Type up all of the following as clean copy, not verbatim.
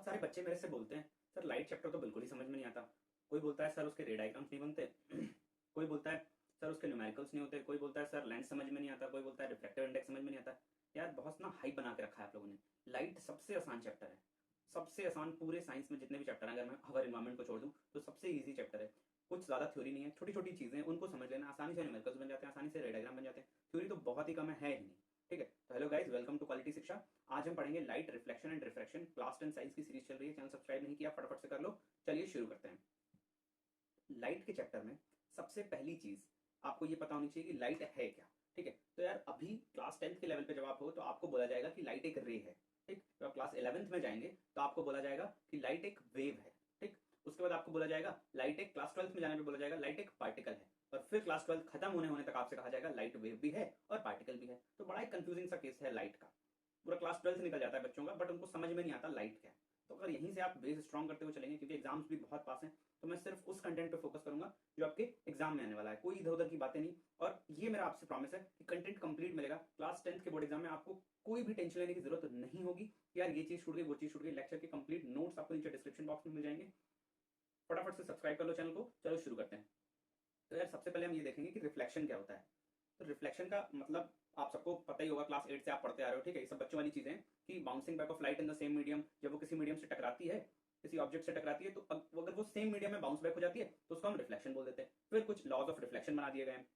सारे बच्चे मेरे से बोलते हैं सर लाइट चैप्टर तो बिल्कुल ही समझ में नहीं आता। कोई बोलता है सर उसके रे डायग्राम्स नहीं बनते कोई बोलता है सर उसके न्यूमेरिकल्स नहीं होते, कोई बोलता है सर लेंस समझ में नहीं आता, कोई बोलता है रिफ्लेक्टिव इंडेक्स समझ में नहीं आता। यार बहुत ना हाइप बना के रखा है आप लोगों ने। लाइट सबसे आसान चैप्टर है, सबसे आसान पूरे साइंस में जितने भी चैप्टर हैं, अगर मैं हवर इन्वायरमेंट को छोड़ दूं तो सबसे इजी चैप्टर है। कुछ ज्यादा थ्योरी नहीं है, छोटी छोटी चीजें उनको समझ लेना, आसानी से न्यूमेरिकल्स बन जाते हैं, आसानी से रे डायग्राम बन जाते हैं। थ्योरी तो बहुत ही कम है ही नहीं। ठीक है, तो hello guys, welcome to quality Shiksha. आज हम पढ़ेंगे light, reflection and refraction. Class 10 science की सीरीज चल रही है, चैनल सब्सक्राइब नहीं किया फटाफट से कर लो। चलिए शुरू करते हैं। लाइट के चैप्टर में सबसे पहली चीज आपको ये पता होनी चाहिए कि लाइट है क्या। ठीक है, तो यार अभी क्लास 10th के लेवल पे जब आप हो तो आपको बोला जाएगा कि लाइट एक रे है। ठीक, जब आप क्लास 11th में जाएंगे तो आपको बोला जाएगा कि लाइट एक वेव है। ठीक, उसके बाद आपको बोला जाएगा लाइट एक, क्लास 12th में जाने पे बोला जाएगा लाइट एक पार्टिकल है। और फिर क्लास 12th खत्म होने तक आपसे कहा जाएगा लाइट वेव भी है और पार्टिकल भी है। तो बड़ा एक कंफ्यूजिंग सा केस है लाइट का। पूरा क्लास 12th निकल जाता है बच्चों का, बट उनको समझ में नहीं आता लाइट क्या है। तो अगर यहीं से आप बेस स्ट्रॉन्ग करते हुए चलेंगे, क्योंकि एग्जाम्स भी बहुत पास हैं, तो मैं सिर्फ उस कंटेंट पे फोकस करूंगा जो आपके एग्जाम में आने वाला है, कोई इधर उधर की बातें नहीं। और ये मेरा आपसे प्रॉमिस है कि कंटेंट कंप्लीट मिलेगा। क्लास 10th के बोर्ड एग्जाम में आपको कोई भी टेंशन लेने की जरूरत नहीं होगी कि यार ये चीज छूट गई, वो चीज छूट गई। लेक्चर के कंप्लीट नोट्स आपको नीचे डिस्क्रिप्शन बॉक्स में मिल जाएंगे। फटाफट से सब्सक्राइब कर लो चैनल को। चलो शुरू करते हैं। तो यार सबसे पहले हम ये देखेंगे कि रिफ्लेक्शन क्या होता है। तो रिफ्लेक्शन का मतलब आप सबको पता ही होगा, क्लास 8 से आप पढ़ते आ रहे हो। ठीक है, ये सब बच्चों वाली चीजें कि bouncing back of light in the same medium, जब वो किसी मीडियम से टकराती है, किसी ऑब्जेक्ट से टकराती है, तो अगर वो सेम मीडियम में बाउंस बैक हो जाती है तो उसको हम रिफ्लेक्शन बोल देते हैं। फिर कुछ लॉज ऑफ रिफ्लेक्शन बना दिए गए हैं।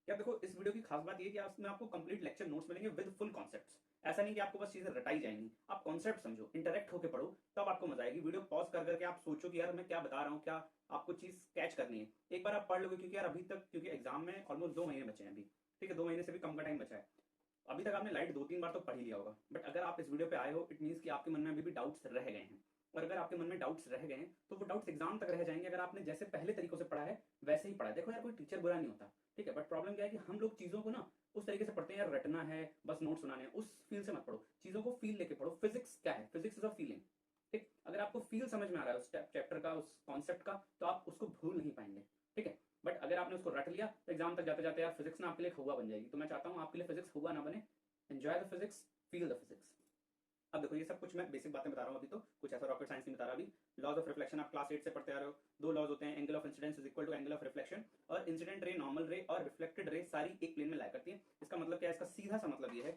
क्या देखो, इस वीडियो की खास बात ये कि इसमें आपको कंप्लीट लेक्चर नोट्स मिलेंगे विद फुल कॉन्सेप्ट्स। ऐसा नहीं कि आपको बस चीजें रटाई जाएंगी, आप कॉन्सेप्ट समझो, इंटरेक्ट होकर पढ़ो, तब आपको मजा आएगी। वीडियो पॉज कर करके आप सोचो कि यार मैं क्या बता रहा हूँ, क्या आपको चीज कैच करनी है। एक बार आप पढ़ लोगे, क्योंकि यार अभी तक, क्योंकि एग्जाम में ऑलमोस्ट 2 महीने बचे हैं अभी। ठीक है, 2 महीने से भी कम का टाइम बचा है। अभी तक आपने लाइट 2-3 बार तो पढ़ ही लिया होगा, बट अगर आप इस वीडियो पे आए हो, इट मीन्स कि आपके मन में अभी भी डाउट्स रह गए हैं। और अगर आपके मन में डाउट्स रह गए हैं तो वो डाउट्स एग्जाम तक रह जाएंगे, अगर आपने जैसे पहले तरीकों से पढ़ा है वैसे ही पढ़ा है। देखो यार, कोई टीचर बुरा नहीं होता। ठीक है, बट प्रॉब्लम क्या है कि हम लोग चीजों को ना उस तरीके से पढ़ते हैं, यार रटना है, बस नोट सुनाने हैं, उस फील से मत पढ़ो, चीजों को फील लेके पढ़ो। फिजिक्स क्या है? Physics is a feeling. ठीक, अगर आपको फील समझ में आ रहा है उस चैप्टर का, उस कॉन्सेप्ट का, तो आप उसको भूल नहीं पाएंगे। ठीक है, बट अगर आपने उसको रट लिया तो एग्जाम तक जाते जाते यार फिजिक्स ना आपके लिए हुआ बन जाएगी। तो मैं चाहता हूं आपके लिए फिजिक्स हुआ ना बने। Enjoy the physics, feel the physics. अब देखो, ये सब कुछ मैं बेसिक बातें बता रहा हूं, अभी तो कुछ ऐसा रॉकेट साइंस नहीं बता रहा अभी। लॉज ऑफ रिफ्लेक्शन आप क्लास 8 से पढ़ते आ रहे हो। दो लॉज होते हैं, angle of incidence is equal to angle of reflection. और इंसिडेंट रे, नॉर्मल रे और रिफ्लेक्टेड रे सारी एक प्लेन में लाई करती है। इसका मतलब क्या है? इसका सीधा सा मतलब ये है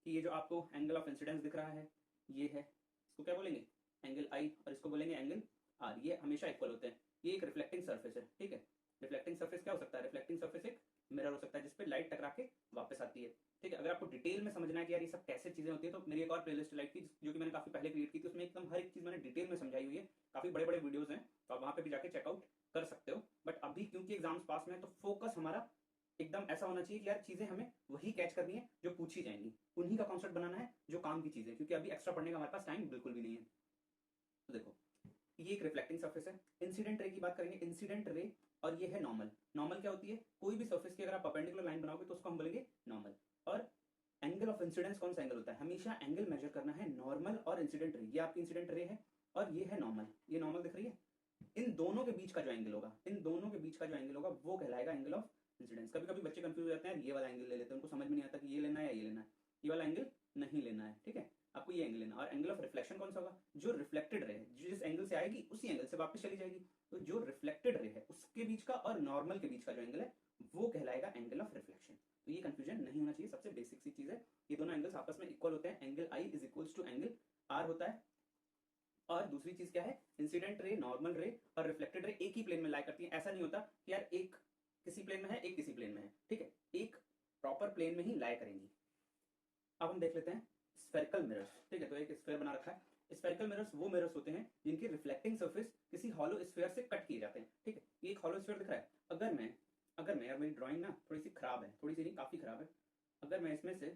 कि ये जो आपको एंगल ऑफ इंसिडेंस दिख रहा है, ये है, इसको क्या बोलेंगे? एंगल आई, और इसको बोलेंगे एंगल आर। ये हमेशा इक्वल होते हैं। ये एक रिफ्लेक्टिंग सर्फेस है। ठीक है, रिफ्लेक्टिंग सर्फेस क्या हो सकता है? रिफ्लेक्टिंग सर्फेस एक मिरर हो सकता है जिसपे लाइट टकरा के वापस आती है। ठीक है, अगर आपको डिटेल में समझना है कि यार ये सब कैसे चीजें होती है, तो मेरी एक और प्लेलिस्ट लाइट की जो कि मैंने काफी पहले क्रिएट की थी, उसमें एकदम हर एक चीज मैंने डिटेल में समझाई हुई है। काफी बड़े बड़े वीडियोस हैं, तो आप वहां पे भी जाके चेकआउट कर सकते हो। बट अभी क्योंकि एग्जाम्स पास में है, तो फोकस हमारा एकदम ऐसा होना चाहिए कि यार चीजें हमें वही कैच करनी है जो पूछी जाएंगी, उन्हीं का कॉन्सेप्ट बनाना है जो काम की चीजें, क्योंकि अभी एक्स्ट्रा पढ़ने का हमारे पास टाइम बिल्कुल भी नहीं है। तो देखो, ये एक रिफ्लेक्टिंग सर्फेस है। इंसिडेंट रे की बात करेंगे, इंसिडेंट रे, और ये है नॉर्मल। नॉर्मल क्या होती है? कोई भी सर्फेस की अगर आप परपेंडिकुलर लाइन बनाओगे तो उसको हम बोलेंगे नॉर्मल। और एंगल ऑफ इंसिडेंस कौन सा एंगल होता है? हमेशा एंगल मेजर करना है नॉर्मल और इंसिडेंट रे। ये आपकी इंसिडेंट रे है और ये है नॉर्मल। ये नॉर्मल दिख रही है। इन दोनों के बीच का जो एंगल होगा, इन दोनों के बीच का जो एंगल होगा वो कहलाएगा एंगल ऑफ इंसिडेंस। कभी कभी बच्चे कंफ्यूज हो जाते हैं, ये वाला एंगल ले लेते हैं, उनको समझ में नहीं आता कि ये लेना है या ये लेना है। ये वाला एंगल नहीं लेना है। ठीक है, आपको ये एंगल लेना। और एंगल ऑफ रिफ्लेक्शन कौन सा होगा? जो रिफ्लेक्टेड रे है, जिस एंगल से आएगी उसी एंगल से वापस चली जाएगी। तो जो रिफ्लेक्टेड रे है उसके बीच का और नॉर्मल के बीच का जो एंगल है वो कहलाएगा एंगल ऑफ रिफ्लेक्शन। तो ये कंफ्यूजन नहीं होना चाहिए, सबसे बेसिक सी चीज है। ये दोनों एंगल्स आपस में इक्वल होते हैं। Angle I is equals to angle R होता है। और दूसरी चीज क्या है? इंसिडेंट रे, नॉर्मल रे और रिफ्लेक्टेड रे एक ही प्लेन में लाई करती है। ऐसा नहीं होता कि यार एक किसी प्लेन में है, एक किसी प्लेन में है। ठीक है, एक प्रॉपर प्लेन में ही लाई करेंगी। अब हम देख लेते हैं स्फेरिकल मिरर्स। ठीक है, तो एक स्फेयर बना रखा है। स्फेरिकल मिरर्स वो मिरर्स होते हैं जिनकी रिफ्लेक्टिंग सर्फेस किसी हॉलो स्फेयर से कट किए जाते हैं। ठीक है, ये एक हॉलो स्फेयर दिख रहा है। अगर मैं यार, मेरी ड्राइंग ना थोड़ी सी खराब है, थोड़ी सी नहीं काफी खराब है। अगर मैं इसमें से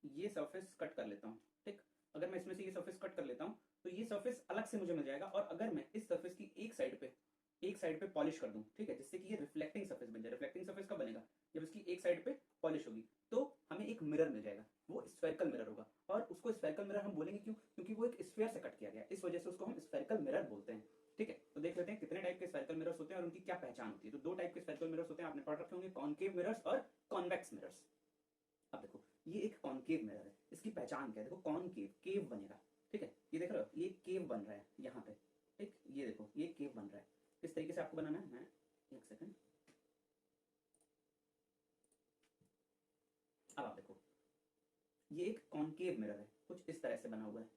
ये सर्फेस कट कर लेता हूँ, ठीक, अगर मैं इसमें से ये सर्फेस कट कर लेता हूँ तो ये सर्फेस अलग से मुझे मिल जाएगा। और अगर मैं इस सर्फेस की एक साइड पे पॉलिश कर दूं, ठीक है, जिससे कि ये रिफ्लेक्टिंग सर्फेस बन जाए। रिफ्लेक्टिंग सर्फेस कब बनेगा? जब इसकी एक साइड पे पॉलिश होगी, तो हमें एक मिरर मिल जाएगा। वो स्फेरिकल मिरर होगा। और उसको स्फेरिकल मिरर हम बोलेंगे क्यों? क्योंकि वो एक स्फेयर से कट किया गया, इस वजह से उसको हम स्फेरिकल मिरर बोलते हैं। ठीक है, तो देख लेते हैं कितने टाइप के स्फेरिकल मिरर्स होते हैं और उनकी क्या पहचान होती है। तो दो टाइप के स्फेरिकल मिरर्स होते हैं, आपने पढ़ रखे होंगे, कॉनकेव मिरर्स और कॉन्वेक्स मिरर्स। अब देखो, ये एक कॉनकेव मिरर है, इसकी पहचान क्या है? देखो, कॉनकेव, केव बनेगा। ठीक है, ये देख रहे हो, ये केव बन रहा है यहाँ पे, ठीक, ये देखो ये केव बन रहा है। किस तरीके से आपको बनाना है, मैं एक सेकंड, अब आप देखो ये एक कॉनकेव मिरर है, कुछ इस तरह से बना हुआ है,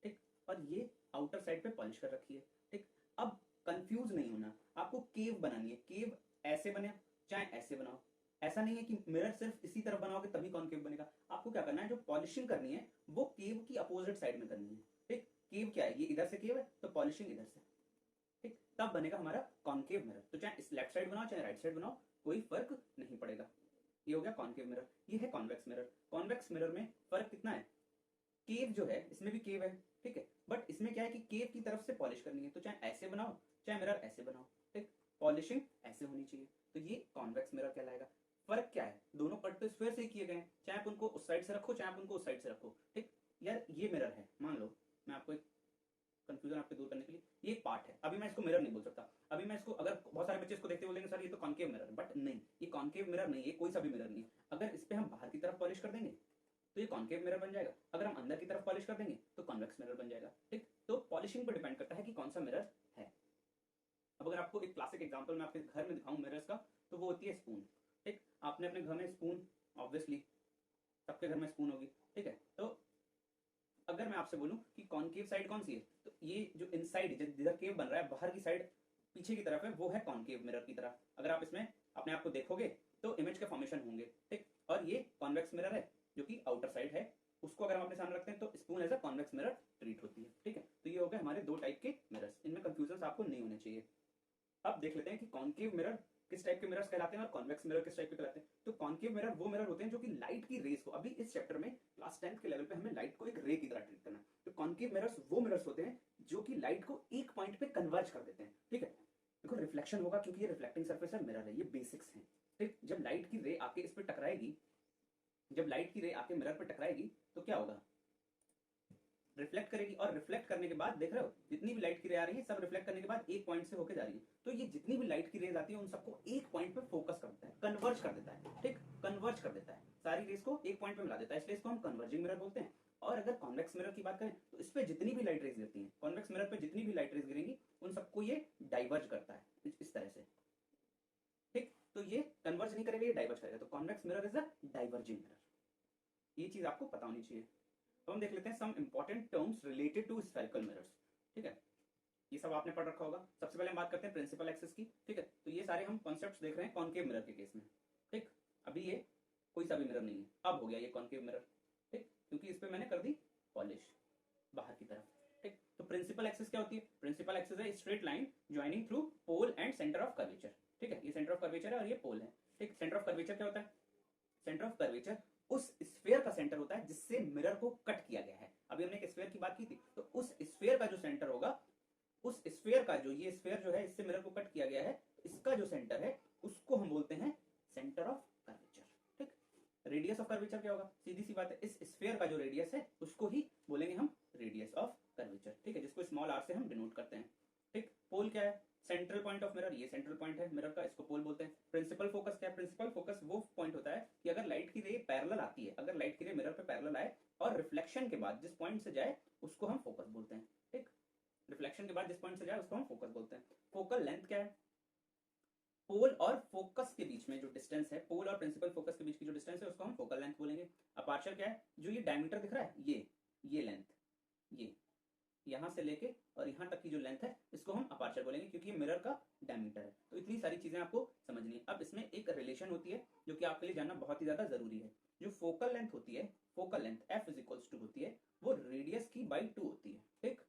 ठीक, और ये आउटर साइड पे पॉलिश कर रखी है, ठीक। अब कंफ्यूज नहीं होना, आपको केव बनानी है, केव ऐसे बने चाहे ऐसे बनाओ, ऐसा नहीं है कि मिरर सिर्फ इसी तरफ बनाओगे तभी कॉनकेव बनेगा। आपको क्या करना है, जो पॉलिशिंग करनी है वो केव की अपोजिट साइड में करनी है, ठीक। केव क्या है, ये इधर से केव है तो पॉलिशिंग इधर से, ठीक, तब बनेगा हमारा कॉनकेव मिरर। तो चाहे इस लेफ्ट साइड बनाओ चाहे राइट साइड बनाओ, कोई फर्क नहीं पड़ेगा। ये हो गया कॉनकेव मिरर। ये है कॉन्वेक्स मिरर। कॉन्वेक्स मिरर में फर्क कितना है, केव जो है इसमें भी केव है, ठीक है, बट इसमें क्या है कि केव की तरफ से पॉलिश करनी है, तो चाहे ऐसे बनाओ चाहे मिरर ऐसे बनाओ, ठीक, पॉलिशिंग ऐसे होनी चाहिए, तो ये कॉन्वेक्स मिरर कहलाएगा। फर्क क्या है, दोनों कट तो स्क्वायर से ही किए गए हैं, चाहे आप उनको उस साइड से रखो चाहे आप उनको उस साइड से रखो, ठीक। यार ये मिरर है, मान लो मैं आपको एक कंफ्यूजन आपके दूर करने के लिए, ये एक पार्ट है, अभी मैं इसको मिरर नहीं बोल सकता, अभी मैं इसको, अगर बहुत सारे बच्चे इसको देखते बोलेंगे सर ये तो कॉनकेव मिरर, बट नहीं, ये कॉनकेव मिरर नहीं है, कोई सा भी मिरर नहीं है। अगर इस पे हम बाहर की तरफ पॉलिश कर देंगे तो ये कॉनकेव मिरर बन जाएगा, अगर हम अंदर की तरफ पॉलिश कर देंगे तो कॉन्वेक्स मिरर बन जाएगा, ठीक। तो पॉलिशिंग पर डिपेंड करता है कि कौन सा मिरर है। अब अगर आपको एक क्लासिक एग्जांपल मैं आपके घर में दिखाऊं मिरर्स का, तो वो होती है स्पून, ठीक। आपने अपने घर में स्पून, ऑब्वियसली सबके घर में स्पून होगी, ठीक है। तो अगर मैं आपसे बोलूं कि कॉनकेव साइड कौन सी है, तो ये जो इनसाइड जिधर केव बन रहा है बाहर की साइड पीछे की तरफ है, वो है कॉनकेव मिरर की तरह। अगर आप इसमें अपने आप को देखोगे तो इमेज के फॉर्मेशन होंगे, ठीक। और ये कॉन्वेक्स मिरर है जो कि आउटर साइड है, उसको अगर हम अपने सामने रखते हैं तो spoon as a convex mirror treat होती है, ठीक है। तो ये हो गए हमारे दो टाइप के मिरर्स, इनमें कंफ्यूजन आपको नहीं होने चाहिए। अब देख लेते हैं कि कॉनकेव मिरर किस टाइप के मिरर्स कहलाते हैं और कॉन्वेक्स मिरर किस टाइप के कहलाते हैं। तो कॉनकेव मिरर वो मिरर होते हैं जो कि लाइट की रेस को, अभी इस चैप्टर में क्लास 10th के लेवल पे हमें लाइट को एक रे की तरह ट्रीट करना है। तो कॉनकेव मिरर्स वो मिरर्स होते हैं जो कि लाइट को एक पॉइंट पे कन्वर्ज कर देते हैं, ठीक है। देखो रिफ्लेक्शन होगा क्योंकि ये रिफ्लेक्टिंग सरफेस है, मिरर है, ये बेसिक्स हैं, ठीक। जब लाइट की रे आके इस पे टकराएगी, जब लाइट की रे आके मिरर पे टकराएगी तो क्या होगा, रिफ्लेक्ट करेगी, और रिफ्लेक्ट करने के बाद देख रहे हो जितनी भी लाइट की रे आ रही है सब रिफ्लेक्ट करने के बाद एक पॉइंट से होकर जा रही है। तो ये जितनी भी लाइट की रेज आती है उन सबको एक पॉइंट पे फोकस कर देता है, कन्वर्ज कर देता है, ठीक, कन्वर्ज कर देता है, सारी रेज को एक पॉइंट पे मिला देता है, इसलिए इसको हम कन्वर्जिंग मिरर बोलते हैं। और अगर कॉन्वेक्स मिरर की बात करें तो इस पे जितनी भी लाइट रेज गिरती है, कॉन्वेक्स मिरर पे जितनी भी लाइट रेज गिरेंगी उन सबको ये डाइवर्ज करता है इस तरह से, ठीक। तो ये कन्वर्ज नहीं करेगा, ये डाइवर्ज करेगा, तो convex mirror is a diverging mirror, ये चीज आपको पता होनी चाहिए। तो हम देख लेते हैं some important terms related to spherical mirrors, ठीक है। ये सब आपने पढ़ रखा होगा। सबसे पहले हम बात करते हैं प्रिंसिपल एक्सिस की, ठीक है। तो ये सारे हम कॉन्सेप्ट्स देख रहे हैं कॉनकेव मिरर के केस में, ठीक। अभी ये कोई सा भी मिरर नहीं है, अब हो गया ये कॉनकेव मिरर, ठीक, क्योंकि इस पे मैंने कर दी पॉलिश बाहर की तरफ, ठीक। तो प्रिंसिपल एक्सिस क्या होती है, प्रिंसिपल एक्सिस है straight line joining through pole and centre of curvature, ठीक है। ये सेंटर ऑफ कर्वेचर है और ये पोल है, ठीक। सेंटर ऑफ कर्वेचर क्या होता है, सेंटर ऑफ कर्वेचर उस स्फीयर का सेंटर होता है जिससे मिरर को कट किया गया है। अभी हमने एक स्फीयर की बात की थी, तो उस स्फीयर का जो सेंटर होगा, उस स्फीयर का जो, ये स्फीयर जो है इससे मिरर को कट किया गया है, इसका जो सेंटर है उसको हम बोलते हैं सेंटर ऑफ कर्वेचर, ठीक। रेडियस ऑफ कर्वेचर क्या होगा, सीधी सी बात है, इस स्फीयर का जो रेडियस है उसको ही बोलेंगे हम रेडियस ऑफ कर्वेचर, ठीक है, जिसको स्मॉल आर से हम डिनोट करते हैं, ठीक। पोल क्या है, सेंट्रल पॉइंट ऑफ मिरर, ये सेंट्रल पॉइंट है मिरर का, इसको पोल बोलते हैं। प्रिंसिपल फोकस क्या है, प्रिंसिपल फोकस वो पॉइंट होता है कि अगर लाइट की रे पैरेलल आती है, अगर लाइट की रे मिरर पे पैरेलल आए और रिफ्लेक्शन के बाद जिस पॉइंट से जाए उसको हम फोकस बोलते हैं, ठीक। रिफ्लेक्शन के बाद जिस पॉइंट से जाए उसको हम फोकस बोलते हैं। फोकल लेंथ क्या है, पोल और फोकस के बीच में जो डिस्टेंस है, पोल और प्रिंसिपल फोकस के बीच की जो डिस्टेंस है उसको हम फोकल लेंथ बोलेंगे। अपर्चर क्या है, जो ये डायमीटर दिख रहा है, ये लेंथ, ये यहां से लेके और यहां तक की जो लेंथ है इसको हम अपर्चर बोलेंगे, क्योंकि ये मिरर का डायमीटर है। तो इतनी सारी चीजें आपको समझनी है। अब इसमें एक रिलेशन होती है जो कि आपके लिए जानना बहुत ही ज्यादा जरूरी है। जो फोकल लेंथ होती है, focal length F is equals to होती है वो रेडियस की बाई 2 होती है, ठीक।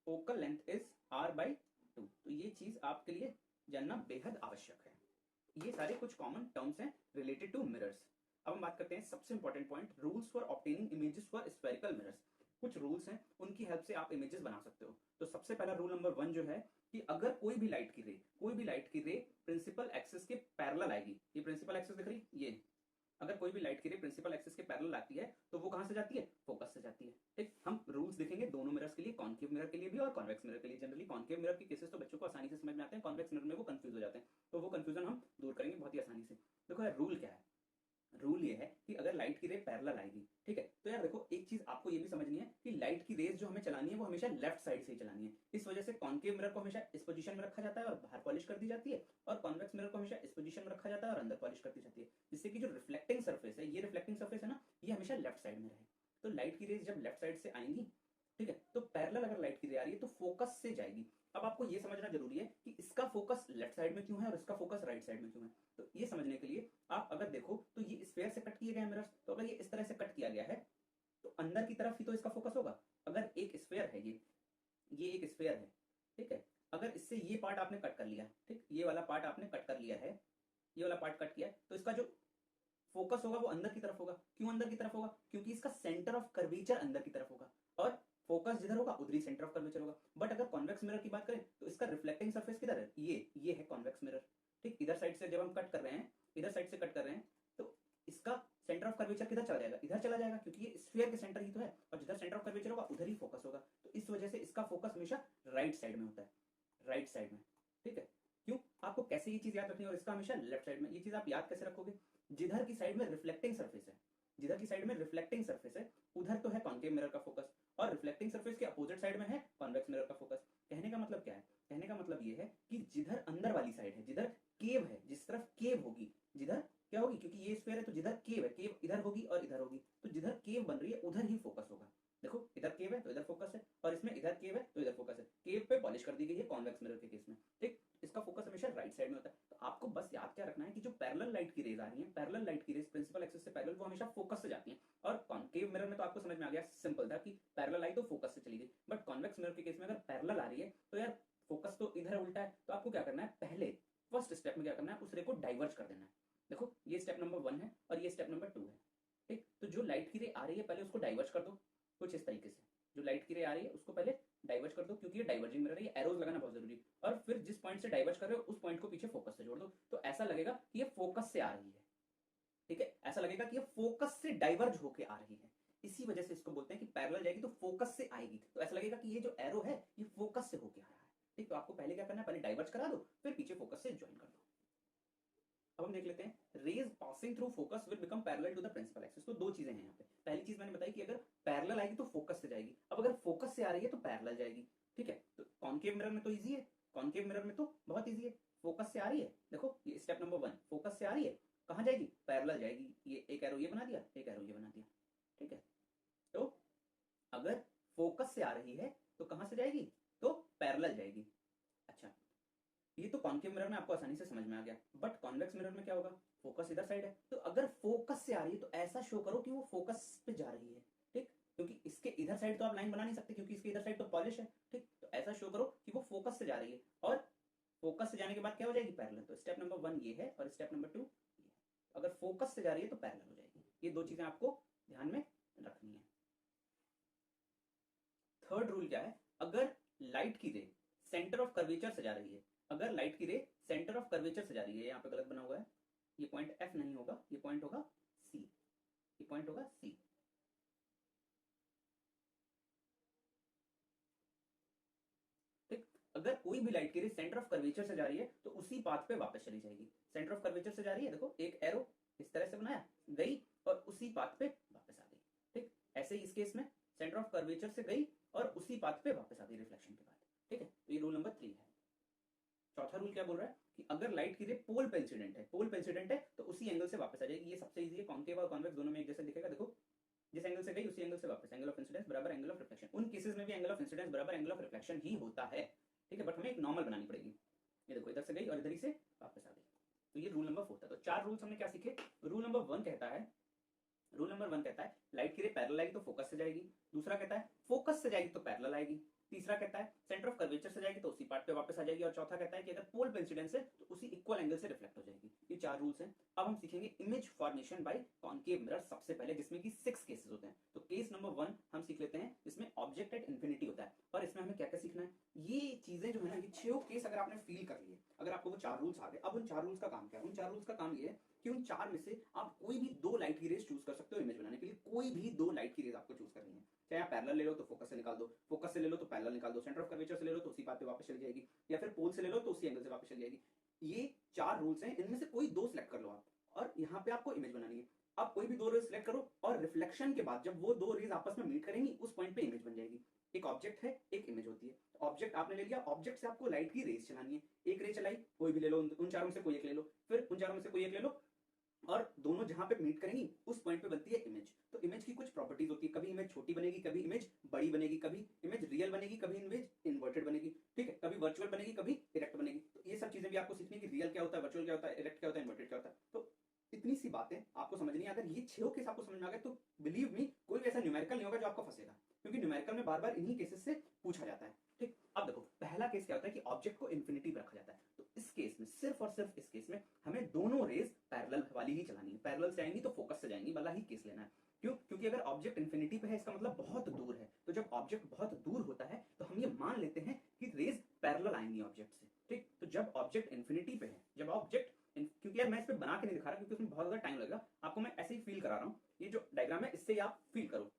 Focal length is r by 2, तो ये चीज आपके लिए जानना बेहद आवश्यक है। ये सारे कुछ कॉमन टर्म्स हैं रिलेटेड टू मिरर्स। अब हम बात करते हैं सबसे important point, rules for obtaining images for spherical mirrors. कुछ रूल्स हैं, उनकी हेल्प से आप इमेजेस बना सकते हो। तो सबसे पहला रूल नंबर 1 जो है कि अगर कोई भी लाइट की रे प्रिंसिपल एक्सिस के पैरेलल आएगी, ये प्रिंसिपल एक्सिस दिख रही, ये अगर कोई भी लाइट की रे प्रिंसिपल एक्सिस के पैरेलल आती है तो वो कहां से जाती है, फोकस से जाती है, ठीक। हम रूल्स देखेंगे दोनों मिरर्स के लिए, कॉनकेव मिरर के लिए भी और कॉन्वेक्स मिरर के लिए। जनरली कॉनकेव मिरर के केसेस तो बच्चों को आसानी से समझ में आते हैं, कॉन्वेक्स मिरर में वो कंफ्यूज हो जाते हैं, तो वो कंफ्यूजन हम दूर करेंगे बहुत ही आसानी से। देखो यार रूल क्या है, रूल ये है कि अगर लाइट की रे पैरेलल आएगी, ठीक है, तो यार देखो एक चीज आपको ये भी समझनी है कि लाइट की रेज जो हमें चलानी है वो हमेशा हमेशा लेफ्ट साइड से ही चलानी है। इस वजह से कॉन्केव मिरर को हमेशा इस पोजीशन में रखा जाता है और बाहर पॉलिश कर दी जाती है, और कॉन्वेक्स मिरर को हमेशा इस पोजीशन में रखा जाता है और अंदर पॉलिश कर दी जाती है, जिससे कि जो रिफ्लेक्टिंग सरफेस है, ये रिफ्लेक्टिंग सरफेस है ना, ये हमेशा लेफ्ट साइड में रहे। तो लाइट की रेज जब लेफ्ट साइड से आएंगी, ठीक है, तो पैरेलल अगर लाइट की रे आ रही है तो फोकस से जाएगी। अब आपको ये समझना जरूरी है कि इसका फोकस लेफ्ट साइड में क्यों है और इसका फोकस राइट साइड में क्यों है। तो ये समझने के लिए आप अगर देखो तो ये स्फेयर से कट किए गए मिरर्स, तो अगर ये इस तरह से कट किया गया है तो अंदर की तरफ ही तो इसका फोकस होगा। अगर एक स्फेयर है, ये एक स्फेयर है, ठीक है, अगर इससे ये पार्ट आपने कट कर लिया, ठीक, ये वाला पार्ट आपने कट कर लिया है, ये वाला पार्ट कट किया है, तो इसका जो फोकस होगा वो अंदर की तरफ होगा। क्यों अंदर की तरफ होगा? क्योंकि इसका सेंटर ऑफ कर्वेचर अंदर की तरफ होगा और फोकस जिधर होगा उधर ही सेंटर ऑफ कर्वेचर होगा। बट अगर कॉन्वेक्स मिरर की बात करें तो इसका रिफ्लेक्टिंग सरफेस किधर है? ये है कॉन्वेक्स मिरर, ठीक। इधर साइड से जब हम कट कर रहे हैं, इधर साइड से कट कर रहे हैं, तो इसका सेंटर ऑफ कर्वेचर किधर चला जाएगा? इधर चला जाएगा, क्योंकि ये स्फीयर के सेंटर ही तो है और जिधर सेंटर ऑफ कर्वेचर होगा उधर ही फोकस होगा। तो इस वजह से इसका फोकस हमेशा राइट साइड में होता है, राइट साइड में, ठीक है। क्यों? आपको कैसे ये चीज याद रखनी है और इसका हमेशा लेफ्ट साइड में। ये चीज आप याद कैसे रखोगे? जिधर की साइड में रिफ्लेक्टिंग सरफेस है, जिधर की साइड में रिफ्लेक्टिंग सरफेस है उधर तो है कॉन्केव मिरर का फोकस, और रिफ्लेक्टिंग सरफेस के अपोजिट साइड में है कॉन्वेक्स मिरर का फोकस। कहने का मतलब क्या है? कहने का मतलब ये है कि जिधर अंदर वाली साइड है, जिधर केव है, जिस तरफ केव होगी, जिधर क्या होगी, क्योंकि ये स्फीयर है तो जिधर केव है, केव इधर होगी और इधर होगी, तो जिधर केव बन रही है उधर ही फोकस होगा। देखो इधर केव है तो इधर फोकस है, और इसमें इधर केव है तो इधर फोकस है। केव पे पॉलिश कर दी गई है कॉन्वेक्स मिरर के केस में, ठीक। इसका फोकस हमेशा राइट साइड में होता है। तो आपको बस याद क्या रखना है कि जो पैरेलल लाइट की रेज आ रही है, पैरेलल लाइट की रेज प्रिंसिपल एक्सिस से पैरेलल, वो हमेशा फोकस से जाती है। और कॉन्केव मिरर में तो आपको समझ में आ गया, सिंपल था कि पैरेलल आई तो फोकस से चली गई। बट कॉन्वेक्स मिरर के केस में अगर पैरेलल आ रही है तो यार फोकस तो इधर उल्टा है, तो आपको क्या करना है, पहले फर्स्ट स्टेप में क्या करना है, उस रे को डाइवर्ज कर देना है। देखो ये स्टेप नंबर 1 है और ये स्टेप नंबर 2 है, ठीक। तो जो लाइट की रे आ रही है पहले उसको डाइवर्ज कर दो, कुछ इस तरीके से। जो लाइट की रे आ रही है उसको पहले डाइवर्ज कर दो, क्योंकि ये डाइवर्जिंग मिरर है, ये एरोज लगाना बहुत जरूरी है। और फिर जिस पॉइंट से डाइवर्ज कर रहे हो उस पॉइंट को पीछे फोकस से जोड़ दो, तो ऐसा लगेगा कि ये फोकस से आ रही है, ठीक है। ऐसा लगेगा कि ये फोकस से डाइवर्ज होके आ रही है। इसी वजह से इसको बोलते हैं कि पैरेलल जाएगी तो फोकस से आएगी, तो ऐसा लगेगा कि ये जो एरो है ये फोकस से होके आ रहा है, ठीक। तो आपको पहले क्या करना है, पहले डाइवर्ज करा दो, फिर पीछे फोकस से ज्वाइन कर दो। अब हम देख लेते हैं, rays passing through focus will become parallel to the principal axis. तो दो चीजें हैं यहाँ पे। पहली चीज मैंने बताई कि अगर पैरेलल आएगी तो फोकस से जाएगी, अब अगर फोकस से आ रही है तो पैरेलल जाएगी, ठीक है। तो कॉन्केव मिरर में तो इजी है, कॉन्केव मिरर में तो बहुत इजी है। फोकस से आ रही है, देखो ये स्टेप नंबर 1, फोकस से आ रही है, कहाँ जाएगी, पैरेलल जाएगी। ये एक एरो ये बना दिया, एक एरो ये बना दिया, ठीक है। तो अगर फोकस से आ रही है तो कहाँ से जाएगी, तो पैरेलल जाएगी। अच्छा, ये तो कॉन्केव मिरर में आपको आसानी से समझ में आ गया। बट कॉन्वेक्स मिरर में क्या होगा, फोकस इधर साइड है, तो अगर फोकस से आ रही है तो ऐसा शो करो कि वो फोकस पे जा रही है, ठीक। क्योंकि इसके इधर साइड तो आप लाइन बना नहीं सकते, क्योंकि इसके इधर साइड तो पॉलिश है, ठीक। तो ऐसा शो करो कि वो फोकस से जा रही है, और फोकस से जाने के बाद क्या हो जाएगी, पैरेलल। तो स्टेप नंबर 1 ये है और स्टेप नंबर 2 ये है। अगर फोकस से जा रही है तो पैरेलल हो जाएगी। ये दो चीजें आपको ध्यान में रखनी है। थर्ड रूल क्या है, अगर लाइट की रे सेंटर ऑफ कर्वेचर से जा रही है, अगर लाइट की रे सेंटर ऑफ कर्वेचर से जा रही है, यहाँ पे गलत बना हुआ है, ये पॉइंट F नहीं होगा, ये पॉइंट होगा C, ये पॉइंट होगा C, ठीक। अगर कोई भी लाइट की रे सेंटर ऑफ कर्वेचर से जा रही है तो उसी पाथ पे वापस चली जाएगी। सेंटर ऑफ कर्वेचर से जा रही है, देखो एक एरो इस तरह से बनाया, गई और उसी पाथ पे वापस आ गई, ठीक। ऐसे ही इस केस में सेंटर ऑफ कर्वेचर से गई और उसी पाथ पे वापस आ गई रिफ्लेक्शन के बाद, ठीक है। तो ये रूल नंबर 3 है। चौथा रूल क्या बोल रहा है कि अगर लाइट की रे पोल पे इंसिडेंट है, पोल पे इंसिडेंट है तो उसी एंगल से वापस आ जाएगी। ये सबसे इजी है, कॉन्केव और कॉन्वेक्स दोनों में एक जैसे दिखेगा। देखो जिस एंगल से गई उसी एंगल से वापस, एंगल ऑफ इंसिडेंस बराबर एंगल ऑफ रिफ्लेक्शन। उन केसेस में भी एंगल ऑफ इंसिडेंस बराबर एंगल ऑफ रिफ्लेक्शन ही होता है, ठीक है। बट हमें एक नॉर्मल बनानी पड़ेगी। ये देखो इधर से गई और इधर ही से वापस आ गई। तो ये रूल नंबर 4 था। तो 4 रूल्स हमने क्या सीखे। रूल नंबर 1 कहता है, रूल नंबर 1 कहता है लाइट की रे पैरेलल आएगी तो फोकस से जाएगी। दूसरा कहता है फोकस से जाएगी तो पैरेलल आएगी। तीसरा कहता है सेंटर ऑफ कर्वेचर से जाएगी तो उसी पार्ट पे वापस आ जाएगी। और चौथा कहता है कि अगर पोल पे इंसिडेंस है तो उसी इक्वल एंगल से रिफ्लेक्ट हो जाएगी। ये 4 रूल्स हैं। अब हम सीखेंगे image formation by concave mirror सबसे पहले, जिसमें कि 6 केसेस होते हैं। तो केस नंबर 1 हम सीख लेते हैं, जिसमें ऑब्जेक्ट एट इंफिनिटी होता है। और इसमें हमें क्या क्या सीखना है, ये चीजें जो है ना, ये 6 केस अगर आपने फील कर लिए, अगर आपको वो 4 रूल्स आ गए, अब उन 4 रूल्स का काम क्या है। उन 4 रूल्स का काम ये है कि उन 4 में से आप कोई भी 2 लाइट की रेज चूज कर सकते हो इमेज बनाने के लिए। कोई भी 2 लाइट की रेज आपको चूज करनी है। चाहे आप पैरेलल ले लो तो फोकस से निकाल दो, फोकस से ले लो तो पैरेलल निकाल दो, सेंटर ऑफ कर्वेचर से ले लो तो उसी पाथ पे वापस चली जाएगी, या फिर पोल से ले लो तो उसी एंगल से वापस चली जाएगी। ये 4 रूल्स हैं, इनमें से कोई 2 सिलेक्ट कर लो आप, और यहाँ पे आपको इमेज बनानी है। आप कोई भी 2 रेज सिलेक्ट करो और रिफ्लेक्शन के बाद जब वो 2 रेज आपस में मीट करेंगी उस पॉइंट पे इमेज बन जाएगी। एक ऑब्जेक्ट है, एक इमेज होती है। ऑब्जेक्ट आपने ले लिया, ऑब्जेक्ट से आपको लाइट की रेज चलानी है, एक रे चलाई, कोई भी ले लो, उन चारों में से कोई एक ले लो, फिर उन चारों में से कोई एक ले लो, और दोनों जहां पे मीट करेंगी उस पॉइंट पे बनती है इमेज। तो इमेज की कुछ प्रॉपर्टीज होती है, कभी इमेज छोटी बनेगी, कभी इमेज बड़ी बनेगी, कभी इमेज रियल बनेगी, कभी इमेज इन्वर्टेड बनेगी, ठीक है, कभी वर्चुअल बनेगी, कभी इरेक्ट बनेगी। तो ये सब चीजें भी आपको सीखनी है कि रियल क्या होता है, वर्चुअल क्या होता है, इरेक्ट क्या होता है, इन्वर्टेड क्या होता है। तो इतनी सी बातें आपको समझनी है। अगर ये 6 केस आपको समझ में आ गए तो बिलीव मी कोई भी ऐसा न्यूमेरिकल नहीं होगा जो आपको फंसेगा, क्योंकि न्यूमेरिकल में बार बार इन्हीं केसेस से पूछा जाता है। ठीक, अब देखो पहला केस क्या होता है कि ऑब्जेक्ट को इन्फिनिटी पे रखा जाता है। तो इस केस में, सिर्फ और सिर्फ इस केस में, हमें दोनों रेज पैरेलल वाली ही चलानी है। पैरेलल से आएंगी तो फोकस से जाएंगी वाला ही केस लेना है। क्यों? क्योंकि अगर ऑब्जेक्ट इन्फिनिटी पे है इसका मतलब बहुत दूर है। तो जब ऑब्जेक्ट बहुत दूर होता है तो हम ये मान लेते हैं कि रेज पैरेलल आएंगी ऑब्जेक्ट से। ठीक, तो जब ऑब्जेक्ट इन्फिनिटी पे है, जब ऑब्जेक्ट, क्योंकि यार मैं इस पे बना के नहीं दिखा रहा क्योंकि उसमें बहुत ज्यादा टाइम लगेगा, आपको मैं ऐसे ही फील करा रहा हूँ। ये जो डायग्राम है इससे आप फील करो।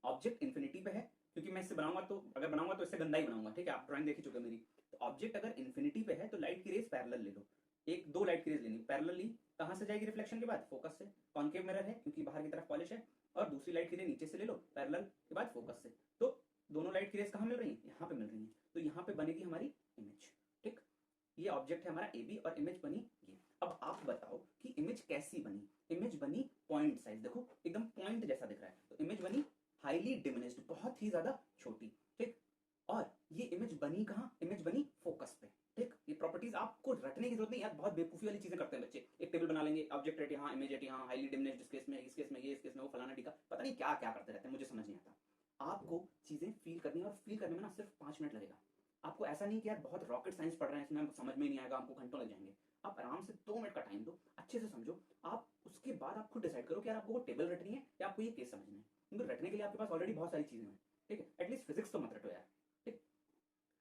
ऑब्जेक्ट इन्फिनिटी पे है, क्योंकि मैं इससे बनाऊंगा तो, अगर बनाऊंगा तो इससे गंदा ही बनाऊंगा, ठीक है, आप ड्राइंग देख ही चुके मेरी। तो ऑब्जेक्ट अगर इन्फिनिटी पे है तो लाइट की रेज पैरेलल ले लो, एक दो लाइट की रेज लेनी पैरेलल ली, कहां से जाएगी रिफ्लेक्शन के बाद? फोकस से। कॉन्केव मिरर है क्योंकि बाहर की तरफ पॉलिश है, और दूसरी लाइट की रेज नीचे से ले लो पैरेलल के बाद फोकस से। तो दोनों लाइट की रेज कहां मिल रही है? यहाँ पे मिल रही है। तो यहाँ पे बनेगी हमारी इमेज। ठीक, ये ऑब्जेक्ट है हमारा ए बी और इमेज बनी ये। अब आप बताओ कि इमेज कैसी बनी? इमेज बनी पॉइंट साइज, देखो एकदम पॉइंट जैसा दिख रहा है। तो इमेज बनी हाईली डिमिनिश्ड, बहुत ही ज्यादा छोटी। ठीक, और ये इमेज बनी कहाँ? इमेज बनी फोकस पे। ठीक, ये प्रॉपर्टीज आपको रटने की जरूरत नहीं यार, बहुत बेवकूफी वाली चीजें करते हैं बच्चे। एक टेबल बना लेंगे, ऑब्जेक्ट एट यहाँ, इमेज एट यहाँ, हाईली डिमिनिश्ड इस केस में, इस केस में ये, इस केस में वो, फलाना टीका, पता नहीं क्या क्या करते रहते हैं, मुझे समझ नहीं आता। आपको चीजें फील करनी है, और फील करने में ना सिर्फ 5 मिनट लगेगा। आपको ऐसा नहीं कि यार बहुत रॉकेट साइंस पढ़ रहे हैं इसमें हमको समझ में नहीं आएगा, हमको घंटों लग जाएंगे। आप आराम से 2 मिनट का टाइम दो, अच्छे से समझो। आप उसके बाद आप खुद डिसाइड करो कि यार आपको वो टेबल रटनी है या आपको ये केस समझना है, क्योंकि रटने के लिए आपके पास ऑलरेडी बहुत सारी चीजें हैं। ठीक है, एटलीस्ट फिजिक्स तो मत रटो यार। ठीक,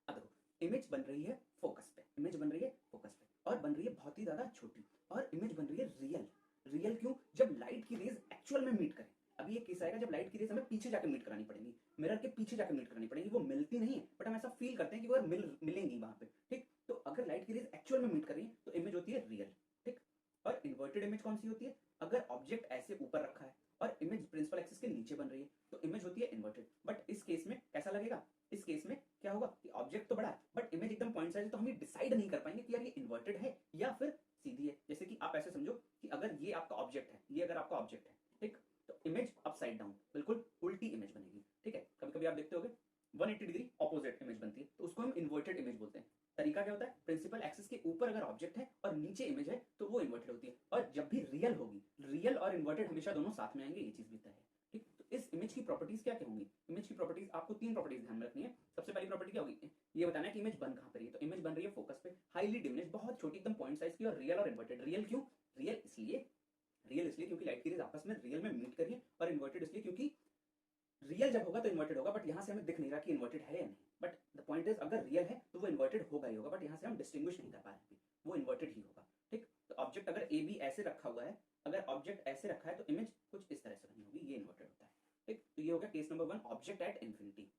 अब देखो इमेज बन रही है फोकस पे, इमेज बन रही है फोकस पे, और बन रही है बहुत ही ज्यादा छोटी, और इमेज बन रही है रियल। रियल क्यों? जब लाइट की रेज एक्चुअल में मीट करे। अभी ये केस आएगा जब लाइट की रेज हमें पीछे जाकर मीट करानी पड़ेगी, मिरर के पीछे जाकर मीट करानी पड़ेगी। वो मिलती नहीं है बट हम ऐसा फील करते हैं कि वो मिलेंगी वहां पे। ठीक, तो अगर लाइट की रेज एक्चुअल में मीट कर रही है तो इमेज होती है रियल। ठीक, और इन्वर्टेड इमेज कौन सी होती है? अगर ऑब्जेक्ट ऐसे ऊपर रखा है और इमेज प्रिंसिपल एक्सिस के नीचे बन रही है तो इमेज होती है इन्वर्टेड। बट इस केस में कैसा लगेगा? इस केस में क्या होगा कि ऑब्जेक्ट तो बड़ा है बट इमेज एकदम पॉइंट साइज है, तो हम ये डिसाइड नहीं कर पाएंगे कि यार ये इन्वर्टेड है या फिर सीधी है। जैसे कि आप ऐसे समझो कि अगर ये आपका ऑब्जेक्ट है, ये अगर आपका ऑब्जेक्ट है, ठीक, तो इमेज अपसाइड डाउन, बिल्कुल उल्टी इमेज बनेगी। ठीक है, कभी कभी आप देखते होगे 180 डिग्री ऑपोजिट इमेज बनती है, तो उसको हम इन्वर्टेड इमेज बोलते हैं। तरीका क्या होता है? प्रिंसिपल एक्सिस के ऊपर अगर ऑब्जेक्ट है और नीचे इमेज है तो वो इन्वर्टेड होती है। और जब भी रियल होगी, रियल और इन्वर्टेड हमेशा दोनों साथ में आएंगे, ये चीज भी तय है। ठीक, तो इस इमेज की प्रॉपर्टीज क्या क्या होंगी? इमेज की प्रॉपर्टीज आपको 3 प्रॉपर्टीज ध्यान में रखनी है। सबसे पहली प्रॉपर्टी क्या होगी? ये बताना है कि इमेज बन कहां पर है। तो इमेज बन रही है फोकस पे, हाईली डिमिनिश्ड, बहुत छोटी, एकदम पॉइंट साइज की, और रियल और इन्वर्टेड। रियल क्यों? रियल इसलिए क्योंकि लाइट की रेज आपस में रियल में मीट कर रही है, और इन्वर्टेड इसलिए क्योंकि रियल जब होगा तो इन्वर्टेड होगा, बट यहां से हमें दिख नहीं रहा कि इन्वर्टेड है या नहीं। बट द पॉइंट इज अगर रियल है तो वो इन्वर्टेड होगा ही होगा, बट यहां से हम डिस्टिंग्विश नहीं कर पा रहे हैं, वो इन्वर्टेड ही होगा। ठीक, तो ऑब्जेक्ट अगर ए बी ऐसे रखा हुआ है, अगर ऑब्जेक्ट ऐसे रखा है तो इमेज कुछ इस तरह से बनी होगी, ये इन्वर्टेड होता है। ठीक, तो ये हो गया case number 1, object at infinity.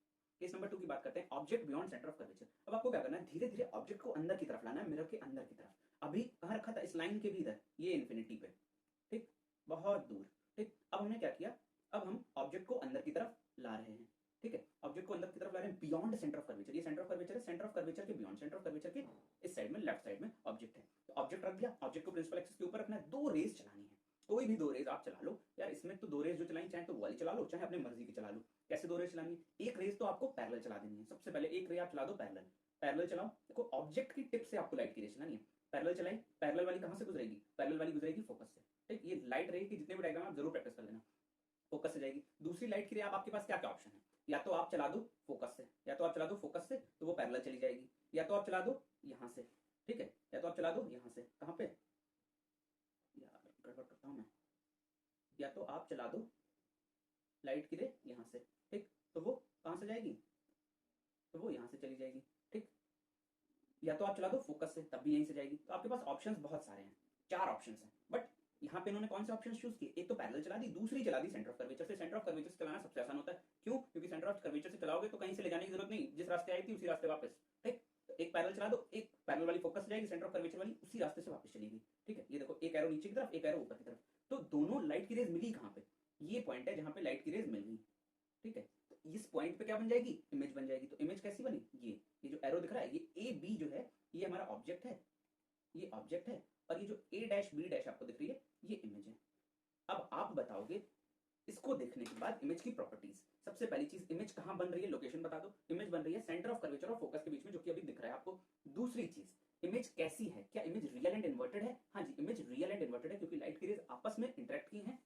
Case number 2 की बात करते हैं, object beyond centre of curvature. अब आपको क्या करना है? धीरे धीरे ऑब्जेक्ट को अंदर की तरफ लाना है, मिरर के अंदर की तरफ। अभी कहां रखा था? इस लाइन के भी इधर, ये इन्फिनिटी पे। ठीक, बहुत दूर। ठीक, अब हमने क्या किया? अब हम ऑब्जेक्ट को अंदर की तरफ ला रहे हैं। ठीक है, ऑब्जेक्ट को अंदर की तरफ ला रहे हैं बियॉन्ड सेंटर ऑफ कर्वेचर। ये सेंटर ऑफ कर्वेचर है, सेंटर ऑफ कर्वेचर के बियॉन्ड, सेंटर ऑफ कर्वेचर के इस साइड में, लेफ्ट साइड में ऑब्जेक्ट है। तो ऑब्जेक्ट रख दिया, ऑब्जेक्ट को प्रिंसिपल एक्सिस के ऊपर रखना है, 2 रेज चलानी है, कोई भी 2 रेज आप चला लो यार। इसमें तो 2 रेज जो चलाई, चाहे तो वो वाली चला लो, चाहे अपनी मर्जी की चला लो। कैसे 2 रेज चलानी है? एक रेज तो आपको पैरेलल चला देनी है। सबसे पहले एक रे आप चला दो पैरेलल, पैरेलल चलाओ। देखो ऑब्जेक्ट की टिप से आपको लाइट की रेज चलानी है। पैरेलल चलाई, पैरेलल वाली कहां से गुजरेगी? पैरेलल वाली गुजरेगी फोकस से। ठीक, ये लाइट रे की जितने भी डायग्राम आप जरूर प्रैक्टिस कर लेना, फोकस से जाएगी। दूसरी लाइट की रे आपके पास क्या क्या ऑप्शन है? या तो आप चला दो फोकस से, या तो आप चला दो फोकस से तो वो पैरेलल चली जाएगी, या तो आप चला दो यहां से। ठीक है, या तो आप चला दो यहां से, कहां पे यार गड़बड़ करता हूं मैं, या तो आप चला दो लाइट की रे यहां से। ठीक, तो वो कहां से जाएगी? तो वो यहां से चली जाएगी। ठीक, या तो आप चला दो फोकस से, तब भी यहीं से जाएगी। तो आपके पास ऑप्शंस बहुत सारे हैं, 4 ऑप्शंस हैं। बट यहाँ पे इन्होंने कौन से ऑप्शन चूज किए? एक तो पैरेलल चला दी, दूसरी चला दी सेंटर ऑफ कर्वेचर से। सेंटर ऑफ कर्वेचर से चलाना सबसे आसान होता है। क्यों? क्योंकि सेंटर ऑफ कर्वेचर से चलाओगे तो कहीं से ले जाने की जरूरत नहीं, जिस रास्ते आई थी उसी रास्ते वापस। ठीक, तो एक पैरेलल चला दो, एक पैरेलल वाली फोकस से जाएगी, सेंटर ऑफ कर्वेचर वाली उसी रास्ते से वापस चलेगी। ठीक है, ये देखो एक एरो नीचे की तरफ, एक एरो ऊपर की तरफ। तो दोनों लाइट की रेज मिली कहां पे? ये पॉइंट है जहां पे लाइट की रेज मिल गई। ठीक है, तो इस पॉइंट पे क्या बन जाएगी, इमेज बन जाएगी। तो इमेज कैसी बनी, ये जो एरो दिख रहा है, ये ए बी जो है ये हमारा ऑब्जेक्ट है, ये ऑब्जेक्ट है, और ये जो ए डैश बी डैश आपको दिख रही है ये इमेज है। अब आप बताओगे इसको देखने के बाद इमेज की प्रॉपर्टीज। सबसे पहली चीज, इमेज कहां बन रही है, लोकेशन बता दो। इमेज बन रही है सेंटर ऑफ कर्वेचर और फोकस के बीच में, जो कि अभी दिख रहा है आपको। दूसरी चीज, इमेज कैसी है, क्या इमेज रियल एंड इन्वर्टेड है? हाँ जी, इमेज रियल एंड इन्वर्टेड है, क्योंकि लाइट की रेज आपस में इंटरेक्ट की हैं,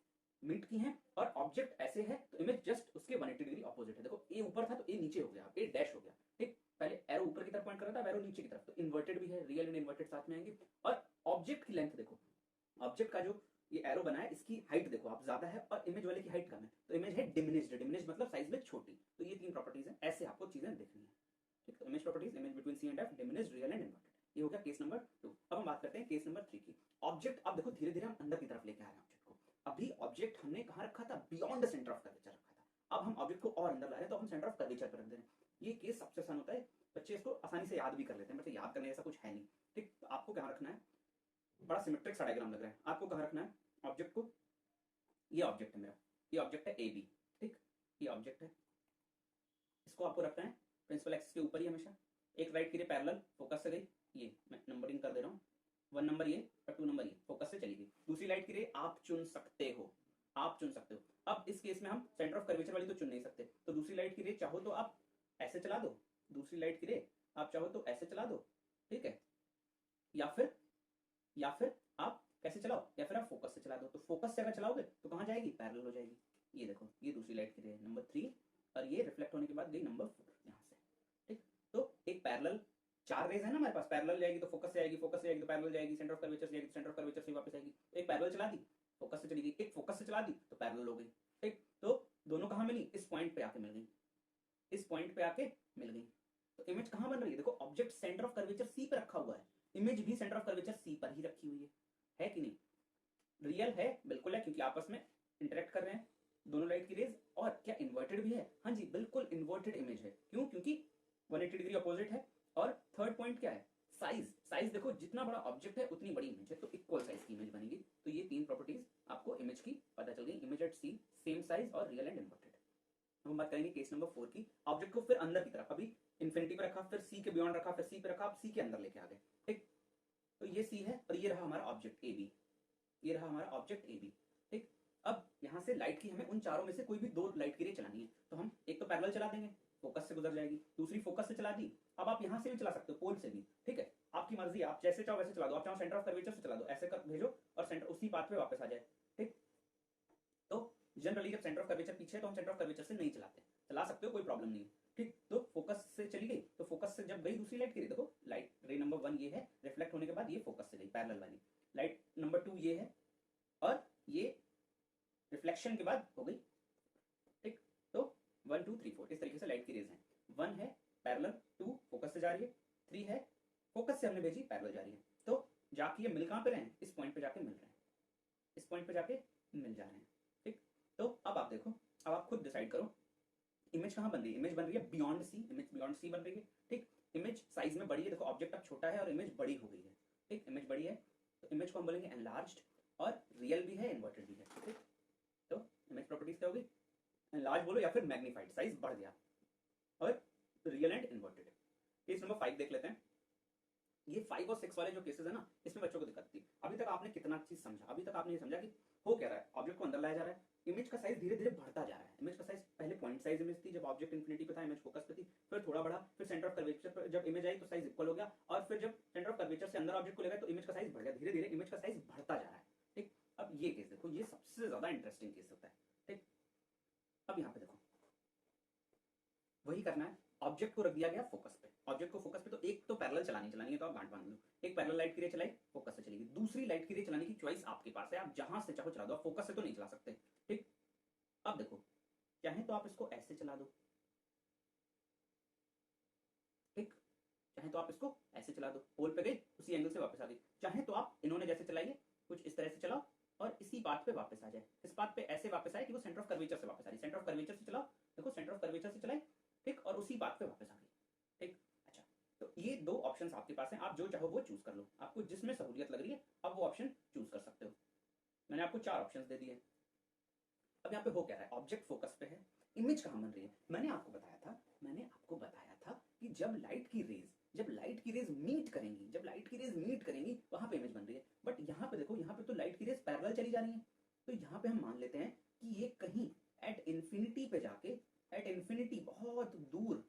मीट की हैं, और ऑब्जेक्ट ऐसे है तो इमेज जस्ट उसके 180 डिग्री ऑपोजिट है। देखो ए ऊपर था तो ए नीचे हो गया, ए डैश हो गया, ठीक। पहले एरो ऊपर की तरफ पॉइंट कर रहा था, एरो नीचे की तरफ, तो इन्वर्टेड भी है, रियल एंड इन्वर्टेड साथ में आएंगे। और ऑब्जेक्ट की लेंथ देखो, ऑब्जेक्ट का जो ये एरो बना है इसकी हाइट देखो आप ज्यादा है और इमेज वाले की हाइट कम है, तो इमेज है डिमिनिश्ड, डिमिनिश्ड मतलब साइज में छोटी। तो ये तीन प्रॉपर्टीज है, ऐसे आपको चीजें देखनी है, ठीक। तो image properties, image between C and F, diminished, real and inverted. ये हो गया केस नंबर 2। अब हम बात करते हैं केस नंबर 3 की। ऑब्जेक्ट, अब देखो धीरे धीरे हम अंदर की तरफ लेके आ रहे हैं ऑब्जेक्ट को। अभी ऑब्जेक्ट हमने कहाँ रखा था, beyond the centre of curvature रखा था। अब हम ऑब्जेक्ट को और अंदर ला रहे हैं, तो हम सेंटर ऑफ कर्वेचर पर रख दे रहे हैं। ये केस सबसे आसान होता है, बच्चे इसको आसानी से याद भी कर लेते हैं, बट याद करने जैसा कुछ है नहीं, ठीक। तो आपको कहाँ रखना है, बड़ा सिमेट्रिक सा डायग्राम लग रहा है, आपको कहाँ रखना है ऑब्जेक्ट को। ये ऑब्जेक्ट है मेरा, ये ऑब्जेक्ट है ए बी, ठीक। ये ऑब्जेक्ट है, इसको आपको रखना है प्रिंसिपल एक्सिस के ऊपर ही हमेशा। एक राइट की रे पैरेलल फोकस से गई, ये मैं नंबरिंग कर दे रहा हूँ, 1 नंबर ये और 2 नंबर ये फोकस से चली गई। दूसरी लाइट की रे आप चुन सकते हो, आप चुन सकते हो। अब इस केस में हम सेंटर ऑफ कर्वेचर वाली तो चुन नहीं सकते, तो दूसरी लाइट की रे चाहो तो आप ऐसे चला दो, दूसरी लाइट की रे आप चाहो तो ऐसे चला दो, ठीक है। या फिर आप कैसे चलाओ, या फिर आप फोकस से चला दो। तो फोकस से अगर चलाओगे तो कहाँ जाएगी, पैरेलल हो जाएगी। ये देखो, ये दूसरी लाइट की रे नंबर 3, और ये रिफ्लेक्ट होने के बाद गई नंबर 4 यहाँ से, ठीक। तो एक पैरेलल, 4 रेज है ना हमारे पास, पैरेलल जाएगी तो फोकस से आएगी, फोकस से आएगी तो पैरेलल जाएगी, सेंटर ऑफ कर्वेचर से जाएगी तो सेंटर ऑफ कर्वेचर से वापस आएगी। एक पैरेलल चला दी, फोकस से चली गई, एक फोकस से चला दी तो पैरेलल हो गई, ठीक। तो दोनों कहाँ मिली, इस पॉइंट पे आके मिल गई, इस पॉइंट पे आके मिल गई। तो इमेज कहाँ बन रही है, देखो object centre of curvature C पे रखा हुआ है, इमेज भी सेंटर ऑफ कर्वेचर सी पर ही रखी हुई है कि नहीं। रियल है, बिल्कुल है, क्योंकि आपस में इंटरेक्ट कर रहे हैं दोनों लाइट की रेज। और क्या इन्वर्टेड भी है, हाँ जी बिल्कुल इन्वर्टेड इमेज है, क्यों, क्योंकि 180 डिग्री अपोजिट है। और थर्ड पॉइंट क्या है, साइज। साइज देखो, जितना बड़ा ऑब्जेक्ट है उतनी बड़ी इमेज है, तो इक्वल साइज की इमेज बनेगी। तो ये तीन प्रॉपर्टीज आपको इमेज की पता चल गई, image at C, same size और रियल एंड इन्वर्टेड। हम बात करेंगे केस नंबर 4 की। ऑब्जेक्ट को फिर अंदर की तरफ, अभी इन्फिनिटी पे रखा, फिर सी के बियॉन्ड रखा, फिर सी पे रखा, आप सी के अंदर लेके आ गए, ठीक। तो ये सी है और ये रहा हमारा ऑब्जेक्ट ए बी, ये रहा हमारा ऑब्जेक्ट ए बी, ठीक। अब यहाँ से लाइट की हमें उन चारों में से कोई भी 2 लाइट की रे चलानी है, तो हम एक तो पैरेलल चला देंगे, फोकस से गुजर जाएगी, दूसरी फोकस से चला दी। अब आप यहाँ से भी चला सकते हो, पोल से भी, ठीक है, आपकी मर्जी, आप जैसे चाहो वैसे चला दो। आप चाहो सेंटर ऑफ कर्वेचर से चला दो, ऐसे कर भेजो और सेंटर उसी पाथ पे वापस आ जाए, ठीक। तो जनरली जब सेंटर ऑफ कर्वेचर पीछे है तो हम सेंटर ऑफ कर्वेचर से नहीं चलाते, चला सकते हो, कोई प्रॉब्लम नहीं है, ठीक। तो फोकस से चली गई, तो फोकस से जब गई दूसरी लाइट की रे, देखो लाइट रे नंबर 1 ये है, रिफ्लेक्ट होने के बाद ये फोकस से गई पैरेलल वाली। लाइट नंबर 2 ये है और ये रिफ्लेक्शन के बाद हो गई, ठीक। तो 1 2 3 4 इस तरीके से लाइट की रेज हैं। 1 है पैरेलल, 2 फोकस से जा रही है, 3 है फोकस से हमने भेजी, पैरेलल जा रही है। तो जाके ये मिल कहाँ पे रहे हैं, इस पॉइंट पे जाके मिल रहे हैं, इस पॉइंट पे जाके मिल जा रहे हैं, ठीक। तो अब आप देखो, अब आप खुद डिसाइड करो इमेज कहाँ बन रही है। इमेज बन रही है beyond C, image beyond C बन रही है, ठीक। इमेज साइज में बड़ी है, देखो ऑब्जेक्ट अब छोटा है और इमेज बड़ी हो गई है, ठीक। इमेज बड़ी है तो इमेज को हम बोलेंगे एनलार्ज्ड, और रियल भी है, इन्वर्टेड भी है, ठीक। तो इमेज प्रॉपर्टीज क्या होगी, एनलार्ज बोलो या फिर मैग्नीफाइड, साइज बढ़ गया, और real and inverted. Case number 5 देख लेते हैं। ये 5 और 6 वाले जो केसेस है ना, इसमें बच्चों को दिक्कत थी। अभी तक आपने कितना चीज समझा, अभी तक आपने ये समझा कि हो क्या रहा है, ऑब्जेक्ट को अंदर लाया जा रहा है, इमेज का साइज धीरे धीरे बढ़ता जा रहा है। इमेज का साइज पहले पॉइंट साइज इमेज थी, जब ऑब्जेक्ट इन्फिनिटी पे था, इमेज फोकस पे थी, फिर थोड़ा बढ़ा, फिर सेंटर ऑफ कर्वेचर पर जब इमेज आई तो साइज इक्वल हो गया, और फिर जब सेंटर ऑफ कर्वेचर से अंदर ऑब्जेक्ट को ले गए तो इमेज का साइज बढ़ गया, धीरे धीरे इमेज का साइज बढ़ता जा रहा है, ठीक। अब ये केस देखो, ये सबसे ज्यादा इंटरेस्टिंग केस होता है, ठीक। अब यहाँ पे देखो, वही करना है, ऑब्जेक्ट को रख दिया गया फोकस पे, ऑब्जेक्ट को फोकस पे, तो एक तो पैरेलल चलानी है तो आप गांठ बांध लो, एक पैरेलल लाइट की रे चलाई, फोकस से चलेगी, दूसरी लाइट की रे चलाने की चॉइस आपके पास है, आप जहां से चाहो चला दो, आप फोकस से तो नहीं चला सकते, ठीक। अब देखो, चाहे तो आप इसको ऐसे चला दो, ठीक, चाहे तो आप इसको ऐसे चला दो, पोल पे गई उसी एंगल से वापस आ गई, चाहे तो आप इन्होंने जैसे चलाई है कुछ इस तरह से चलाओ और इसी पाथ पे वापस आ जाए, इस पाथ पे ऐसे वापस आए कि वो सेंटर ऑफ कर्वेचर से वापस आ रही, सेंटर ऑफ कर्वेचर से चलाओ, देखो सेंटर ऑफ कर्वेचर से चलाई, ठीक, और उसी बात पे वापस आ गई, ठीक। अच्छा, तो ये 2 ऑप्शंस आपके पास हैं, आप जो चाहो वो चूज कर लो, आपको जिसमें सहूलियत लग रही है अब वो ऑप्शन चूज कर सकते हो। मैंने आपको 4 ऑप्शंस दे दिए। अब यहाँ पे हो क्या रहा है, ऑब्जेक्ट फोकस पे है, इमेज कहाँ बन रही है? मैंने आपको बताया था कि जब लाइट की रेज मीट करेंगी वहां पे इमेज बन रही है। बट यहाँ पे देखो, यहाँ पे तो लाइट की रेज पैरेलल चली जा रही है, तो यहाँ पे हम मान लेते हैं कि ये कहीं एट इन्फिनिटी पे जाके, एट इन्फिनिटी बहुत दूर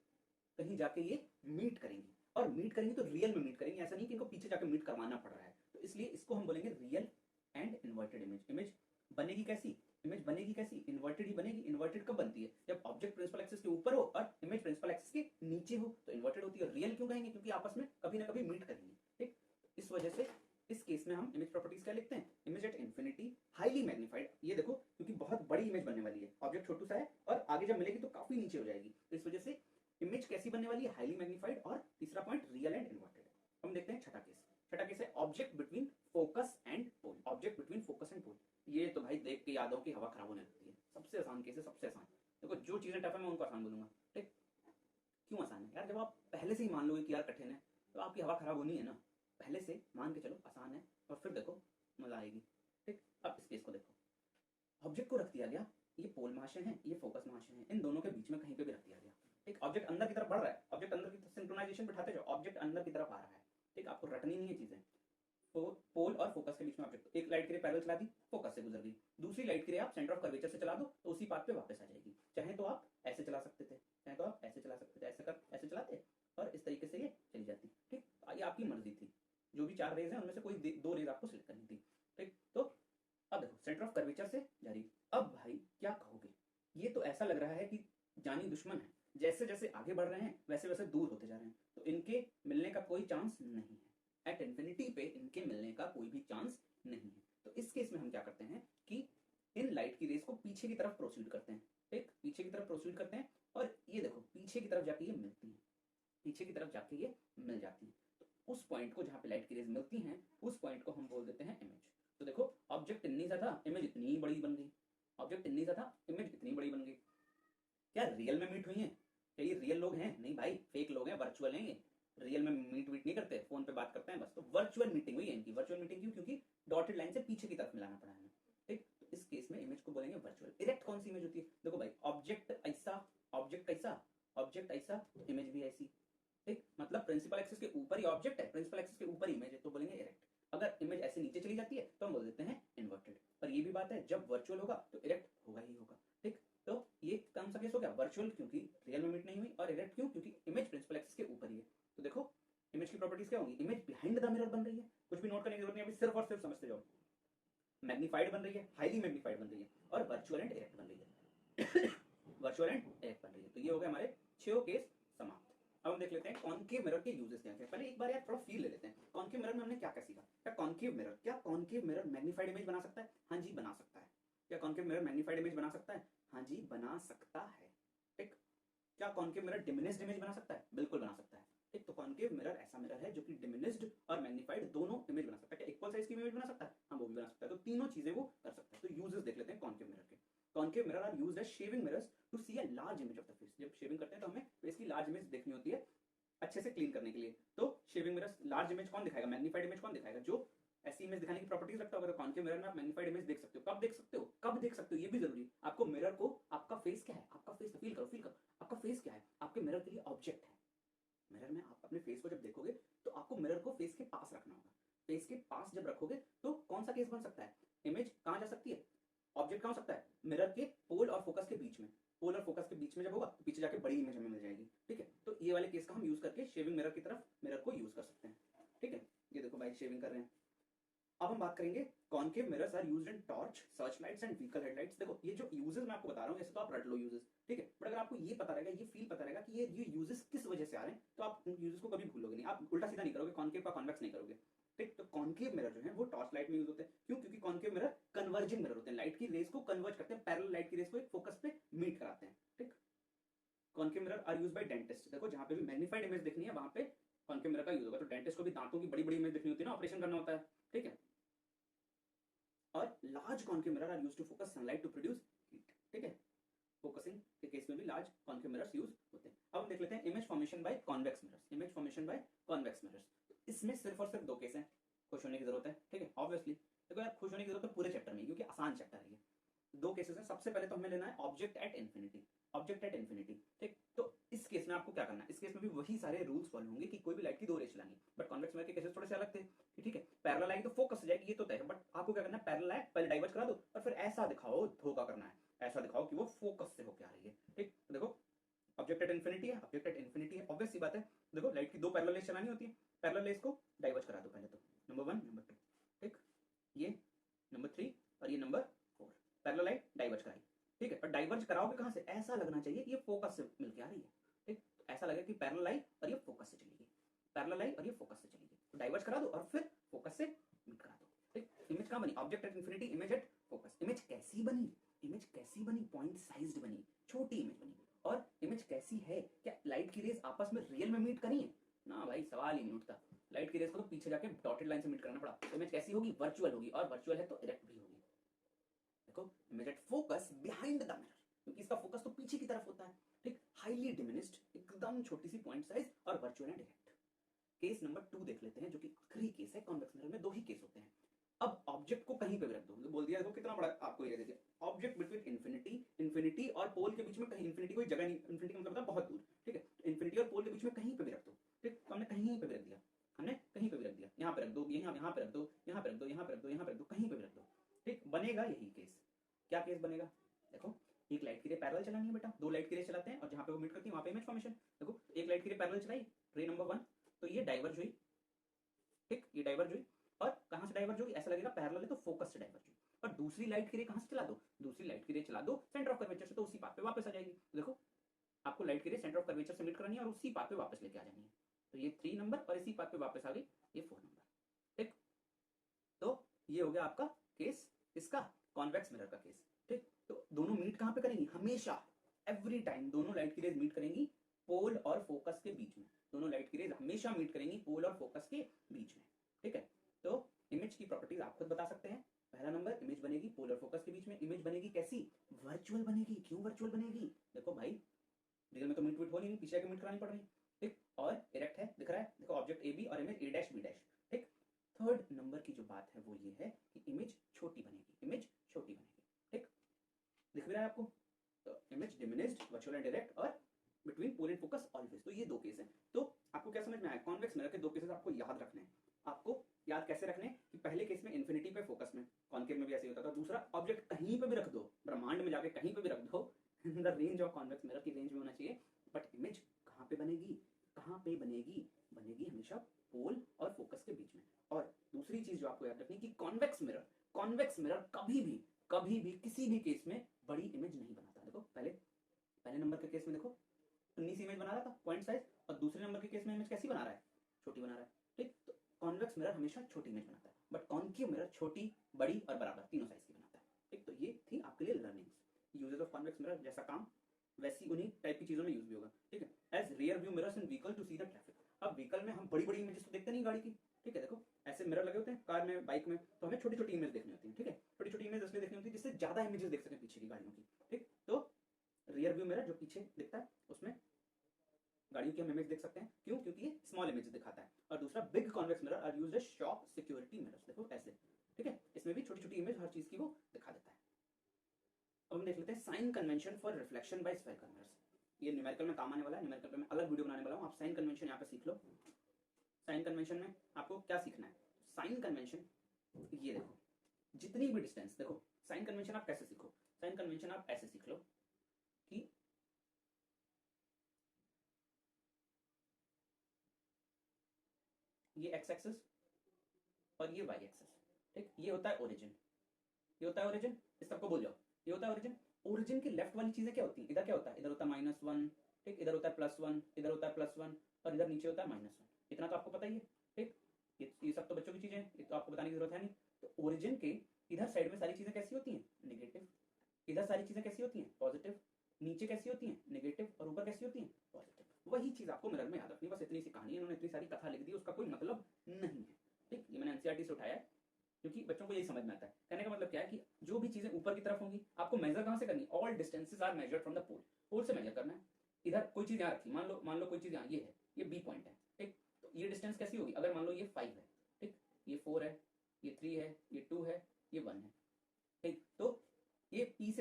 कहीं जाके ये मीट करेंगी, और मीट करेंगी तो रियल में मीट करेंगी, ऐसा नहीं कि इनको पीछे जाके मीट करवाना पड़ रहा है। तो इसलिए इसको हम बोलेंगे real and inverted image. Image बनेगी कैसी? इन्वर्टेड ही बनेगी। इन्वर्टेड कब बनती है? जब ऑब्जेक्ट प्रिंसिपल एक्सिस के ऊपर हो और इमेज प्रिंसिपल एक्सिस के नीचे हो, तो इन्वर्टेड होती है। रियल क्यों कहेंगे? क्योंकि आपस में कभी ना कभी मीट करेंगे, ठीक। इस वजह से इस केस में हम इमेज प्रॉपर्टीज क्या लिखते हैं? Image at infinity highly magnified. ये देखो, क्योंकि बहुत बड़ी इमेज बनने वाली है, ऑब्जेक्ट छोटू सा है और आगे जब मिलेगी तो काफी नीचे हो जाएगी, तो इस वजह से इमेज कैसी बनने वाली है? Highly magnified. और तीसरा पॉइंट रियल एंड इन्वर्टेड। हम देखते हैं छठा केस है object between focus and pole. Object between focus and pole, ये तो भाई देख के यादों की हवा खराब होने लगती है। सबसे आसान केस है, सबसे आसान। देखो, जो चीजें टफ है मैं उनको आसान बोलूंगा, ठीक। क्यों आसान है यार? जब आप पहले से ही मान लोगे कि यार कठिन है, तो आपकी हवा खराब होनी है ना। पहले से मान के चलो आसान है, और फिर देखो मजा आएगी, ठीक। अब इस केस को देखो, ऑब्जेक्ट को रख दिया गया, ये पोल महाशय है, ये फोकस महाशय है, इन दोनों के बीच में कहीं पे भी रख दिया गया, ठीक। ऑब्जेक्ट अंदर की तरफ बढ़ रहा है, ऑब्जेक्ट अंदर की तरफ सिंक्रोनाइजेशन बिठाते जाओ, ऑब्जेक्ट अंदर की तरफ आ रहा है, ठीक। आपको रटनी नहीं है चीजें। तो पोल और फोकस के बीच में ऑब्जेक्ट, एक लाइट की रे पैरेलल चला दी, फोकस से गुजर गई, दूसरी लाइट की रे आप सेंटर ऑफ कर्वेचर से चला दो तो उसी पाथ पे वापस आ जाएगी। चाहे तो आप ऐसे चला सकते थे, चाहे तो आप ऐसे चला सकते थे, ऐसे चलाते और इस तरीके से ये चली जाती, ठीक। ये आपकी मर्जी थी। जो भी 4 रेज है उनमें से कोई 2 रेज आपको सिलेक्ट करनी थी, ठीक। तो अब देखो, सेंटर ऑफ कर्वेचर से जा रही। अब भाई क्या कहोगे? ये तो ऐसा लग रहा है कि जानी दुश्मन है, जैसे जैसे आगे बढ़ रहे हैं वैसे वैसे दूर होते जा रहे हैं, तो इनके मिलने का कोई चांस नहीं है। एट इन्फिनिटी पे इनके मिलने का कोई भी चांस नहीं है। तो इस केस में हम क्या करते हैं कि इन लाइट की रेस को पीछे की तरफ प्रोसीड करते हैं, ठीक। पीछे की तरफ प्रोसीड करते हैं और ये देखो पीछे की तरफ जाके ये मिलती है, पीछे की तरफ जाके ये मिल जाती है। तो उस पॉइंट को जहां पे लाइट की रेज मिलती हैं, उस पॉइंट को हम बोल देते हैं इमेज। तो देखो, ऑब्जेक्ट इतनी सा था, इमेज इतनी बड़ी बन गई, ऑब्जेक्ट इतनी सा था, इमेज इतनी बड़ी बन गई। क्या रियल में मीट हुई है? क्या ये रियल लोग हैं? नहीं भाई, फेक लोग हैं, वर्चुअल हैं ये। रियल में मीट वीट नहीं करते, फोन पे बात करते हैं बस। तो वर्चुअल मीटिंग हुई है इनकी। वर्चुअल मीटिंग क्यों? क्योंकि डॉटेड लाइन से पीछे की तरफ मिलाना पड़ा है, ठीक। तो इस केस में इमेज को बोलेंगे वर्चुअल। इरेक्ट कौन सी इमेज होती है? देखो भाई, ऑब्जेक्ट ऐसा, ऑब्जेक्ट कैसा, ऑब्जेक्ट ऐसा, इमेज भी ऐसी, ठीक। मतलब प्रिंसिपल एक्सिस के ऊपर ही ऑब्जेक्ट है, प्रिंसिपल एक्सिस के ऊपर इमेज है, तो बोलेंगे इरेक्ट। अगर इमेज ऐसे नीचे चली जाती है तो हम बोल देते हैं इन्वर्टेड। पर ये भी बात है, जब वर्चुअल होगा तो इरेक्ट होगा ही होगा, ठीक। तो ये कौन सा केस हो गया? वर्चुअल, क्योंकि रियल में मीट नहीं हुई, और इरेक्ट क्यों? क्योंकि इमेज प्रिंसिपल एक्सिस के ऊपर ही है। तो देखो, इमेज की प्रॉपर्टीज क्या होंगी? इमेज बिहाइंड द मिरर बन रही है, कुछ भी नोट करने की जरूरत नहीं है, अभी सिर्फ और सिर्फ समझते जाओ। मैग्नीफाइड बन रही है, हाईली मैग्नीफाइड बन रही है, और वर्चुअल एंड इरेक्ट बन रही है। वर्चुअल एंड इरेक्ट बन रही है। तो ये हो गए हमारे 6 केस समाप्त। अब हम देख लेते हैं कॉनकेव मिरर के यूजेस क्या हैं। पहले एक बार यार थोड़ा फील ले लेते हैं, कॉनकेव मिरर में हमने क्या क्या सीखा। क्या कॉनकेव मिरर मैग्नीफाइड इमेज बना सकता है? हाँ जी, बना सकता है। क्या कॉनकेव मिरर मैग्नीफाइड इमेज बना सकता है? हाँ जी, बना सकता है, ठीक। क्या कॉनकेव मिरर डिमिनिश्ड इमेज बना सकता है? बिल्कुल बना सकता है, ठीक। तो कॉनकेव मिरर ऐसा मिरर है जो कि डिमिनिश्ड और मैग्नीफाइड दोनों इमेज बना सकता है। क्या इक्वल साइज की इमेज बना सकता है? हाँ, वो भी बना सकता है। तो तीनों चीजें वो कर सकता है। तो यूजेस देख लेते हैं कॉनकेव मिरर के। Concave mirror are used as shaving mirrors to see a large image of the face. जब शेविंग करते हैं तो हमें फेस की लार्ज इमेज देखनी होती है अच्छे से क्लीन करने के लिए। तो शेविंग मिरर लार्ज इमेज कौन दिखाएगा? मैग्नीफाइड इमेज कौन दिखाएगा? जो ऐसी इमेज दिखाने की प्रॉपर्टीज रखता होगा। तो कॉनकेव मिरर में आप मैग्नीफाइड इमेज देख सकते हो। कब देख सकते हो? कब देख सकते हो ये भी जरूरी है। आपको मिरर को, आपका फेस क्या है, आपका फेस फील करो, फील करो, आपका फेस क्या है? आपके मिरर के लिए ऑब्जेक्ट है। मिरर में आप अपने फेस को जब देखोगे तो आपको मिरर को फेस के पास रखना होगा। फेस के पास जब रखोगे तो कौन सा केस बन सकता है? इमेज कहां जा सकती है? ऑब्जेक्ट कहां हो सकता है? मिरर के पोल और फोकस के बीच में। पोल और फोकस के बीच में जब होगा तो पीछे जाके बड़ी इमेज हमें मिल जाएगी, ठीक है। तो ये वाले केस का हम यूज करके शेविंग मिरर की तरफ मिरर को यूज कर सकते हैं, ठीक है। ये देखो भाई, शेविंग कर रहे हैं। अब हम बात करेंगे concave mirrors are used in torch, search lights and vehicle headlights. देखो, ये जो यूजेस मैं आपको बता रहा हूँ, ऐसे तो आप रट लो यूजेस, ठीक है। बट अगर आपको ये पता रहेगा, ये फील पता रहेगा कि ये यूजेस किस वजह से आ रहे हैं, तो आप उन यूजेस को कभी भूलोगे नहीं। आप उल्टा सीधा नहीं करोगे, कॉनकेव का कॉन्वेक्स नहीं करोगे, ठीक। तो कॉनकेव मिरर जो है वो टॉर्च लाइट में यूज होते हैं। क्यों? क्योंकि कॉनकेव मिरर कन्वर्जिंग मिरर होते हैं, लाइट की रेस को कन्वर्ज करते हैं, पैरेलल लाइट की रेस को एक फोकस पे मीट कराते हैं, ठीक। Concave mirror are used by dentist. देखो, जहां पे भी मैग्नीफाइड इमेज देखनी है वहां पे कॉनकेव मिरर का यूज होगा। तो डेंटिस्ट को भी दांतों की बड़ी बड़ी इमेज देखनी होती है ना, ऑपरेशन करना होता है, ठीक है। और large concave mirror are used to focus sunlight to produce heat, ठीक है। फोकसिंग के केस में भी लार्ज कॉनकेव मिरर्स यूज होते हैं। अब हम देख लेते हैं image formation by convex mirrors. Image formation by convex mirrors, इसमें सिर्फ और सिर्फ 2 केस हैं। खुश होने की जरूरत है, ठीक है, ऑब्वियसली। देखो यार, खुश होने की जरूरत है पूरे चैप्टर में, क्योंकि आसान चैप्टर है ये। दो केसेस हैं। सबसे पहले तो हमें लेना है object at infinity, object at infinity, ठीक। तो इस केस में आपको क्या करना है, इस केस में भी वही सारे रूल्स फॉलो होंगे कि कोई भी लाइट की दो रेस चलानी, बट कॉन्वेक्स मिरर के केसेस थोड़े से अलग थे, ठीक है। पैरेलल आएगी तो फोकस हो जाएगी, ये तो तय है, बट आपको क्या करना है, पैरेलल आए पहले डाइवर्ज करा दो और फिर ऐसा दिखाओ, धोखा करना है, ऐसा दिखाओ कि वो फोकस से होकर आ रही है, ठीक। देखो ऑब्जेक्ट एट इन्फिनिटी है, ऑब्जेक्ट एट इन्फिनिटी है, ऑब्वियस सी बात है। देखो लाइट की दो पैरेलल रेस चलानी होती है, पैरेलल रेस को डाइवर्ज करा दो पहले तो, नंबर 1 नंबर 2, ठीक। ये नंबर 3 और ये नंबर 4, पैरेलल लाइट डाइवर्ज कराई, ठीक है। और डाइवर्ज कराओगे कहां से, ऐसा लगना चाहिए कि ये फोकस से मिलकर आ रही है, ठीक। तो ऐसा लगे कि पैरेलल लाइट और ये फोकस से चलेगी, पैरेलल लाइट और ये फोकस से चलेगी, तो डाइवर्ज करा दो और फिर फोकस से मीट करा दो, ठीक। इमेज कहां बनी, object at infinity, image at focus. Image कैसी बनी, इमेज कैसी बनी, पॉइंट साइज्ड बनी, छोटी इमेज बनी। और इमेज कैसी है, क्या लाइट की रेस आपस में रियल में मीट करी है, ना भाई सवाल ही नहीं उठता। लाइट की रेस को तो पीछे जाके डॉटेड लाइन से मीट करना पड़ा। तो इमेज कैसी होगी, वर्चुअल होगी, और वर्चुअल है तो इरेक्ट भी होगी। देखो image at focus behind the mirror, क्योंकि इसका फोकस तो पीछे की तरफ होता है, ठीक। हाईली डिमिनिश्ड, एकदम छोटी सी पॉइंट साइज, और virtual and erect. Case number 2 देख लेते हैं, जो कि आखिरी केस है। कॉन्वेक्स मिरर में दो ही केस होते हैं। अब ऑब्जेक्ट को कहीं पे भी रख दो, तो बोल दिया देखो कितना बड़ा आपको एरिया दे दिया, ऑब्जेक्ट बिटवीन इन्फिनिटी, इन्फिनिटी और पोल के बीच में कहीं, इन्फिनिटी कोई जगह नहीं, इन्फिनिटी का मतलब होता है बहुत दूर, ठीक है। तो इन्फिनिटी और पोल के बीच में कहीं पे भी रख दो, ठीक। तो हमने कहीं पे भी रख दिया, हमने कहीं पे भी रख दिया, यहाँ पे रख दो, यहाँ पे रख दो, यहाँ पे रख दो, यहाँ पे रख दो, यहाँ पे रख दो, कहीं पे भी रख दो, ठीक। बनेगा यही केस। क्या केस बनेगा, देखो एक लाइट की रे पैरेलल चलानी है बेटा, दो लाइट की रे चलाते हैं और जहां पे वो मीट करती है वहां पे इमेज फॉर्मेशन। देखो एक लाइट की रे पैरेलल चलाई, रे नंबर 1, तो ये डाइवर्ज हुई, ठीक, ये डाइवर्ज हुई। और कहां से डाइवर्ज होगी, ऐसा लगेगा पैरेलल है तो फोकस से डाइवर्ज हुई। और दूसरी लाइट की रे कहां से चला दो, दूसरी लाइट की रे चला दो सेंटर ऑफ कर्वेचर से, तो उसी पाथ पे वापस आ जाएगी। देखो आपको लाइट की रे सेंटर ऑफ कर्वेचर से मीट करानी है और उसी पाथ पे वापस लेके आ जानी है। तो ये 3 नंबर और इसी पाथ पे वापस आ गई ये 4 नंबर, ठीक। तो ये हो गया आपका केस, इसका कॉन्वेक्स मिरर का केस, ठीक। तो दोनों मीट कहां पे करेंगी, हमेशा एवरी टाइम दोनों लाइट की रेज मीट करेंगी पोल और फोकस के बीच में, दोनों लाइट की रेज हमेशा मीट करेंगी पोल और फोकस के बीच में, ठीक है। तो इमेज की प्रॉपर्टीज आप खुद बता सकते हैं। पहला नंबर, इमेज बनेगी पोल और फोकस के बीच में। इमेज बनेगी कैसी, वर्चुअल बनेगी। क्यों वर्चुअल बनेगी, देखो भाई रियल में तो मीट हो नहीं, पीछे आके मीट करानी पड़ रही, ठीक। और इरेक्ट है, दिख रहा है, देखो ऑब्जेक्ट ए बी और image A dash B dash, ठीक। थर्ड नंबर की जो बात है वो ये है कि इमेज छोटी बनेगी, इमेज छोटी बनेगी, ठीक। दिख भी रहा है आपको, तो image diminished, virtual and direct, और between pole and focus always. तो ये दो केस हैं। तो आपको क्या समझ में आया, कॉन्वेक्स मिरर के दो केसेस आपको याद रखने हैं। आपको याद कैसे रखने कि पहले केस में इन्फिनिटी पे फोकस में, कॉन्केव में भी ऐसे ही होता था। दूसरा ऑब्जेक्ट कहीं पे भी रख दो, ब्रह्मांड में जाके कहीं पे भी रख दो, the range of convex mirror की रेंज में होना चाहिए, बट इमेज कहाँ पे बनेगी, कहाँ पे बनेगी, बनेगी हमेशा पोल और फोकस के बीच में। और दूसरी चीज जो आपको याद रखनी कि कॉन्वेक्स मिरर कभी भी किसी भी केस में बड़ी इमेज नहीं बनाता। देखो पहले नंबर के केस में देखो 19 इमेज बना रहा था पॉइंट साइज, और दूसरे नंबर के केस में इमेज कैसी बना रहा है, छोटी बना रहा है, ठीक। तो कॉन्वेक्स मिरर हमेशा छोटी इमेज बनाता है, बट कॉन्केव मिरर छोटी, बड़ी और बराबर तीनों साइज की बनाता है, ठीक। तो ये थी आपके लिए learnings, uses of convex mirror. जैसा काम वैसी उन्हीं टाइप की चीजों में यूज भी होगा, ठीक है। As rear view mirrors in vehicle to see the traffic. अब व्हीकल में हम बड़ी बड़ी इमेजेस तो देखते नहीं गाड़ी की, ठीक है। देखो ऐसे मिरर लगे होते हैं कार में, बाइक में, तो हमें छोटी छोटी इमेज देखनी होती है, ठीक है। छोटी छोटी इमेज इसलिए देखनी होती है जिससे ज्यादा इमेजेस देख सकें पीछे की गाड़ियों की, ठीक। तो रियर व्यू मिरर जो पीछे दिखता है उसमें गाड़ियों की हम इमेज देख सकते हैं, क्यों, क्योंकि ये स्मॉल इमेज दिखाता है। और दूसरा big convex mirror are used as shop security mirrors, देखो ऐसे, ठीक है। इसमें भी छोटी छोटी इमेज हर चीज की वो दिखा देता है। अब हम देख लेते हैं sign convention for reflection by spherical mirrors. ये न्यूमेरिकल में काम आने वाला है, न्यूमेरिकल पे मैं अलग वीडियो बनाने वाला हूँ। आप साइन कन्वेंशन यहाँ पे सीख लो। साइन कन्वेंशन में आपको क्या सीखना है, साइन कन्वेंशन, ये देखो जितनी भी डिस्टेंस, देखो साइन कन्वेंशन आप कैसे सीखो, साइन कन्वेंशन आप ऐसे सीख लो कि ये एक्स एक्सिस और ये वाई एक्सिस, ठीक। ये होता है ओरिजिन, ये होता है ओरिजिन, इस सबको बोल जाओ, ये होता है ओरिजिन। ओरिजिन की लेफ्ट वाली चीजें क्या होती है, इधर क्या होता है, इधर होता है -1, ठीक। इधर होता है +1, इधर होता है +1, और इधर नीचे होता है -1। इतना तो आपको पता ही है, ठीक। ये सब तो बच्चों की चीजें हैं, ये तो आपको बताने की जरूरत है नहीं। तो ओरिजिन के इधर साइड में सारी चीजें कैसी होती हैं, नेगेटिव। इधर सारी चीजें कैसी होती हैं, पॉजिटिव। नीचे कैसी होती हैं, नेगेटिव। और ऊपर कैसी होती हैं, पॉजिटिव। वही चीज आपको मिरर में याद रखनी, बस इतनी सी कहानी है। इन्होंने इतनी सारी कथा लिख दी, उसका कोई मतलब नहीं है, ठीक। ये मैंने एनसीईआरटी से उठाया है, क्योंकि बच्चों को यही समझ में आता है। कहने का मतलब क्या है कि जो भी चीजें ऊपर की तरफ होंगी आपको मेजर कहां से करनी, all distances are measured from the pole, pole से मेजर करना है। इधर कोई चीज यहाँ रखी, मान लो कोई चीज यहाँ ये है, ये बी पॉइंट है, ठीक। तो ये डिस्टेंस कैसी होगी, अगर मान लो ये 5 है, ठीक, ये 4 है, ये 3 है, ये 2 है, ये 1 है, ठीक। तो ये पी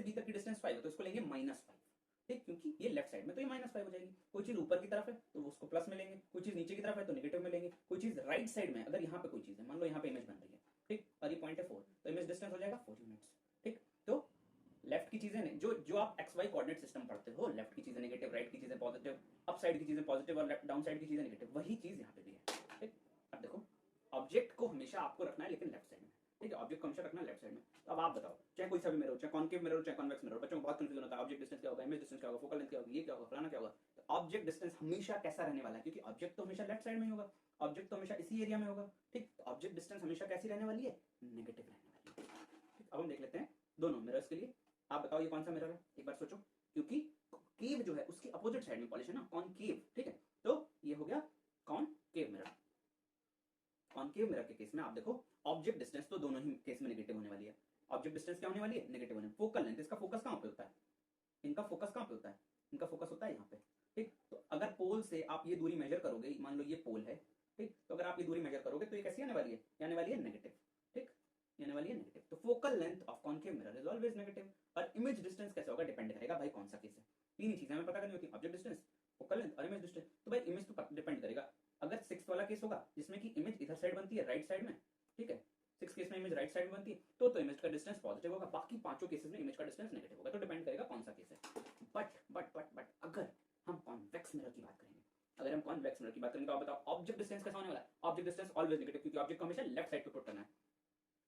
क्योंकि ये लेफ्ट साइड में तो ये -5 हो जाएगी। कोई चीज ऊपर की तरफ है तो उसको प्लस में लेंगे, कोई चीज नीचे की तरफ है तो नेगेटिव में लेंगे, कोई चीज राइट साइड में, अगर यहाँ पे कोई चीज है, मान लो यहाँ पे इमेज बन रही है, ठीक, और ये पॉइंट है 4, तो इमेज डिस्टेंस हो जाएगा 4 यूनिट्स, ठीक। तो लेफ्ट की चीजें जो जो आप एक्स वाई कोऑर्डिनेट सिस्टम पढ़ते हो, लेफ्ट की चीजें नेगेटिव, राइट की चीजें पॉजिटिव, अप साइड की चीजें पॉजिटिव और डाउन साइड की चीजें नेगेटिव, वही चीज यहाँ पे भी है, ठीक। अब देखो ऑब्जेक्ट को हमेशा आपको रखना है लेकिन लेफ्ट साइड में, ठीक है, ऑब्जेक्ट को हमेशा रखना है लेफ्ट साइड में। तो अब आप बताओ, चाहे कोई सा भी मिरर हो, चाहे कॉन्केव मिरर हो, चाहे कॉन्वेक्स मिरर हो, बच्चों को बहुत कंफ्यूजन होता है, ऑब्जेक्ट डिस्टेंस क्या होगा, इमेज डिस्टेंस क्या होगा, फोकल लेंथ क्या होगी, ये क्या होगा, फलाना क्या होगा। तो ऑब्जेक्ट डिस्टेंस हमेशा कैसा रहने वाला है, क्योंकि ऑब्जेक्ट तो हमेशा लेफ्ट साइड में ही होगा, ऑब्जेक्ट तो हमेशा इसी एरिया में होगा, ठीक। ऑब्जेक्ट डिस्टेंस हमेशा कैसी रहने वाली है, नेगेटिव रहने वाली है, ठीक। अब हम देख लेते हैं दोनों मिरर्स के लिए। आप बताओ ये कौन सा मिरर है, एक बार सोचो, क्योंकि केव जो है उसकी अपोजिट साइड में पॉलिश है ना, कॉनकेव, ठीक है। तो ये हो गया कॉनकेव मिरर। कॉनकेव मिरर के केस में आप देखो ऑब्जेक्ट डिस्टेंस तो दोनों ही केस में नेगेटिव होने वाली है। ऑब्जेक्ट डिस्टेंस क्या होने वाली है, नेगेटिव होने। फोकल लेंथ, इसका फोकस कहाँ पे होता है, इनका फोकस कहाँ पे होता है, इनका फोकस होता है यहाँ पे, ठीक। तो अगर पोल से आप ये दूरी मेजर करोगे, मान लो ये पोल है, ठीक, तो अगर आप ये दूरी मेजर करोगे तो ये कैसी आने वाली है, ये आने वाली है नेगेटिव, ठीक, ये आने वाली है नेगेटिव। तो focal length of concave mirror is always negative. और इमेज डिस्टेंस कैसे होगा, डिपेंड करेगा भाई कौन सा केस है। तीन ही चीजें हमें पता करनी होती है, ऑब्जेक्ट डिस्टेंस, फोकल लेंथ और इमेज डिस्टेंस। तो भाई इमेज तो डिपेंड करेगा, अगर 6 वाला केस होगा जिसमें कि इमेज इधर साइड बनती है राइट साइड में, ठीक है, 6 केस में इमेज राइट साइड में बनती है, तो इमेज का डिस्टेंस पॉजिटिव होगा, बाकी पांचों केसेस में इमेज का डिस्टेंस नेगेटिव होगा। तो डिपेंड करेगा कौन सा केस है। बट अगर हम कॉन्वेक्स मिरर की बात करेंगे, अगर हम कॉन्वेक्स मिरर की बात करेंगे तो आप बताओ ऑब्जेक्ट डिस्टेंस कैसा होने वाला है, ऑब्जेक्ट डिस्टेंस ऑलवेज नेगेटिव, क्योंकि ऑब्जेक्ट को हमेशा लेफ्ट साइड पे पुट करना है,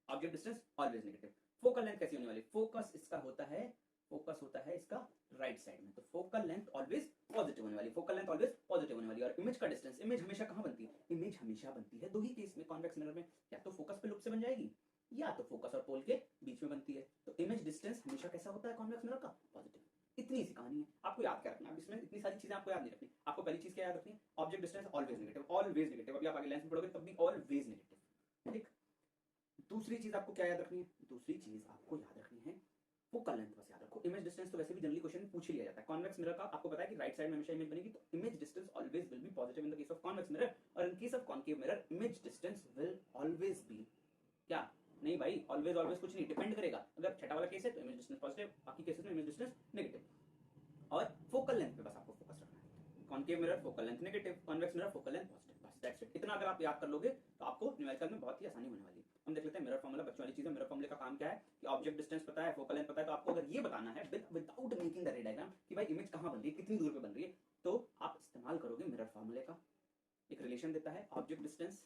object distance always negative. Focal length कैसी होने वाली, फोकस इसका होता है, फोकस होता है इसका राइट साइड में, तो फोकल लेंथ ऑलवेज पॉजिटिव होने वाली, फोकल लेंथ ऑलवेज पॉजिटिव होने वाली। और इमेज का डिस्टेंस, इमेज हमेशा कहां बनती है, इमेज हमेशा बनती है दो ही केस में कॉन्वेक्स मिरर में, या तो फोकस पे लूप से बन जाएगी या तो फोकस और पोल के बीच में बनती है। तो इमेज डिस्टेंस हमेशा कैसा होता है कॉन्वेक्स मिरर का, पॉजिटिव। इतनी सी कहानी है, आपको याद क्या रखना है, इसमें इतनी सारी चीजें आपको याद नहीं रखनी। आपको पहली चीज क्या याद रखनी है, object distance always negative, always negative. अभी आप आगे लेंस में पढ़ोगे तब भी ऑलवेज नेगेटिव, ठीक। दूसरी चीज आपको क्या याद रखनी है, दूसरी चीज आपको याद रखनी है फोकल लेंथ, बस याद रखो। इमेज डिस्टेंस तो वैसे भी जनरली क्वेश्चन में पूछ ही लिया जाता है। कॉन्वेक्स मिरर का आपको पता है कि राइट साइड में हमेशा इमेज बनेगी, तो image distance always will be positive in the case of convex mirror, और in case of concave mirror image distance will always be क्या, नहीं भाई ऑलवेज ऑलवेज कुछ नहीं, डिपेंड करेगा। अगर छठा वाला केस है तो इमेज डिस्टेंस पॉजिटिव, बाकी केसेस में इमेज डिस्टेंस नेगेटिव। और फोकल लेंथ पे बस आपको फोकस रखना है, concave mirror focal length negative, convex mirror focal length positive, बस दैट्स इट। इतना अगर आप याद कर लोगे तो आपको न्यूमेरिकल में बहुत ही आसानी होने वाली है। हम देख लेते हैं मिरर फॉर्मूला, बच्चों वाली चीज है। मिरर फॉर्मूले का काम क्या है कि ऑब्जेक्ट डिस्टेंस पता है, फोकल लेंथ पता है, तो आपको अगर ये बताना है विदाउट मेकिंग द रे डायग्राम कि भाई इमेज कहां बन रही है, कितनी दूर पे बन रही है, तो आप इस्तेमाल करोगे मिरर फॉर्मूले का। एक रिलेशन देता है ऑब्जेक्ट डिस्टेंस,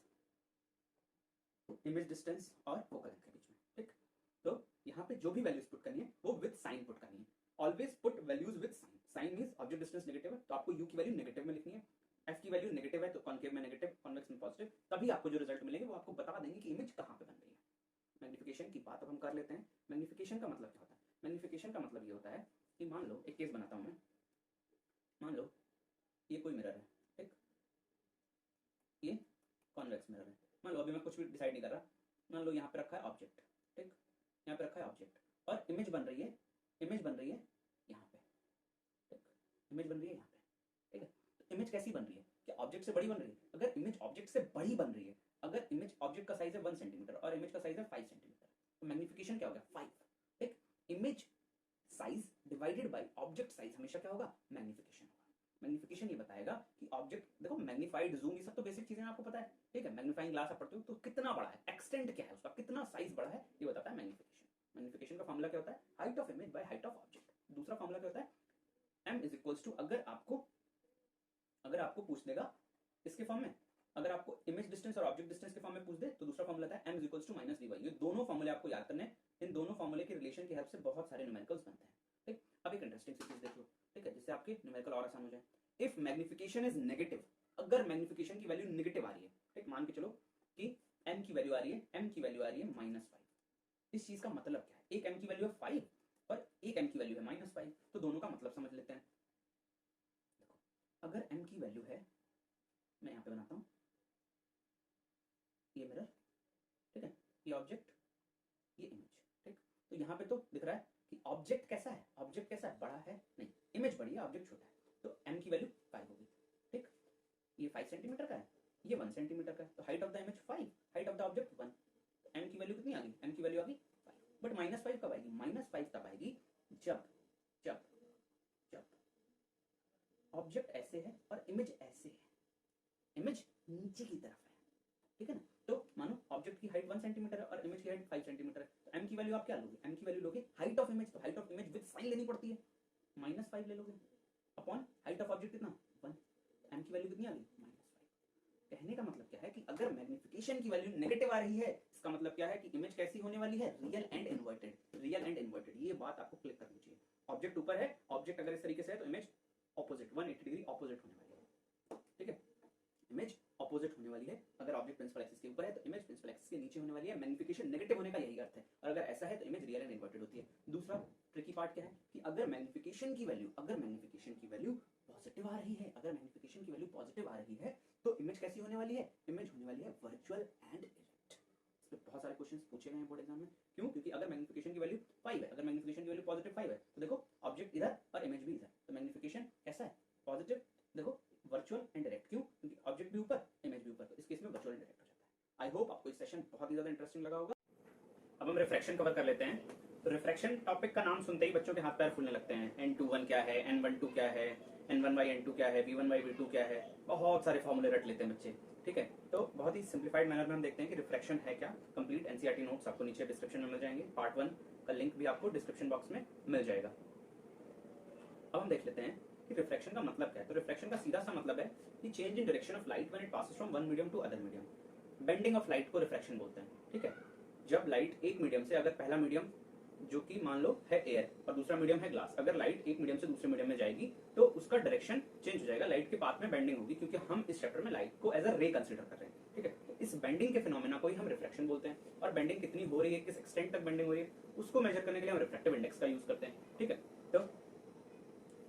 इमेज डिस्टेंस और फोकल लेंथ के बीच में, ठीक। तो यहाँ पे जो भी वैल्यूज पुट करनी है वो विद साइन पुट करनी है, always put values with sign. Sign means object distance negative है तो आपको u की वैल्यू नेगेटिव में लिखनी है, f की वैल्यू नेगेटिव है तो कॉनकेव में नेगेटिव, कॉन्वेक्स में पॉजिटिव, तभी आपको जो रिजल्ट मिलेंगे वो आपको बता देंगे कि इमेज कहां पे बन रही है। मैग्निफिकेशन की बात अब हम कर लेते हैं। मैग्निफिकेशन का मतलब क्या होता है, मैग्निफिकेशन का मतलब ये होता है कि मान लो एक केस बनाता हूं मैं, मान लो ये कोई मिरर है, ठीक, ये कॉन्वेक्स मिरर है। मान लो अभी मैं कुछ भी डिसाइड नहीं कर रहा, मान लो यहाँ पे रखा है ऑब्जेक्ट, ठीक, यहाँ पे रखा है ऑब्जेक्ट और इमेज बन रही है, इमेज बन रही है यहाँ पे, ठीक, इमेज बन रही है यहाँ पे, ठीक है। तो इमेज कैसी बन रही है, क्या ऑब्जेक्ट से बड़ी बन रही है? अगर इमेज ऑब्जेक्ट से बड़ी बन रही है, अगर इमेज ऑब्जेक्ट का साइज है 1 सेंटीमीटर और इमेज का साइज है 5 सेंटीमीटर, तो मैग्निफिकेशन क्या होगा 5, ठीक। Image size divided by object size हमेशा क्या होगा, मैग्निफिकेशन होगा। मैग्निफिकेशन ये बताएगा कि ऑब्जेक्ट, देखो मैग्नीफाइड, जूम, ये सब तो बेसिक चीजें आपको पता है, ठीक है। मैग्नीफाइंग ग्लास आप पढ़ते हो तो कितना बड़ा है, एक्सटेंड क्या है उसका, कितना साइज बड़ा है, ये बताता है मैग्निफिकेशन। मैग्निफिकेशन का फॉर्मूला क्या होता है, height of image by height of object. दूसरा फॉर्मूला क्या होता है, m इज इक्वल्स टू, अगर आपको पूछ देगा इसके फॉर्म में, अगर आपको इमेज डिस्टेंस और ऑब्जेक्ट डिस्टेंस के फॉर्म में पूछ दे तो दूसरा फॉर्मूला है m is equals to minus dy। ये दोनों फॉर्मूले आपको याद करने हैं, इन दोनों फॉर्मूले के रिलेशन की हेल्प से बहुत सारे न्यूमेरिकल्स बनते हैं, ठीक। अब एक इंटरेस्टिंग सी चीज देख लो, ठीक है, जिससे आपके न्यूमेरिकल और आसान हो जाए। इफ मैग्निफिकेशन इज नेगेटिव, अगर मैग्निफिकेशन की वैल्यू नेगेटिव आ रही है, ठीक, मान के चलो कि m की वैल्यू आ रही है, m की वैल्यू आ रही है -5, इस चीज का मतलब क्या है, एक m की वैल्यू है 5 और एक m की वैल्यू है -5, तो दोनों का मतलब समझ लेते हैं। देखो अगर m की वैल्यू है, मैं यहाँ पे बनाता हूँ ये मिरर, ठीक है, ये ऑब्जेक्ट, ये इमेज, ठीक। तो यहाँ पे तो दिख रहा है कि ऑब्जेक्ट कैसा है, ऑब्जेक्ट कैसा है, बड़ा है, नहीं, इमेज बड़ी है, ऑब्जेक्ट छोटा है, तो m की वैल्यू 5 होगी, ठीक। ये 5 सेंटीमीटर का है, ये 1 सेंटीमीटर का है, तो height of the image 5, height of the object 1, तो m की वैल्यू कितनी आ गई, m की वैल्यू आ गई 5। बट -5 कब आएगी, -5 तब आएगी जब जब जब ऑब्जेक्ट ऐसे है और इमेज ऐसे है, इमेज नीचे की तरफ है, ठीक है ना। तो मानो ऑब्जेक्ट की हाइट 1 सेंटीमीटर है और इमेज की हाइट 5 सेंटीमीटर है, तो m की वैल्यू आप क्या लोगे, m की वैल्यू लोगे हाइट ऑफ इमेज, तो height of image with sign लेनी पड़ती है, -5 ले लोगे अपॉन हाइट ऑफ ऑब्जेक्ट कितना 1, m की वैल्यू कितनी आ गई -5। कहने का मतलब क्या है कि अगर मैग्निफिकेशन की वैल्यू नेगेटिव आ रही है, इसका मतलब क्या है कि इमेज कैसी होने वाली है, real and inverted, real and inverted. ये बात आपको क्लिक करनी चाहिए। ऑब्जेक्ट ऊपर है, ऑब्जेक्ट अगर इस तरीके से है तो इमेज ऑपोजिट 180 डिग्री ऑपोजिट होने वाली है, ठीक है, इमेज ऑपोजिट होने वाली है। अगर ऑब्जेक्ट प्रिंसिपल एक्सिस के ऊपर है तो इमेज प्रिंसिपल एक्सिस के नीचे होने वाली है। मैग्निफिकेशन नेगेटिव होने का यही अर्थ है, और अगर ऐसा है तो इमेज रियल एंड इन्वर्टेड होती है। दूसरा ट्रिकी पार्ट क्या है कि अगर मैग्निफिकेशन की वैल्यू पॉजिटिव आ रही है, अगर मैग्निफिकेशन की वैल्यू पॉजिटिव आ रही है तो इमेज कैसी होने वाली है, इमेज होने वाली है वर्चुअल एंड इरेक्ट। इस पे बहुत सारे क्वेश्चंस पूछे गए हैं बोर्ड एग्जाम में। क्यों? क्योंकि अगर मैग्निफिकेशन की वैल्यू 5 है, अगर मैग्निफिकेशन की वैल्यू पॉजिटिव 5 है तो देखो ऑब्जेक्ट इधर और इमेज भी इधर, तो मैग्निफिकेशन कैसा है, पॉजिटिव। देखो वर्चुअल एंड डायरेक्ट, क्यों? क्योंकि ऑब्जेक्ट भी ऊपर इमेज भी ऊपर, तो इस केस में वर्चुअल एंड डायरेक्ट हो जाता है। आई होप आपको इस सेशन बहुत ही ज्यादा इंटरेस्टिंग लगा होगा। अब हम रिफ्रैक्शन कवर कर लेते हैं। तो रिफ्रैक्शन टॉपिक का नाम सुनते ही बच्चों के हाथ पैर फूलने लगते हैं। n21 क्या है, n12 क्या है, n1/n2 क्या है, v1/v2 क्या है, बहुत सारे फॉर्मूले रट लेते हैं बच्चे, ठीक है। तो बहुत ही सिंप्लीफाइड मैनर में हम देखते हैं कि रिफ्रैक्शन है क्या। कंप्लीट एनसीईआरटी नोट्स आपको नीचे डिस्क्रिप्शन में मिल जाएंगे, पार्ट 1 का लिंक भी आपको डिस्क्रिप्शन बॉक्स में मिल जाएगा। अब हम देख लेते हैं कि रिफ्रैक्शन का मतलब क्या है। तो रिफ्रैक्शन का सीधा सा मतलब है कि change in direction of light when it passes from one medium to other medium. Bending of light को रिफ्रैक्शन बोलते हैं, ठीक है। जब लाइट एक मीडियम से, अगर पहला मीडियम जो कि मान लो है एयर और दूसरा मीडियम है ग्लास, अगर लाइट एक मीडियम से दूसरे मीडियम में जाएगी तो उसका डायरेक्शन चेंज हो जाएगा, लाइट के पाथ में बेंडिंग होगी, क्योंकि हम इस चैप्टर में लाइट को एज अ रे कंसीडर कर रहे हैं, ठीक है। तो इस बेंडिंग के फिनोमेना को ही हम रिफ्रैक्शन बोलते हैं, और बेंडिंग कितनी हो रही है, किस एक्सटेंट तक बेंडिंग हो रही है, उसको मेजर करने के लिए हम रिफ्रैक्टिव इंडेक्स का यूज करते हैं, ठीक है। तो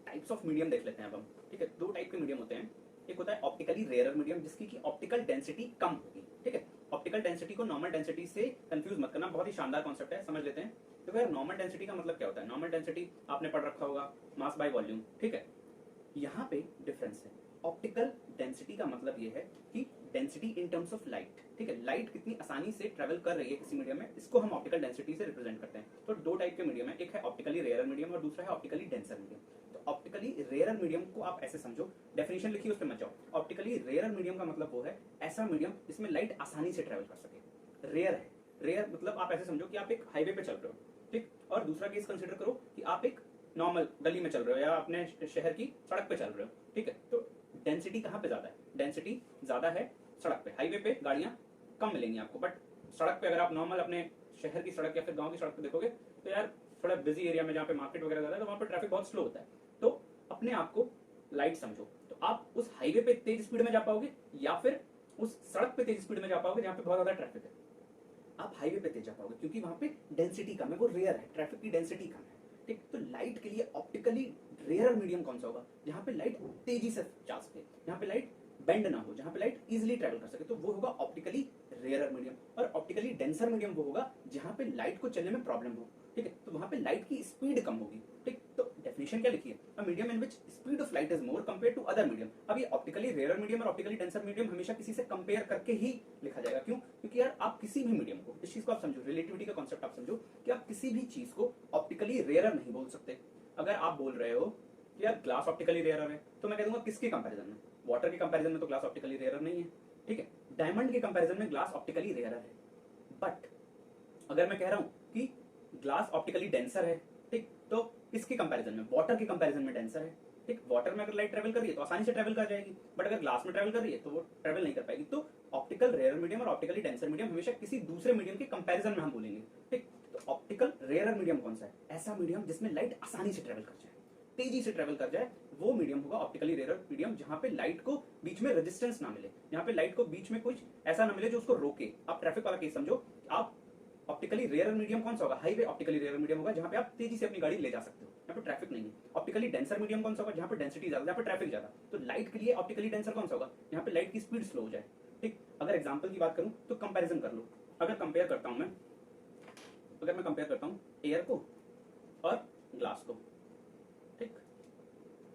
टाइप्स ऑफ मीडियम देख लेते हैं अब हम, ठीक है। दो टाइप के मीडियम होते हैं। एक होता है ऑप्टिकली रेयर मीडियम, जिसकी की ऑप्टिकल डेंसिटी कम होगी, ठीक है। ऑप्टिकल डेंसिटी को नॉर्मल डेंसिटी से कंफ्यूज मत करना, बहुत ही शानदार कॉन्सेप्ट है, समझ लेते हैं। तो यार नॉर्मल डेंसिटी का मतलब क्या होता है? नॉर्मल डेंसिटी आपने पढ़ रखा होगा, मास बाय वॉल्यूम, ठीक है। यहाँ पे डिफरेंस है। ऑप्टिकल डेंसिटी का मतलब ये है कि density in terms of light, ठीक है, लाइट कितनी आसानी से ट्रेवल कर रही है किसी मीडियम में, इसको हम ऑप्टिकल डेंसिटी से रिप्रेजेंट करते हैं। तो दो टाइप के मीडियम है, एक है ऑप्टिकली रेयर मीडियम और दूसरा है ऑप्टिकली डेंसर मीडियम। तो ऑप्टिकली रेयर मीडियम को आप ऐसे समझो, डेफिनेशन लिखिए उस पर मत जाओ। ऑप्टिकली रेयर मीडियम का मतलब वो है ऐसा मीडियम जिसमें लाइट आसानी से ट्रेवल कर सके। रेयर है, रेयर मतलब आप ऐसे समझो कि आप एक हाईवे पे चल रहे हो, ठीक, और दूसरा केस कंसिडर करो कि आप एक नॉर्मल गली में चल रहे हो या अपने शहर की सड़क पे चल रहे हो, ठीक है। तो डेंसिटी कहाँ पे ज्यादा है? डेंसिटी ज्यादा है सड़क पे। हाईवे पे गाड़ियां कम मिलेंगी आपको, बट सड़क पे अगर आप नॉर्मल अपने शहर की सड़क या फिर गांव की सड़क पे देखोगे तो यार थोड़ा बिजी एरिया में जहाँ पे मार्केट वगैरह ज्यादा है तो वहाँ पे ट्रैफिक बहुत स्लो होता है। तो अपने आप को लाइट समझो, तो आप उस हाईवे पे तेज स्पीड में जा पाओगे या फिर उस सड़क पे तेज स्पीड में जा पाओगे जहाँ पे बहुत ज्यादा ट्रैफिक है? आप हाईवे पे तेज जा पाओगे, क्योंकि वहां पे डेंसिटी कम है, वो रेयर है, ट्रैफिक की डेंसिटी कम है, ठीक। तो लाइट के लिए ऑप्टिकली रेयर मीडियम कौन सा होगा? जहां पे लाइट तेजी से जा सके, जहां पे लाइट बेंड ना हो, जहां पे लाइट इजीली ट्रैवल कर सके, तो वो होगा ऑप्टिकली रेयर मीडियम। और ऑप्टिकली डेंसर मीडियम वो होगा जहां पे लाइट को चलने में प्रॉब्लम हो, ठीक है, तो वहां पे लाइट की स्पीड कम होगी, ठीक। तो डेफिनेशन क्या लिखिए? A medium in which speed of light is more compare to other medium. अब ये ऑप्टिकली रेयर मीडियम और ऑप्टिकली डेंसर मीडियम हमेशा किसी से कंपेयर करके ही लिखा जाएगा। क्यों? क्योंकि यार आप किसी भी मीडियम को, इस चीज को आप समझो, रिलेटिविटी का कॉन्सेप्ट आप समझो कि आप किसी भी चीज को ऑप्टिकली रेयर नहीं बोल सकते। अगर आप बोल रहे हो कि यार ग्लास ऑप्टिकली रेयर है, तो मैं कह दूंगा किसके कंपैरिजन में? वाटर के कंपैरिजन में तो ग्लास ऑप्टिकली रेयर नहीं है, ठीक है। डायमंड के कंपैरिजन में ग्लास ऑप्टिकली रेयर है। बट अगर मैं कह रहा हूं कि ग्लास ऑप्टिकली डेंसर है, ठीक, तो किसके कंपैरिजन में? वाटर के कंपैरिजन में डेंसर है, ठीक। वाटर में अगर लाइट ट्रेवल कर रही है तो आसानी से ट्रेवल कर जाएगी, बट अगर ग्लास में ट्रेवल कर रही है तो वो ट्रेवल नहीं कर पाएगी। तो ऑप्टिकल रेयर मीडियम और ऑप्टिकली डेंसर मीडियम हमेशा किसी दूसरे मीडियम के कंपैरिजन में हम बोलेंगे, ठीक। तो ऑप्टिकल रेयर मीडियम कौन सा है? ऐसा मीडियम जिसमें लाइट आसानी से ट्रेवल कर जाए, तेजी से ट्रेवल कर जाए, वो मीडियम होगा ऑप्टिकली रेयर मीडियम, जहां पे लाइट को बीच में रेजिस्टेंस ना मिले, जहां पे लाइट को बीच में कुछ ऐसा ना मिले जो उसको रोके। आप ट्रैफिक वाला केस समझो, आप ऑप्टिकली रेयर मीडियम कौन सा होगा? हाईवे ऑप्टिकली रेयर मीडियम होगा, जहां पे आप तेजी से अपनी गाड़ी ले जा सकते हो, यहाँ पे ट्रैफिक नहीं है। ऑप्टिकली डेंसर मीडियम कौन सा होगा? जहां पे डेंसिटी ज्यादा, जहां पे ट्रैफिक ज्यादा। तो लाइट के लिए ऑप्टिकली डेंसर कौन सा होगा? यहाँ पे लाइट की स्पीड स्लो हो जाए, ठीक। अगर एग्जाम्पल की बात करूं तो कंपेरिजन कर लो। अगर कंपेयर करता हूं मैं, अगर मैं कंपेयर करता हूं एयर को और ग्लास को, ठीक,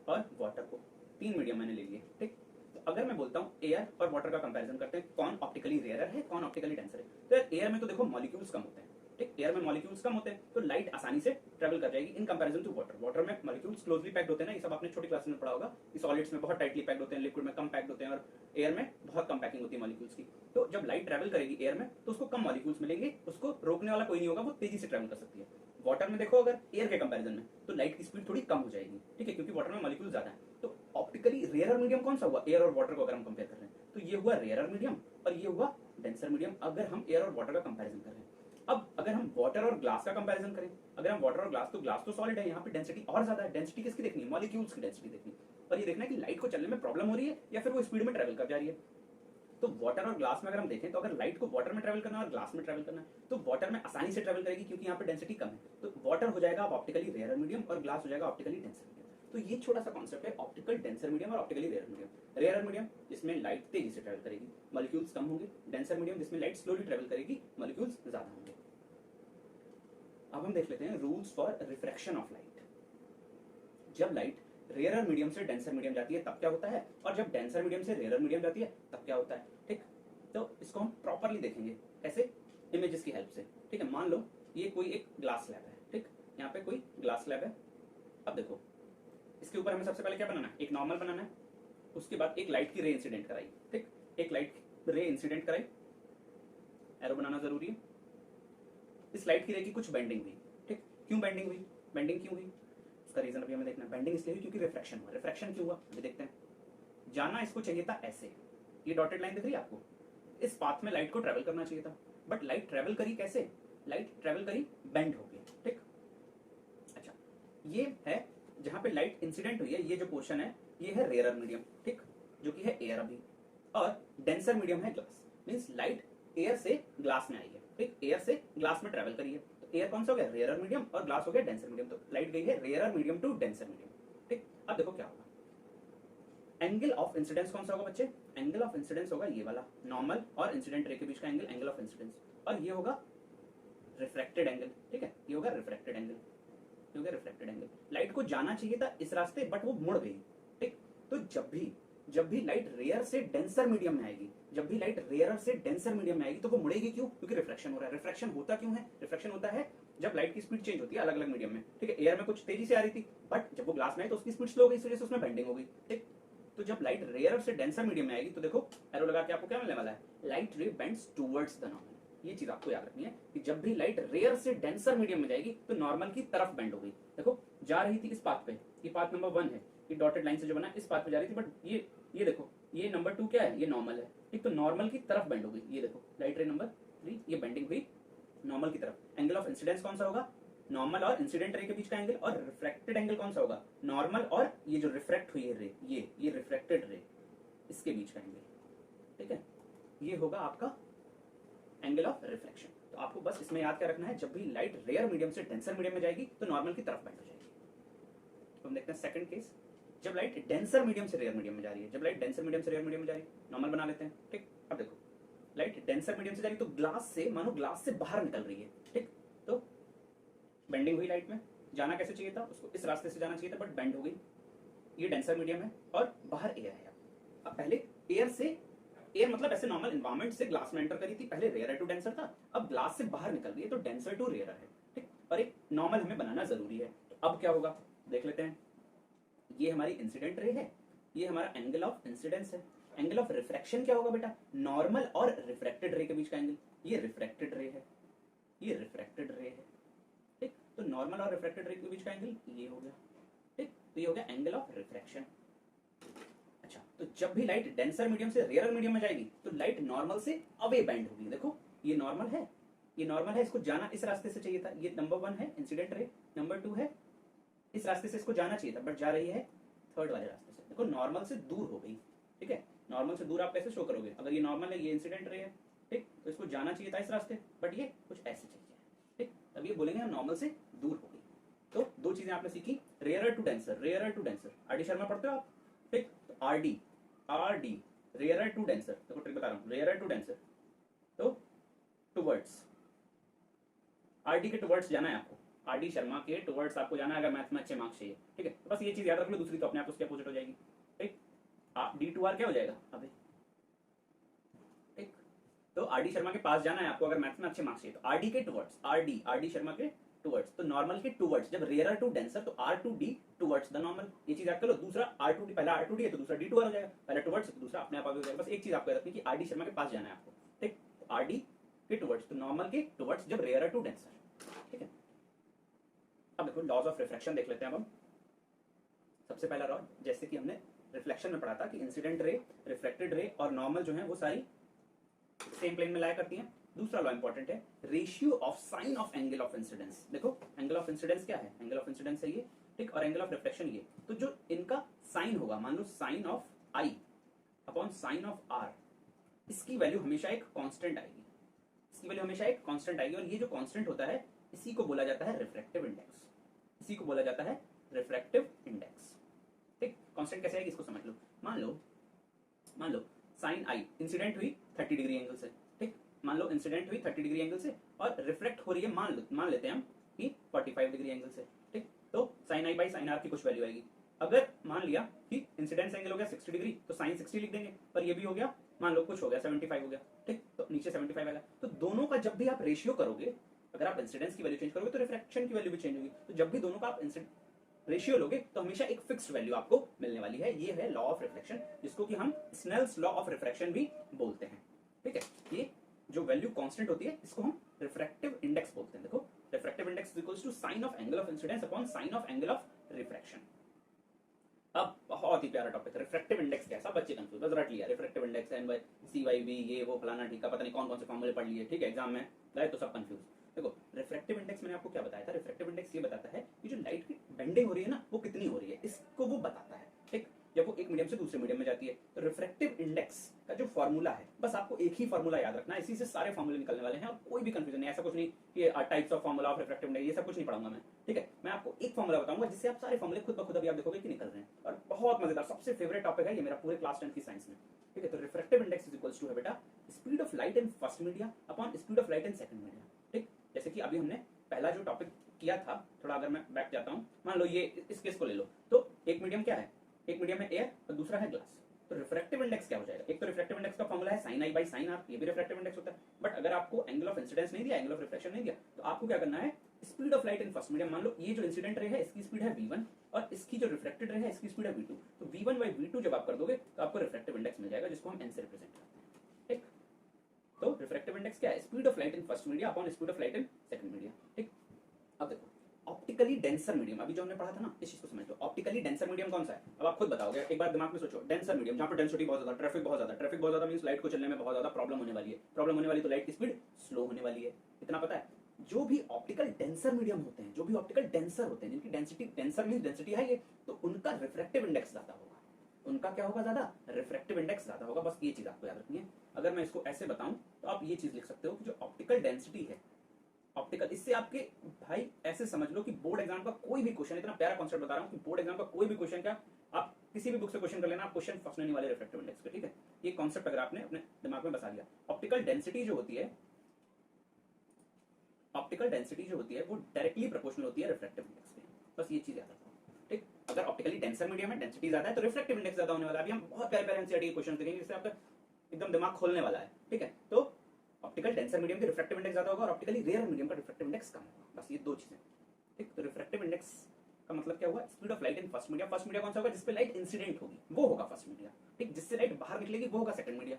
और वाटर को, तीन मीडियम मैंने ले लिए, ठीक। तो अगर मैं बोलता हूं एयर और वाटर का कंपैरिजन करते हैं, कौन ऑप्टिकली रेयर है, कौन ऑप्टिकली डेंसर है, तो एयर में तो देखो मॉलिक्यूल्स कम होते हैं, ठीक, एयर में मॉलिक्यूल्स कम होते हैं तो लाइट आसानी से ट्रेवल कर जाएगी in comparison to water. Water में मॉलिक्यूल्स क्लोजली पैक्ड होते हैं ना, ये सब आपने छोटी क्लास में पढ़ा होगा। ये सॉलिड्स में बहुत टाइटली पैक्ड होते हैं, लिक्विड में कम पैक्ड होते हैं, और एयर में बहुत कम पैकिंग होती है मॉलिक्यूल्स की। तो जब लाइट ट्रेवल करेगी एयर में तो उसको कम मॉलिक्यूल्स मिलेंगे, उसको रोकने वाला कोई नहीं होगा, वो तेजी से ट्रेवल कर सकती है। वाटर में देखो अगर एयर के कंपैरिजन में तो लाइट की स्पीड थोड़ी कम हो जाएगी, ठीक है, क्योंकि वाटर में मॉलिक्यूल ज्यादा है। तो ऑप्टिकली रेयरर मीडियम कौन सा हुआ, एयर और वाटर को अगर हम कंपेयर कर रहे हैं तो ये हुआ रेयरर मीडियम और ये हुआ डेंसर मीडियम, अगर हम एयर और वाटर का कंपैरिजन कर रहे हैं। अब अगर हम वाटर और ग्लास का कंपैरिजन करें, अगर हम वाटर और ग्लास तो सॉलिड है, यहाँ पे डेंसिटी और ज्यादा है। डेंसिटी किसकी देखनी है, मॉलिक्यूल्स की डेंसिटी देखनी है, और ये देखना है कि लाइट को चलने में प्रॉब्लम हो रही है या फिर वो स्पीड में ट्रेवल कर जा रही है। तो वाटर और ग्लास में अगर हम देखें तो अगर लाइट को वाटर में ट्रेवल करना है और ग्लास में ट्रेवल करना है तो वाटर में आसानी से ट्रेवल करेगी क्योंकि यहाँ पे डेंसिटी कम है। तो वाटर हो जाएगा ऑप्टिकली रेयर मीडियम और ग्लास हो जाएगा ऑप्टिकली डेंसर मीडियम। तो ये छोटा सा कॉन्सेप्ट है ऑप्टिकल डेंसर मीडियम और optically rare medium. Rare medium जिसमें लाइट तेजी से ट्रेवल करेगी, मॉलिक्यूल्स कम होंगे। डेंसर मीडियम जिसमें लाइट स्लोली ट्रेवल करेगी, मॉलिक्यूल्स ज्यादा होंगे। अब हम देख लेते हैं rules for refraction of light. जब लाइट रेयर मीडियम से डेंसर मीडियम जाती है तब क्या होता है, और जब डेंसर मीडियम से रेयर मीडियम जाती है तब क्या होता है। ठीक, तो इसको हम प्रॉपरली देखेंगे कैसे, इमेजेस की हेल्प से। ठीक है, मान लो ये कोई एक ग्लास स्लैब है, ठीक, यहाँ पे कोई ग्लास स्लैब है। अब देखो इसके ऊपर हमें सबसे पहले क्या बनाना है, एक नॉर्मल बनाना है, उसके बाद एक लाइट की रे इंसिडेंट कराई। ठीक, एक लाइट रे इंसिडेंट कराई, एरो बनाना जरूरी है। इस लाइट की रे की कुछ बेंडिंग हुई। ठीक, क्यों बेंडिंग हुई, बेंडिंग क्यों हुई उसका रीजन अभी हमें देखना है। बेंडिंग इसलिए हुई क्योंकि रिफ्रैक्शन हुआ। रिफ्रैक्शन क्यों हुआ अभी देखते हैं। जाना इसको चाहिए था ऐसे, ये डॉटेड लाइन दिख रही है आपको, इस पाथ में लाइट को ट्रेवल करना चाहिए था, बट लाइट ट्रेवल करी कैसे, लाइट ट्रेवल करी बेंड होके। ठीक, अच्छा, ये है जहां पे लाइट इंसिडेंट हुई है, ये जो पोर्शन है ये है रेयर मीडियम, ठीक, जो कि है एयर अभी, और डेंसर मीडियम है ग्लास। मींस लाइट एयर से ग्लास में आई है, ठीक, एयर से ग्लास में ट्रेवल करी है। तो एयर कौन सा हो गया, रेयर मीडियम, और ग्लास हो गया डेंसर मीडियम। तो लाइट गई है rare medium to denser medium. ठीक, अब देखो क्या होगा, एंगल ऑफ इंसिडेंस कौन सा होगा बच्चे, एंगल ऑफ इंसिडेंस होगा ये वाला, नॉर्मल और इंसिडेंट रे के बीच का एंगल, एंगल ऑफ इंसिडेंस, और ये होगा रिफ्रैक्टेड एंगल। ठीक है, ये होगा रिफ्रैक्टेड एंगल, ये होगा रिफ्रैक्टेड एंगल। लाइट को जाना चाहिए था इस रास्ते बट वो मुड़ गई। ठीक, तो जब भी लाइट रेयर से डेंसर मीडियम में आएगी, जब भी लाइट रेयर से डेंसर मीडियम में आएगी तो वो मुड़ेगी क्यों, क्योंकि रिफ्रैक्शन हो रहा है। रिफ्रैक्शन होता क्यों है, रिफ्रैक्शन होता है जब लाइट की स्पीड चेंज होती है अलग अलग मीडियम में। ठीक है, एयर में कुछ तेजी से आ रही थी बट जब वो ग्लास में आई तो उसकी स्पीड स्लो हो गई, इस वजह से उसमें बेंडिंग हो गई। ठीक, तो जब लाइट रेयर से डेंसर मीडियम में आएगी तो देखो एरो लगा के आपको क्या मिलने वाला है, लाइट रे बेंड्स टुवर्ड्स द नॉर्मल। ये चीज आपको याद रखनी है कि जब भी लाइट रेयर से डेंसर मीडियम में जाएगी तो नॉर्मल की तरफ बेंड हो गई। देखो जा रही थी इस पाथ पे, ये पाथ नंबर 1 है, ये डॉटेड लाइन से जो बना इस पाथ पे जा रही थी, बट ये देखो ये नंबर 2 क्या है, ये नॉर्मल है। ठीक, तो नॉर्मल की तरफ बेंड हो गई। ये देखो लाइट रे नंबर 3 ये बेंडिंग हुई नॉर्मल की तरफ। एंगल ऑफ इंसिडेंस कौन सा होगा, नॉर्मल और इंसिडेंट रे के बीच का एंगल, और रिफ्रैक्टेड एंगल कौन सा होगा, नॉर्मल और ये जो रिफ्रैक्ट हुई है रे, ये रिफ्रैक्टेड रे, इसके बीच का एंगल। ठीक है, ये होगा आपका एंगल ऑफ रिफ्लेक्शन। तो आपको बस इसमें याद क्या रखना है, जब भी लाइट रेयर मीडियम से डेंसर मीडियम में जाएगी तो नॉर्मल की तरफ बेंड हो जाएगी। तो हम देखते हैं सेकंड केस, जब लाइट डेंसर मीडियम से रेयर मीडियम में जा रही है। जब लाइट डेंसर मीडियम से रेयर मीडियम में जा रही है, नॉर्मल बना लेते हैं। ठीक, अब देखो लाइट डेंसर मीडियम से जा रही है तो ग्लास से, मानो ग्लास से बाहर निकल रही है। ठीक, तो बेंडिंग हुई लाइट में, जाना कैसे चाहिए था, उसको इस रास्ते से जाना चाहिए था बट बेंड हो गई। ये डेंसर मीडियम है और बाहर एयर है। अब पहले एयर से, एयर मतलब ऐसे नॉर्मल एनवायरनमेंट से ग्लास में एंटर करी थी, पहले रेयर टू डेंसर था, अब ग्लास से बाहर निकल रही है तो डेंसर टू रेयर है। ठीक, और एक नॉर्मल हमें बनाना जरूरी है। तो अब क्या होगा देख लेते हैं। ये हमारी इंसिडेंट रे है, ये हमारा एंगल ऑफ इंसिडेंस है। एंगल ऑफ रिफ्रैक्शन क्या होगा बेटा, नॉर्मल और रिफ्रैक्टेड रे के बीच का एंगल। ये रिफ्रैक्टेड रे है, ये रिफ्रैक्टेड रे है। ठीक, तो नॉर्मल और रिफ्रैक्टेड रे के बीच का एंगल ये हो गया। ठीक, तो ये हो गया एंगल ऑफ रिफ्रैक्शन। अच्छा, तो जब भी लाइट डेंसर मीडियम से रेयर मीडियम में जाएगी तो लाइट नॉर्मल से अवे बेंड होगी। देखो ये नॉर्मल है, ये नॉर्मल है, इसको जाना इस रास्ते से चाहिए था। ये नंबर 1 है इंसिडेंट रे, नंबर 2 है इस रास्ते से इसको जाना चाहिए था बट जा रही है थर्ड वाले रास्ते से। देखो नॉर्मल से दूर हो गई। ठीक है, नॉर्मल से दूर आप कैसे शो करोगे, अगर ये नॉर्मल है ये इंसिडेंट रे है, ठीक, तो इसको जाना चाहिए था इस रास्ते बट ये कुछ ऐसे चाहिए। ठीक, तब ये बोलेंगे हम नॉर्मल से दूर हो गई। तो दो चीजें आपने सीखी, rare to denser, rare to denser. R D Sharma पढ़ते हो आप, ठीक, तो R D rare to denser. देखो ट्रिक बता रहा हूँ, रेयर टू डेंसर तो टुवर्ड्स, आर डी के टुवर्ड्स जाना है आपको, आर डी शर्मा के टुवर्ड्स आपको जाना है अगर मैथ में अच्छे मार्क्स चाहिए। ठीक है, तो बस ये चीज याद रख लो, दूसरी तो अपने आप उसके अपोजिट हो जाएगी। ठीक, डी टू आर क्या हो जाएगा अभी। ठीक, तो आरडी शर्मा के पास जाना है आपको, अगर मैथ्स में अच्छे मार्क्स चाहिए तो आरडी के टुवर्ड्स, आरडी शर्मा के टुवर्ड्स, तो नॉर्मल के टुवर्ड्स, जब रेयर टू डेंसर तो R to D towards the normal, ये चीज याद कर लो। दूसरा आर टू डी, पहला आर टू डी है तो दूसरा डी टू आर हो जाएगा, पहला टुवर्ड्स तो दूसरा अपने आप आगे हो जाएगा। बस एक चीज आपको याद रखनी कि आरडी शर्मा के पास जाना है आपको, ठीक। आरडी के टुवर्ड्स तो नॉर्मल के टुवर्ड्स, जब रेयर टू डेंसर, ठीक है। अब देखो लॉज ऑफ रिफ्रैक्शन देख लेते हैं अब हम। सबसे पहला लॉ, जैसे कि हमने रिफ्लेक्शन में पढ़ा था कि इंसिडेंट रे, रिफ्लेक्टेड रे और नॉर्मल जो है वो सारी सेम प्लेन में लाया करती हैं। दूसरा लॉ इंपॉर्टेंट है, ratio of sine of angle of incidence. देखो एंगल ऑफ इंसिडेंस क्या है, एंगल ऑफ इंसिडेंस है ये, ठीक, और एंगल ऑफ रिफ्लेक्शन ये। तो जो इनका साइन होगा, मान लो sign of I upon sign of R, इसकी वैल्यू हमेशा एक कांस्टेंट आएगी, इसकी वैल्यू हमेशा एक कांस्टेंट आएगी। और ये जो कांस्टेंट होता है इसी को बोला जाता है रिफ्रैक्टिव इंडेक्स, इसी को बोला जाता है रिफ्रैक्टिव इंडेक्स, ठीक। कांस्टेंट कैसे आएगी इसको समझ लो। मान लो साइन आई इंसिडेंट हुई 30 डिग्री एंगल से, ठीक। मान लो इंसिडेंट हुई 30 डिग्री एंगल से और रिफ्लेक्ट हो रही है, मान लेते हैं हम कि 45 डिग्री एंगल से, ठीक। तो sine I by sine R की कुछ वैल्यू आएगी। अगर मान लिया कि इंसिडेंस एंगल हो गया 60 डिग्री तो साइन 60 लिख देंगे, पर ये भी हो गया, मान लो कुछ हो गया 75 हो गया, ठीक, तो नीचे 75 आएगा। तो दोनों का जब भी आप रेशियो करोगे, अगर आप इंसिडेंस की वैल्यू चेंज करोगे तो रिफ्रैक्शन की वैल्यू भी चेंज होगी। तो जब भी दोनों का आप रेशियो लोगे तो हमेशा एक फिक्स्ड वैल्यू आपको मिलने वाली है। ये है लॉ ऑफ रिफ्लेक्शन, जिसको कि हम स्नेल्स लॉ ऑफ रिफ्रैक्शन भी बोलते हैं, ठीक है। ये जो वैल्यू कांस्टेंट होती है इसको हम रिफ्रैक्टिव इंडेक्स बोलते हैं। देखो refractive index is equals to sine of angle of incidence upon sign of angle of refraction. अब बहुत ही प्यारा टॉपिक है रिफ्रैक्टिव इंडेक्स। कैसा बच्चे कंफ्यूज, बस रट लिया refractive index N by C Y V, ये वो फलाना ठीक है, पता नहीं कौन कौन से फॉर्मूले पढ़ लिए, ठीक है, एग्जाम में गए तो सब कंफ्यूज। देखो रिफ्रैक्टिव इंडेक्स मैंने आपको क्या बताया था, रिफ्रैक्टिव इंडेक्स ये बताता है कि जो लाइट की बेंडिंग हो रही है ना वो कितनी हो रही है, इसको वो बताता है, ठीक। जब वो एक मीडियम से दूसरे मीडियम में जाती है तो रिफ्रैक्टिव इंडेक्स का जो फॉर्मूला है, बस आपको एक ही फॉर्मूला याद रखना है, इसी से सारे फॉर्मूले निकलने वाले हैं और कोई भी कंफ्यूजन नहीं। ऐसा कुछ नहीं कि types of formula of refractive index, ये सब कुछ नहीं पढ़ाऊंगा मैं, ठीक है। मैं आपको एक फॉर्मूला बताऊंगा जिससे आप सारे फॉर्मूले खुद ब खुद अभी आप देखोगे कि निकल रहे हैं, और बहुत मजेदार, सबसे फेवरेट टॉपिक है ये मेरा पूरे क्लास 10 की साइंस में, ठीक है। तो refractive index is equals to है बेटा speed of light in first media upon speed of light in second media, ठीक। जैसे कि अभी हमने पहला जो टॉपिक किया था, थोड़ा अगर मैं बैक जाता हूं, मान लो ये इस केस को ले लो, तो एक मीडियम क्या है, एक मीडियम है एयर और दूसरा है ग्लास। तो रिफ्रैक्टिव इंडेक्स क्या हो जाएगा, एक तो रिफ्रैक्टिव इंडेक्स का फॉर्मूला है sine I by sine R, ये भी रिफ्रैक्टिव इंडेक्स होता है। बट अगर आपको एंगल ऑफ इंसिडेंस नहीं दिया, एंगल ऑफ रिफ्लेक्शन नहीं दिया, तो आपको क्या करना है, speed of light in first medium, मान लो ये जो इंसिडेंट रे है इसकी स्पीड है v1 और इसकी जो रिफ्लेक्टेड रे है इसकी स्पीड है v2, तो v1 बाई v2 जब आप कर दोगे तो आपको रिफ्रैक्टिव इंडेक्स मिल जाएगा, जिसको हम n से रिप्रेजेंट करते हैं, ठीक। तो रिफ्रैक्टिव इंडेक्स क्या है, speed of light in first media upon speed of light in second media, ठीक। अब देखो ऑप्टिकली डेंसर मीडियम, अभी जो हमने पढ़ा था ना, इस चीज को समझ लो। ऑप्टिकली डेंसर मीडियम कौन सा है, अब आप खुद बताओगे, एक बार दिमाग में सोचो। डेंसर मीडियम जहां पर डेंसिटी बहुत ज्यादा, ट्रैफिक बहुत ज्यादा मींस लाइट को चलने में बहुत ज्यादा प्रॉब्लम होने वाली है, प्रॉब्लम होने वाली तो लाइट की स्पीड स्लो होने वाली है, इतना पता है। जो भी ऑप्टिकल डेंसर मीडियम होते हैं, जो भी ऑप्टिकल डेंसर होते हैं, जिनकी डेंसिटी, डेंसर मींस डेंसिटी है ये, तो उनका रिफ्रैक्टिव इंडेक्स ज्यादा होगा, उनका क्या होगा, ज्यादा रिफ्रैक्टिव इंडेक्स ज्यादा होगा। बस ये चीज आपको याद रखनी है। अगर मैं इसको ऐसे बताऊं तो आप ये चीज लिख सकते हो कि जो ऑप्टिकल डेंसिटी है, ऑप्टिकल, इससे आपके भाई ऐसे समझ लो कि बोर्ड एग्जाम का कोई भी क्वेश्चन, इतना प्यारा कॉन्सेप्ट बता रहा हूं कि बोर्ड एग्जाम का कोई भी क्वेश्चन, क्या आप किसी भी बुक से क्वेश्चन कर लेना, आप क्वेश्चन फंसने नहीं वाले रिफ्रैक्टिव इंडेक्स पे, ठीक है। ये कॉन्सेप्ट अगर आपने अपने दिमाग में बसा लिया, ऑप्टिकल डेंसिटी जो होती है, ऑप्टिकल डेंसिटी जो होती है वो डायरेक्टली प्रोपोर्शनल होती है रिफ्रैक्टिव इंडेक्स के, बस ये चीज याद रखो, ठीक। अगर ऑप्टिकली डेंसर मीडियम है, डेंसिटी ज्यादा है, तो रिफ्रैक्टिव इंडेक्स ज्यादा होने वाला है। अभी हम बहुत प्यारे एनसीईआरटी के क्वेश्चन देखेंगे जिससे आपका एकदम दिमाग खोलने वाला है, ठीक है। तो ऑप्टिकल डेंसर मीडियम का रिफ्रैक्टिव इंडेक्स ज्यादा होगा और ऑप्टिकली रेयर मीडियम का रिफ्रैक्टिव इंडेक्स कम होगा, बस ये दो चीजें, ठीक। तो रिफ्रैक्टिव इंडेक्स का मतलब क्या हुआ, speed of light in first media. First media कौन सा होगा, जिसपे लाइट इंसिडेंट होगी वो होगा फर्स्ट मीडिया, ठीक। जिससे लाइट बाहर निकलेगी वो होगा सेकंड मीडिया,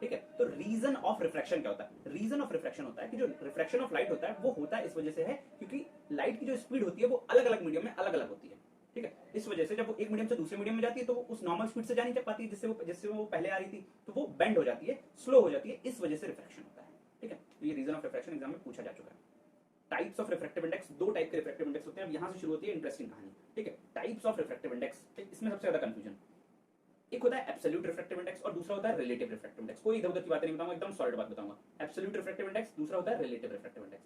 ठीक है। तो रीजन ऑफ रिफ्रैक्शन क्या होता है, रीजन ऑफ रिफ्रैक्शन होता है कि जो रिफ्रैक्शन ऑफ लाइट होता है वो होता है इस वजह से है क्योंकि लाइट की जो स्पीड होती है वो अलग अलग मीडियम में अलग अलग होती है, ठीक है। इस वजह से जब वो एक मीडियम से दूसरे मीडियम में जाती है तो वो उस नॉर्मल स्पीड से जा नहीं पाती जिससे वो पहले आ रही थी, तो वो बेंड हो जाती है, स्लो हो जाती है, इस वजह से रिफ्रैक्शन होता है, ठीक है। तो ये रीजन ऑफ रिफ्रैक्शन एग्जाम में पूछा जा चुका है। टाइप्स ऑफ रिफ्रैक्टिव इंडेक्स, दो टाइप के रिफ्रैक्टिव इंडेक्स होते हैं। अब यहां से शुरू होती है इंटरेस्टिंग कहानी, ठीक है। टाइप्स ऑफ रिफ्रैक्टिव इंडेक्स, इसमें सबसे ज्यादा कंफ्यूजन, एक होता है एब्सोल्यूट रिफ्रैक्टिव इंडेक्स और दूसरा होता है रिलेटिव रिफ्रैक्टिव इंडेक्स। कोई इधर उधर की बातें नहीं बताऊंगा, एकदम सॉलिड बात बताऊंगा। एब्सोल्यूट रिफ्रैक्टिव इंडेक्स, दूसरा होता है relative refractive index.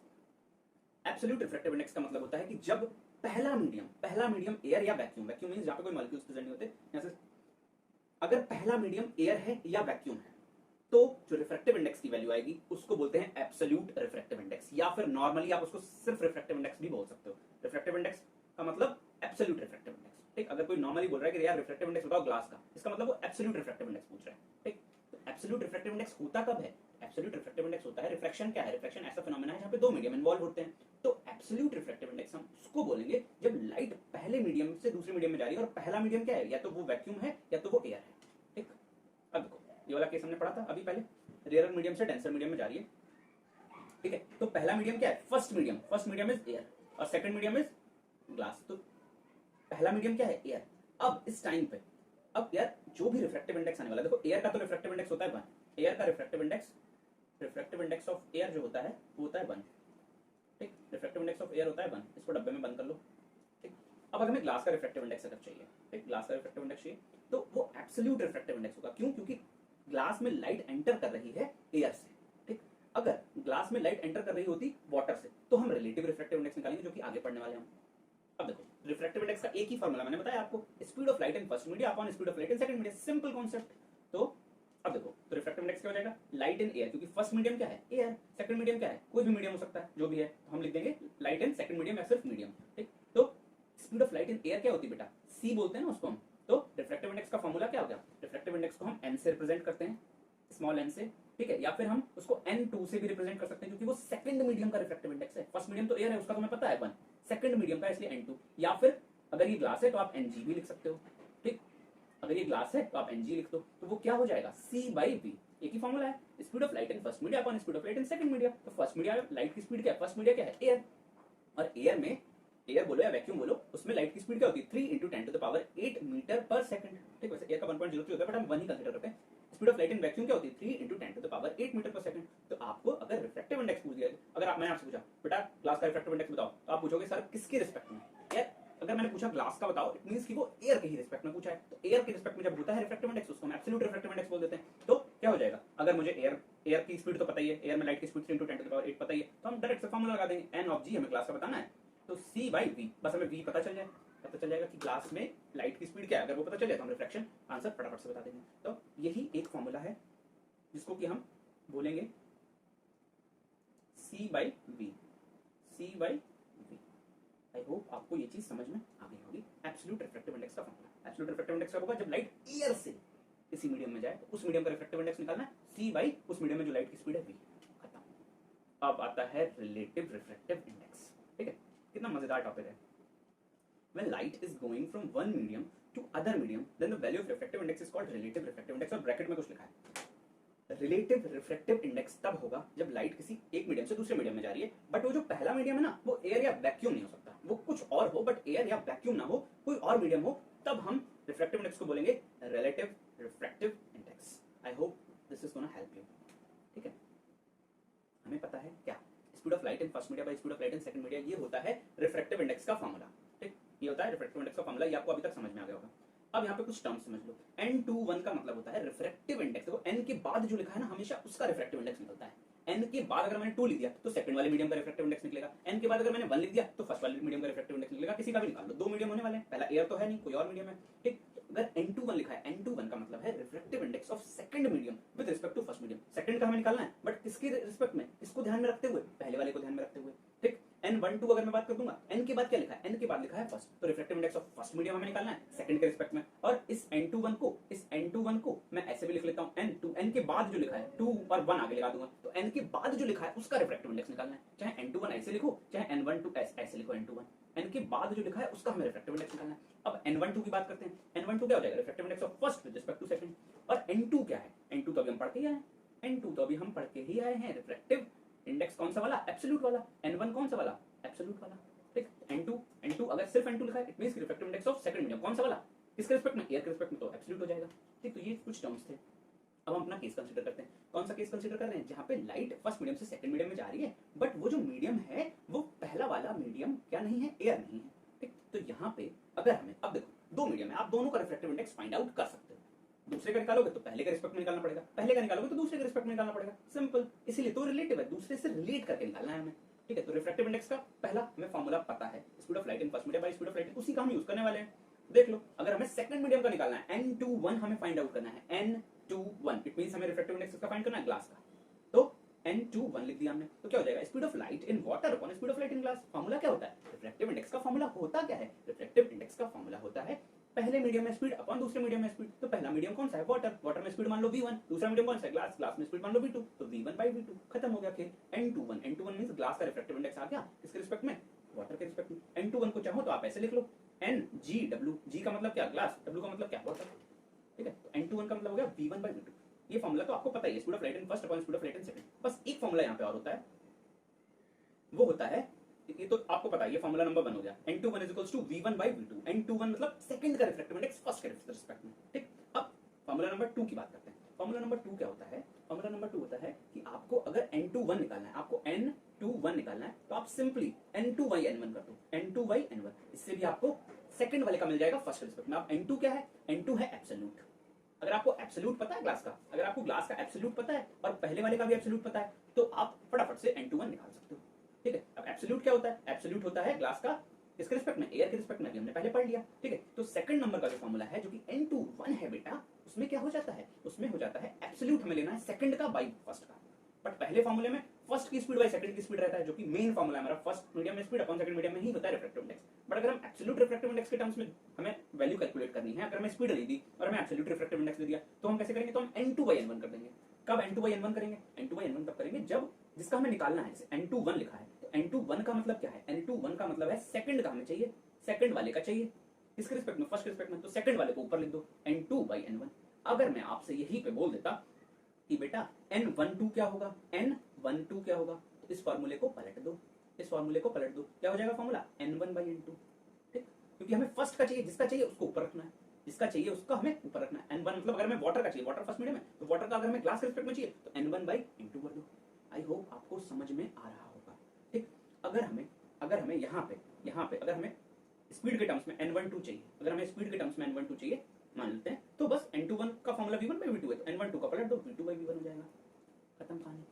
Absolute refractive index का मतलब होता है कि जब पहला मीडियम एयर या वैक्यूम, वैक्यूम मींस जहां पे कोई मॉलिक्यूल्स प्रेजेंट नहीं होते, यहां से अगर पहला मीडियम एयर है या वैक्यूम है तो जो रिफ्रैक्टिव इंडेक्स की वैल्यू आएगी उसको बोलते हैं एब्सोल्यूट रिफ्रैक्टिव इंडेक्स, या फिर नॉर्मली आप उसको सिर्फ रिफ्रैक्टिव इंडेक्स भी बोल सकते हो। रिफ्रैक्टिव इंडेक्स का मतलब एब्सोल्यूट रिफ्रैक्टिव इंडेक्स, ठीक। अगर कोई नॉर्मली बोल रहा है कि यार रिफ्रैक्टिव इंडेक्स बताओ ग्लास का, इसका मतलब वो एब्सोल्यूट रिफ्रैक्टिव इंडेक्स पूछ रहा है, ठीक। तो एब्सोल्यूट रिफ्रैक्टिव इंडेक्स होता कब है, एब्सोल्यूट रिफ्रैक्टिव इंडेक्स होता है, रिफ्रैक्शन क्या है, रिफ्रैक्शन ऐसा फिनोमेना है जहाँ पे दो मीडियम इन्वॉल्व होते हैं। तो एब्सोल्यूट रिफ्रैक्टिव इंडेक्स हम उसको बोलेंगे जब लाइट पहले मीडियम से दूसरे मीडियम में जा रही है, और पहला मीडियम क्या है, या तो वो वैक्यूम है या तो वो एयर है। ठीक, अब देखो ये वाला केस हमने पढ़ा था अभी पहले, रेयर मीडियम से डेंसर मीडियम में जा रही है। ठीक है, तो पहला मीडियम क्या है, फर्स्ट मीडियम इज एयर और सेकंड मीडियम इज ग्लास। तो पहला मीडियम क्या है, एयर। अब इस टाइम पे अब यार जो भी रिफ्रैक्टिव इंडेक्स आने वाला है, देखो एयर का तो रिफ्रैक्टिव इंडेक्स होता है 1, एयर का रिफ्रैक्टिव इंडेक्स ऑफ एयर जो होता है वो होता है 1। ठीक, रिफ्रैक्टिव इंडेक्स ऑफ एयर होता है 1, इसको डब्बे में बंद कर लो। ठीक, अब अगर हमें ग्लास का रिफ्रैक्टिव इंडेक्स अगर चाहिए, ठीक, ग्लास का रिफ्रैक्टिव इंडेक्स चाहिए, तो वो एब्सोल्यूट रिफ्रैक्टिव इंडेक्स होगा। क्यों? क्योंकि ग्लास में लाइट एंटर कर रही है एयर से। ठीक, अगर ग्लास में लाइट एंटर कर रही होती वाटर से, तो हम रिलेटिव रिफ्रैक्टिव इंडेक्स निकालेंगे, जो कि आगे पढ़ने वाले हैं हम। अब देखो रिफ्रैक्टिव इंडेक्स का एक ही फॉर्मूला मैंने बताया आपको, speed of light in first media upon speed of light in second media, simple concept. तो अब देखो तो रिफ्रैक्टिव इंडेक्स क्या हो जाएगा, लाइट इन एयर, क्योंकि फर्स्ट मीडियम क्या है, एयर, सेकंड मीडियम क्या है, कोई भी मीडियम हो सकता है, जो भी है, तो हम लिख देंगे लाइट इन सेकंड मीडियम या सिर्फ मीडियम। ठीक, तो speed of light in air क्या होती है बेटा, सी बोलते हैं ना उसको हम। तो रिफ्रैक्टिव इंडेक्स का फॉर्मूला क्या हो गया, रिफ्रैक्टिव इंडेक्स को हम एन से रिप्रेजेंट करते हैं, स्मॉल एन से। ठीक है, या फिर हम उसको n2 से भी रिप्रेजेंट कर सकते हैं, क्योंकि वो सेकंड मीडियम का रिफ्रैक्टिव इंडेक्स है। फर्स्ट मीडियम तो एयर है, उसका तुम्हें पता है 1, सेकंड मीडियम का इसलिए n2। या फिर अगर ये ग्लास है तो आप Ng भी लिख सकते हो। ठीक, अगर ये ग्लास है तो आप Ng लिख दो, तो वो क्या हो जाएगा, C/V। एक ही फॉर्मूला है, speed of light in first media upon speed of light in second media. तो फर्स्ट मीडिया लाइट की स्पीड क्या है, फर्स्ट मीडिया क्या है, एयर, और एयर में, एयर बोलो या वैक्यूम बोलो, उसमें लाइट की स्पीड क्या होती है, 3 × 10⁸ मीटर पर सेकंड। ठीक, वैसे एयर का 1.03 होता है, बट हम 1 ही कंसीडर करते हैं। Speed of light in vacuum क्या होती है, 3 × 10⁸ मीटर पर सेकंड। तो आपको अगर रिफ्रैक्टिव इंडेक्स पूछ दिया, अगर मैंने आपसे पूछा बेटा ग्लास का रिफ्रैक्टिव इंडेक्स बताओ, तो आप पूछोगे सर किसके रिस्पेक्ट में। यार अगर मैंने पूछा ग्लास का बताओ, इट मींस कि वो एयर के ही रिस्पेक्ट में पूछा है। तो एयर के रिस्पेक्ट में जब होता है रिफ्रैक्टिव इंडेक्स, उसको हम एब्सोल्यूट रिफ्रैक्टिव इंडेक्स बोल देते हैं। तो क्या हो जाएगा, अगर मुझे एयर की स्पीड तो पता ही है, एयर में लाइट की स्पीड 3 × 10⁸ पता ही है, तो हम डायरेक्ट से फॉर्मूला लगा देंगे, एन ऑफ जी हमें ग्लास का बताना है, तो C/V, बस हमें V पता चल जाएगा कि ग्लास में लाइट की स्पीड क्या है। अगर वो पता चल जाए तो हम रिफ्रैक्शन आंसर फटाफट से बता देंगे। तो यही एक फॉर्मूला है जिसको कि हम बोलेंगे C/V। आई होप आपको ये चीज समझ में आ गई होगी। एब्सोल्यूट रिफ्रैक्टिव इंडेक्स का फॉर्मूला, एब्सोल्यूट रिफ्रैक्टिव इंडेक्स कब होगा, जब लाइट एयर से किसी मीडियम में जाए, तो उस मीडियम का रिफ्रैक्टिव इंडेक्स निकालना है, C/ उस मीडियम में जो लाइट की स्पीड है V। खत्म। अब आता है रिलेटिव रिफ्रैक्टिव इंडेक्स। ठीक है, कितना मजेदार टॉपिक है। When light is going from one medium to other medium, then the value of refractive index is called relative refractive index। और ब्रैकेट में कुछ लिखा है, रिलेटिव रिफ्रैक्टिव इंडेक्स तब होगा जब लाइट किसी एक मीडियम से दूसरे मीडियम में जा रही है, बट वो जो पहला मीडियम है ना, वो एयर या वैक्यूम नहीं हो सकता, वो कुछ और हो, बट एयर या वैक्यूम ना हो, कोई और मीडियम हो, तब हम रिफ्रैक्टिव इंडेक्स को बोलेंगे relative refractive index. I hope this is gonna help you. ठीक है, हमें पता है क्या, speed of light in first media by speed of light in second media, ये होता है रिफ्रैक्टिव इंडेक्स का फॉर्मूला। ठीक, ये होता है रिफ्रैक्टिव इंडेक्स का फॉर्मूला, ये आपको अभी तक समझ में आ गया होगा। अब यहाँ पे कुछ टर्म समझ लो, n21 का मतलब होता है रिफ्रैक्टिव इंडेक्स। देखो n के बाद जो लिखा है ना, हमेशा उसका रिफ्रैक्टिव इंडेक्स निकलता है। n के बाद अगर मैंने 2 लिख दिया तो सेकंड वाले मीडियम का रिफ्रैक्टिव इंडेक्स निकलेगा, n के बाद अगर मैंने 1 लिख दिया तो फर्स्ट वाले मीडियम का रिफ्रैक्टिव इंडेक्स निकलेगा। किसी का भी निकाल लो, 2 मीडियम होने वाले हैं, पहला एयर तो है नहीं, कोई और मीडियम है। ठीक, अगर n21 लिखा है, n21 का मतलब है refractive index of second medium with respect to first medium. Second का हमें निकालना है, बट किसके रिस्पेक्ट में, इसको ध्यान में रखते हुए, पहले वाले को ध्यान में रखते हुए। ठीक, n12 अगर मैं बात कर दूंगा, n के बाद क्या लिखा है, n के बाद लिखा है फर्स्ट, तो refractive index of first medium हमें निकालना है सेकंड के रिस्पेक्ट में। और इस n21 को मैं ऐसे भी लिख लेता हूँ, n के बाद जो लिखा है, 2 और 1 आगे लगा दूंगा, तो n के बाद जो लिखा है उसका रिफ्रैक्टिव इंडेक्स निकालना है। चाहे n21 ऐसे लिखो, चाहे n12 ऐसे लिखो, n21 n के बाद जो लिखा है उसका हमें रिफ्रैक्टिव इंडेक्स निकालना है। अब n12 की बात करते हैं, n12 क्या हो जाएगा, refractive index of first with respect to second. और n2 क्या है, n2 तो अभी हम पढ़ के ही आए हैं, n2 तो अभी हम पढ़ के ही आए हैं, रिफ्रैक्टिव इंडेक्स कौन सा वाला, एब्सोल्यूट वाला, n1 कौन सा वाला, एब्सोल्यूट वाला। ठीक, n2 अगर सिर्फ n2 लिखा है, it means refractive index of second medium कौन सा वाला, किसके रिस्पेक्ट में, एयर के रिस्पेक्ट में, तो एब्सोल्यूट हो जाएगा। ठीक, तो ये कुछ टर्म्स थे। अब हम अपना केस कंसीडर करते हैं। कौन सा केस कंसीडर कर रहे हैं, जहां पे लाइट फर्स्ट मीडियम से सेकंड मीडियम में जा रही है, बट वो जो मीडियम है वो पहला वाला मीडियम क्या नहीं है, एयर नहीं है। ठीक, तो यहाँ पे अगर हमें, अब देखो 2 मीडियम है, आप दोनों का रिफ्रैक्टिव इंडेक्स फाइंड आउट कर सकते हो। दूसरे का निकालोगे तो पहले के रिस्पेक्ट में निकालना पड़ेगा, पहले का निकालोगे तो दूसरे के रिस्पेक्ट में निकालना पड़ेगा, सिंपल। इसीलिए तो रिलेटिव है, दूसरे से रिलेट करके निकालना है हमें। ठीक है, तो रिफ्रैक्टिव इंडेक्स का पहला हमें फॉर्मूला पता है, speed of light in first medium by speed of light, उसी का हम यूज करने वाले हैं। देख लो, अगर हमें सेकंड मीडियम का निकालना है, n21 हमें फाइंड आउट करना है, n21 इट मींस हमें रिफ्रैक्टिव इंडेक्स का फाइंड करना है ग्लास का, तो n21 लिख दिया हमने, तो क्या हो जाएगा, speed of light in water upon speed of light in glass. Formula क्या होता है, रिफ्रैक्टिव इंडेक्स का फॉर्मूला होता क्या है, रिफ्रैक्टिव इंडेक्स का फॉर्मूला होता है पहले मीडियम में स्पीड अपॉन दूसरे मीडियम में स्पीड। तो पहला मीडियम कौन सा है? वाटर, वाटर में स्पीड मान लो v1, दूसरा मीडियम कौन सा है? ग्लास, ग्लास में स्पीड मान लो v2, तो v1 by v2, खत्म हो गया खेल। n21, n21 मींस ग्लास का रिफ्रैक्टिव इंडेक्स आ गया किसके रिस्पेक्ट में? वाटर के रिस्पेक्ट में। n21 को चाहो तो आप ऐसे लिख लो NGW, G का मतलब क्या? ग्लास, W का मतलब क्या? वाटर, ठीक है। तो n21 का मतलब हो गया v1 by v2। ये फॉर्मूला तो आपको पता ही है, speed of light in first upon speed of light in second. बस एक फॉर्मूला यहाँ पे और होता है, वो होता है, ये तो आपको पता है, ये फॉर्मूला नंबर 1 हो गया, n21 is equals to v1 by v2। n21 मतलब सेकंड का रिफ्रैक्टिव इंडेक्स फर्स्ट के रिस्पेक्ट में, ठीक। अब फॉर्मूला नंबर 2 की बात करते हैं। फॉर्मूला नंबर 2 क्या होता है? फॉर्मूला नंबर 2 होता है कि आपको अगर n21 निकालना है, आपको n21 निकालना है, तो आप सिंपली n2 by n1 कर दो, n2 by n1। इससे भी आपको सेकंड वाले का मिल जाएगा फर्स्ट के रिस्पेक्ट में। अब n2 क्या है? n2 है एब्सोल्यूट। अगर आपको एब्सोल्यूट पता है ग्लास का, अगर आपको ग्लास का एब्सोल्यूट पता है और पहले वाले का भी एब्सोल्यूट पता है, तो आप फटाफट से n21 निकाल सकते हो, ठीक है। अब एब्सोल्यूट क्या होता है? एब्सोल्यूट होता है ग्लास का किसके रिस्पेक्ट में? एयर के रिस्पेक्ट में, भी हमने पहले पढ़ लिया, ठीक है। तो सेकंड नंबर का जो फॉर्मूला है जो कि n21 है बेटा, उसमें क्या हो जाता है? उसमें हो जाता है एब्सोल्यूट हमें लेना है सेकंड का बाई फर्स्ट का। बट पहले फॉर्मूले में फर्स्ट की स्पीड बाई सेकंड की स्पीड रहता है, जो कि मेन फॉर्मूला है हमारा, फर्स्ट मीडियम में स्पीड अपॉन सेकंड मीडियम में ही होता है रिफ्रैक्टिव इंडेक्स। बट अगर हम एब्सोल्यूट रिफ्रैक्टिव इंडेक्स के टर्म्स में हमें वैल्यू कैलकुलेट करनी है, अगर हमें स्पीड नहीं दी और हमें एब्सोल्यूट रिफ्रैक्टिव इंडेक्स दे दिया, तो हम कैसे करेंगे? तो हम n2 by n1 कर देंगे। कब n2 by n1 करेंगे? n2 by n1 तब करेंगे जब जिसका हमें निकालना है, जैसे n21 लिखा है, तो n21 का मतलब क्या है? n21 का मतलब है सेकंड का हमें चाहिए, सेकंड वाले का चाहिए किसके रिस्पेक्ट में? फर्स्ट के रिस्पेक्ट में। तो सेकंड वाले को ऊपर लिख दो, n2 by n1। अगर मैं आपसे यही पे बोल देता कि बेटा n12 क्या होगा, n12 क्या होगा, तो इस फॉर्मूले को पलट दो, इस फॉर्मूले को पलट दो, क्या हो जाएगा फॉर्मूला? n1 by n2, ठीक। क्योंकि हमें फर्स्ट का चाहिए, जिसका चाहिए उसको ऊपर रखना है, जिसका चाहिए उसका हमें ऊपर रखना है। n1 मतलब अगर हमें वाटर का चाहिए, वाटर फर्स्ट मीडियम है, तो वाटर का अगर हमें ग्लास के रिस्पेक्ट में चाहिए, तो n1 by n2 कर दो। आई होप आपको समझ में आ रहा होगा, ठीक। अगर हमें यहाँ पे अगर हमें स्पीड के टर्म्स में n12 चाहिए, अगर हमें स्पीड के टर्म्स में n12 चाहिए मान लेते हैं, तो बस n21 का फॉर्मूला v1 by v2 है, तो n12 का पलट दो, v2 by v1 हो जाएगा, खत्म कहानी।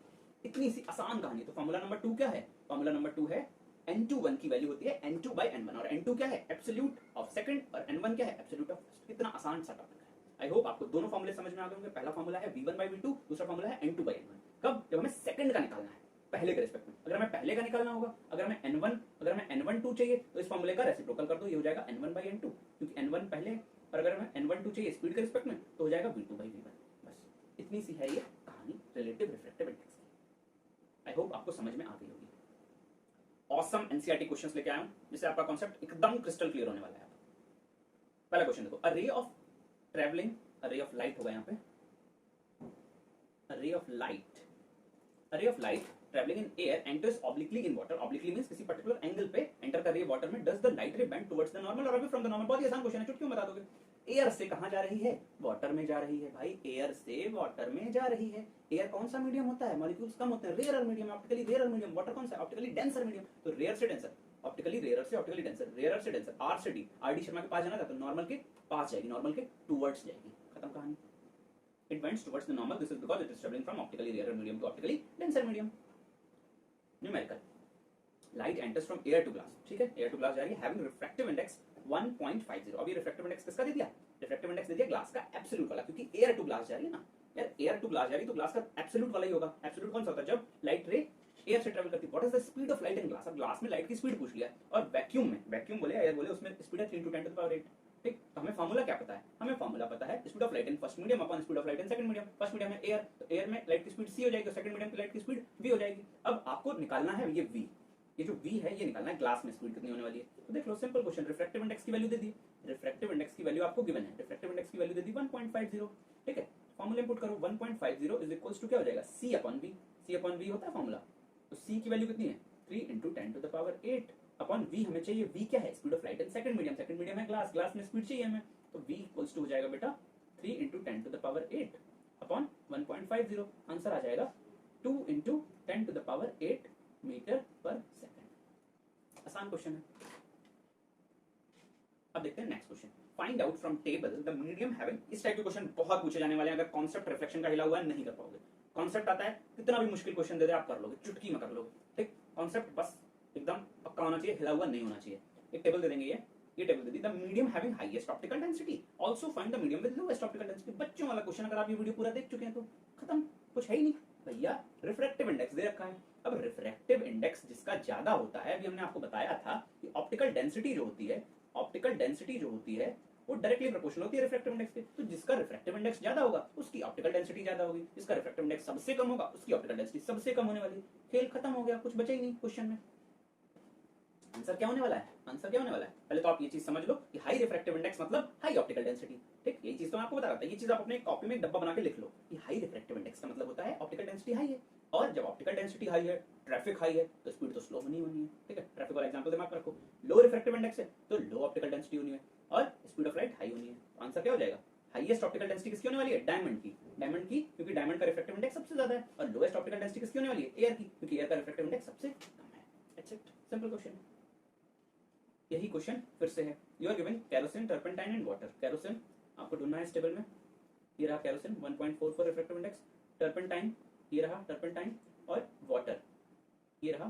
इतनी सी आसान कहानी। तो फॉर्मूला नंबर 2 क्या है? फॉर्मूला नंबर 2 है n21 की वैल्यू होती है n2 by n1, और n2 क्या है? एब्सोल्यूट ऑफ सेकंड, और n1 क्या है? Absolute of first. कितना आसान सा टॉपिक है। आई होप आपको दोनों फॉर्मूले समझ में आ गए होंगे। पहला फॉर्मूला है v1 by v2, दूसरा फॉर्मूला है n2 by n1। कब? जब हमें सेकंड का निकालना है पहले के रिस्पेक्ट में। अगर हमें पहले का निकालना होगा, अगर हमें n12 चाहिए, तो इस फॉर्मूले का रेसिप्रोकल कर दो, ये हो जाएगा n1 by n2, क्योंकि n1 पहले, और अगर हमें n12 चाहिए स्पीड के रिस्पेक्ट में, तो हो जाएगा v2 by v1। बस इतनी सी है ये कहानी रिलेटिव रिफ्रैक्टिव इंडेक्स की। आई होप आपको समझ में आ गई होगी। ऑसम एनसीईआरटी क्वेश्चंस लेके आया हूं, जिससे आपका कॉन्सेप्ट एकदम क्रिस्टल क्लियर होने वाला है। पहला क्वेश्चन देखो, अ ray of travelling, a ray of light होगा यहाँ पे, अ ray of light, a ray of light traveling in air enters obliquely in water, obliquely means किसी पर्टिकुलर एंगल पे एंटर कर रही है वाटर में। does the light ray bend towards the normal or away from the normal? बहुत ही आसान question है, चुटकियों में बता दोगे। एयर से कहां जा रही है? वाटर में जा रही है भाई, एयर से वाटर में जा रही है। एयर कौन सा मीडियम होता है? मॉलिक्यूल्स कम होते हैं, rarer medium, optically rarer medium. Water कौन सा? Optically denser medium. तो रेयर से डेंसर, ऑप्टिकली रेयरर से ऑप्टिकली डेंसर, रेयरर से डेंसर, आर से डी, आर डी शर्मा के पास जाना था, तो नॉर्मल के पास जाएगी, नॉर्मल के टुवर्ड्स जाएगी, खत्म कहानी। It bends towards the normal. This is because it is traveling from optically rarer medium to optically denser medium. Numerical. Light enters from air to glass. ठीक है, air to glass जा रही है, having refractive index 1.50। अब ये refractive index किसका दे दिया? refractive index दे दिया ग्लास का एब्सोल्यूट वाला, क्योंकि air to glass जा रही है ना यार, air to glass जा रही है तो ग्लास का एब्सोल्यूट वाला ही होगा। एब्सोल्यूट कौन सा होता है? जब लाइट रे एयर से ट्रेवल करती है। What is the speed of light in glass? अब ग्लास में लाइट की स्पीड पूछ लिया, और वैक्यूम में, वैक्यूम बोले एयर बोले, उसमें स्पीड है 3 × 10⁸। ठीक, तो हमें फार्मूला क्या पता है? हमें फार्मूला पता है speed of light in first medium upon speed of light in second medium. First medium है एयर, तो एयर में लाइट की स्पीड c हो जाएगी, सेकंड मीडियम की लाइट की स्पीड v हो जाएगी। अब आपको निकालना है ये v, ये जो v है ये निकालना है, ग्लास में स्पीड कितनी होने वाली है। तो देख लो, सिंपल क्वेश्चन, रिफ्रैक्टिव इंडेक्स की वैल्यू दे दी, रिफ्रैक्टिव इंडेक्स की वैल्यू आपको गिवन है, रिफ्रैक्टिव इंडेक्स की वैल्यू दे दी 1.50। ठीक है, फार्मूला इंपुट करो, 1.50 इज इक्वल्स टू क्या हो जाएगा? c upon v। c upon v होता है फार्मूला, तो c की वैल्यू कितनी है? 3 × 10⁸ अपॉन v हमें चाहिए, v क्या है? Speed of light in second medium, second medium है ग्लास, ग्लास में स्पीड चाहिए हमें, तो v इक्वल्स टू हो जाएगा बेटा 3 × 10⁸ अपॉन 1.50। आंसर आ जाएगा 2 × 10⁸ मीटर पर सेकंड। आसान क्वेश्चन है। अब देखते हैं next question, find out from table the medium having. इस टाइप के क्वेश्चन बहुत पूछे जाने वाले हैं, अगर कॉन्सेप्ट रिफ्लेक्शन का हिला हुआ है नहीं कर पाओगे। कॉन्सेप्ट आता है, कितना भी मुश्किल क्वेश्चन दे दे आप कर लोगे, चुटकी में कर लोगे। ठीक, कॉन्सेप्ट बस एकदम पक्का होना चाहिए, हिला हुआ नहीं होना चाहिए। एक टेबल दे देंगे, ये table they the, the medium having highest optical density, also find the medium with lowest optical density. बच्चों वाला क्वेश्चन, अगर आप ये वीडियो पूरा देख चुके हैं तो खत्म, कुछ है ही नहीं भैया। रिफ्रैक्टिव इंडेक्स दे रखा है। अब रिफ्रैक्टिव इंडेक्स जिसका ज्यादा होता है, अभी हमने आपको बताया था कि ऑप्टिकल डेंसिटी जो होती है, ऑप्टिकल डेंसिटी जो होती है वो डायरेक्टली प्रोपोर्शनल होती है रिफ्रैक्टिव इंडेक्स के। तो जिसका रिफ्रैक्टिव इंडेक्स ज्यादा होगा उसकी ऑप्टिकल डेंसिटी ज्यादा होगी, जिसका रिफ्रैक्टिव इंडेक्स सबसे कम होगा उसकी ऑप्टिकल डेंसिटी सबसे कम होने वाली है। खेल खत्म हो गया, कुछ बचा ही नहीं क्वेश्चन में। आंसर क्या होने वाला है? आंसर क्या होने वाला है? पहले तो आप ये चीज समझ लो कि हाई रिफ्रैक्टिव इंडेक्स मतलब हाई ऑप्टिकल डेंसिटी। ठीक, ये चीज तो मैं आपको बता रहा था, ये चीज आप अपने कॉपी में एक डब्बा बना के लिख लो कि हाई रिफ्रैक्टिव इंडेक्स का मतलब होता है ऑप्टिकल डेंसिटी हाई है, और जब ऑप्टिकल डेंसिटी हाई है, ट्रैफिक हाई है, तो स्पीड तो स्लो होनी होनी है। ठीक है, ट्रैफिक वाला एग्जांपल दिमाग में रखो। लो रिफ्रैक्टिव इंडेक्स है तो लो ऑप्टिकल डेंसिटी होनी है और स्पीड ऑफ लाइट हाई होनी है। तो आंसर क्या हो जाएगा? हाईएस्ट ऑप्टिकल डेंसिटी किसकी होने वाली है? डायमंड की। डायमंड की क्योंकि डायमंड का रिफ्रैक्टिव इंडेक्स सबसे ज्यादा है, और लोएस्ट ऑप्टिकल डेंसिटी किसकी होने वाली है? एयर की, क्योंकि एयर का रिफ्रैक्टिव इंडेक्स सबसे कम है। That's it, simple question. यही क्वेश्चन फिर से है। You are given kerosene, turpentine and water. Kerosene आपको ढूंढना है इस टेबल में, ये रहा केरोसिन 1.44 रिफ्रैक्टिव इंडेक्स, टर्पेंटाइन ये रहा टर्पेंटाइन, और वाटर ये रहा,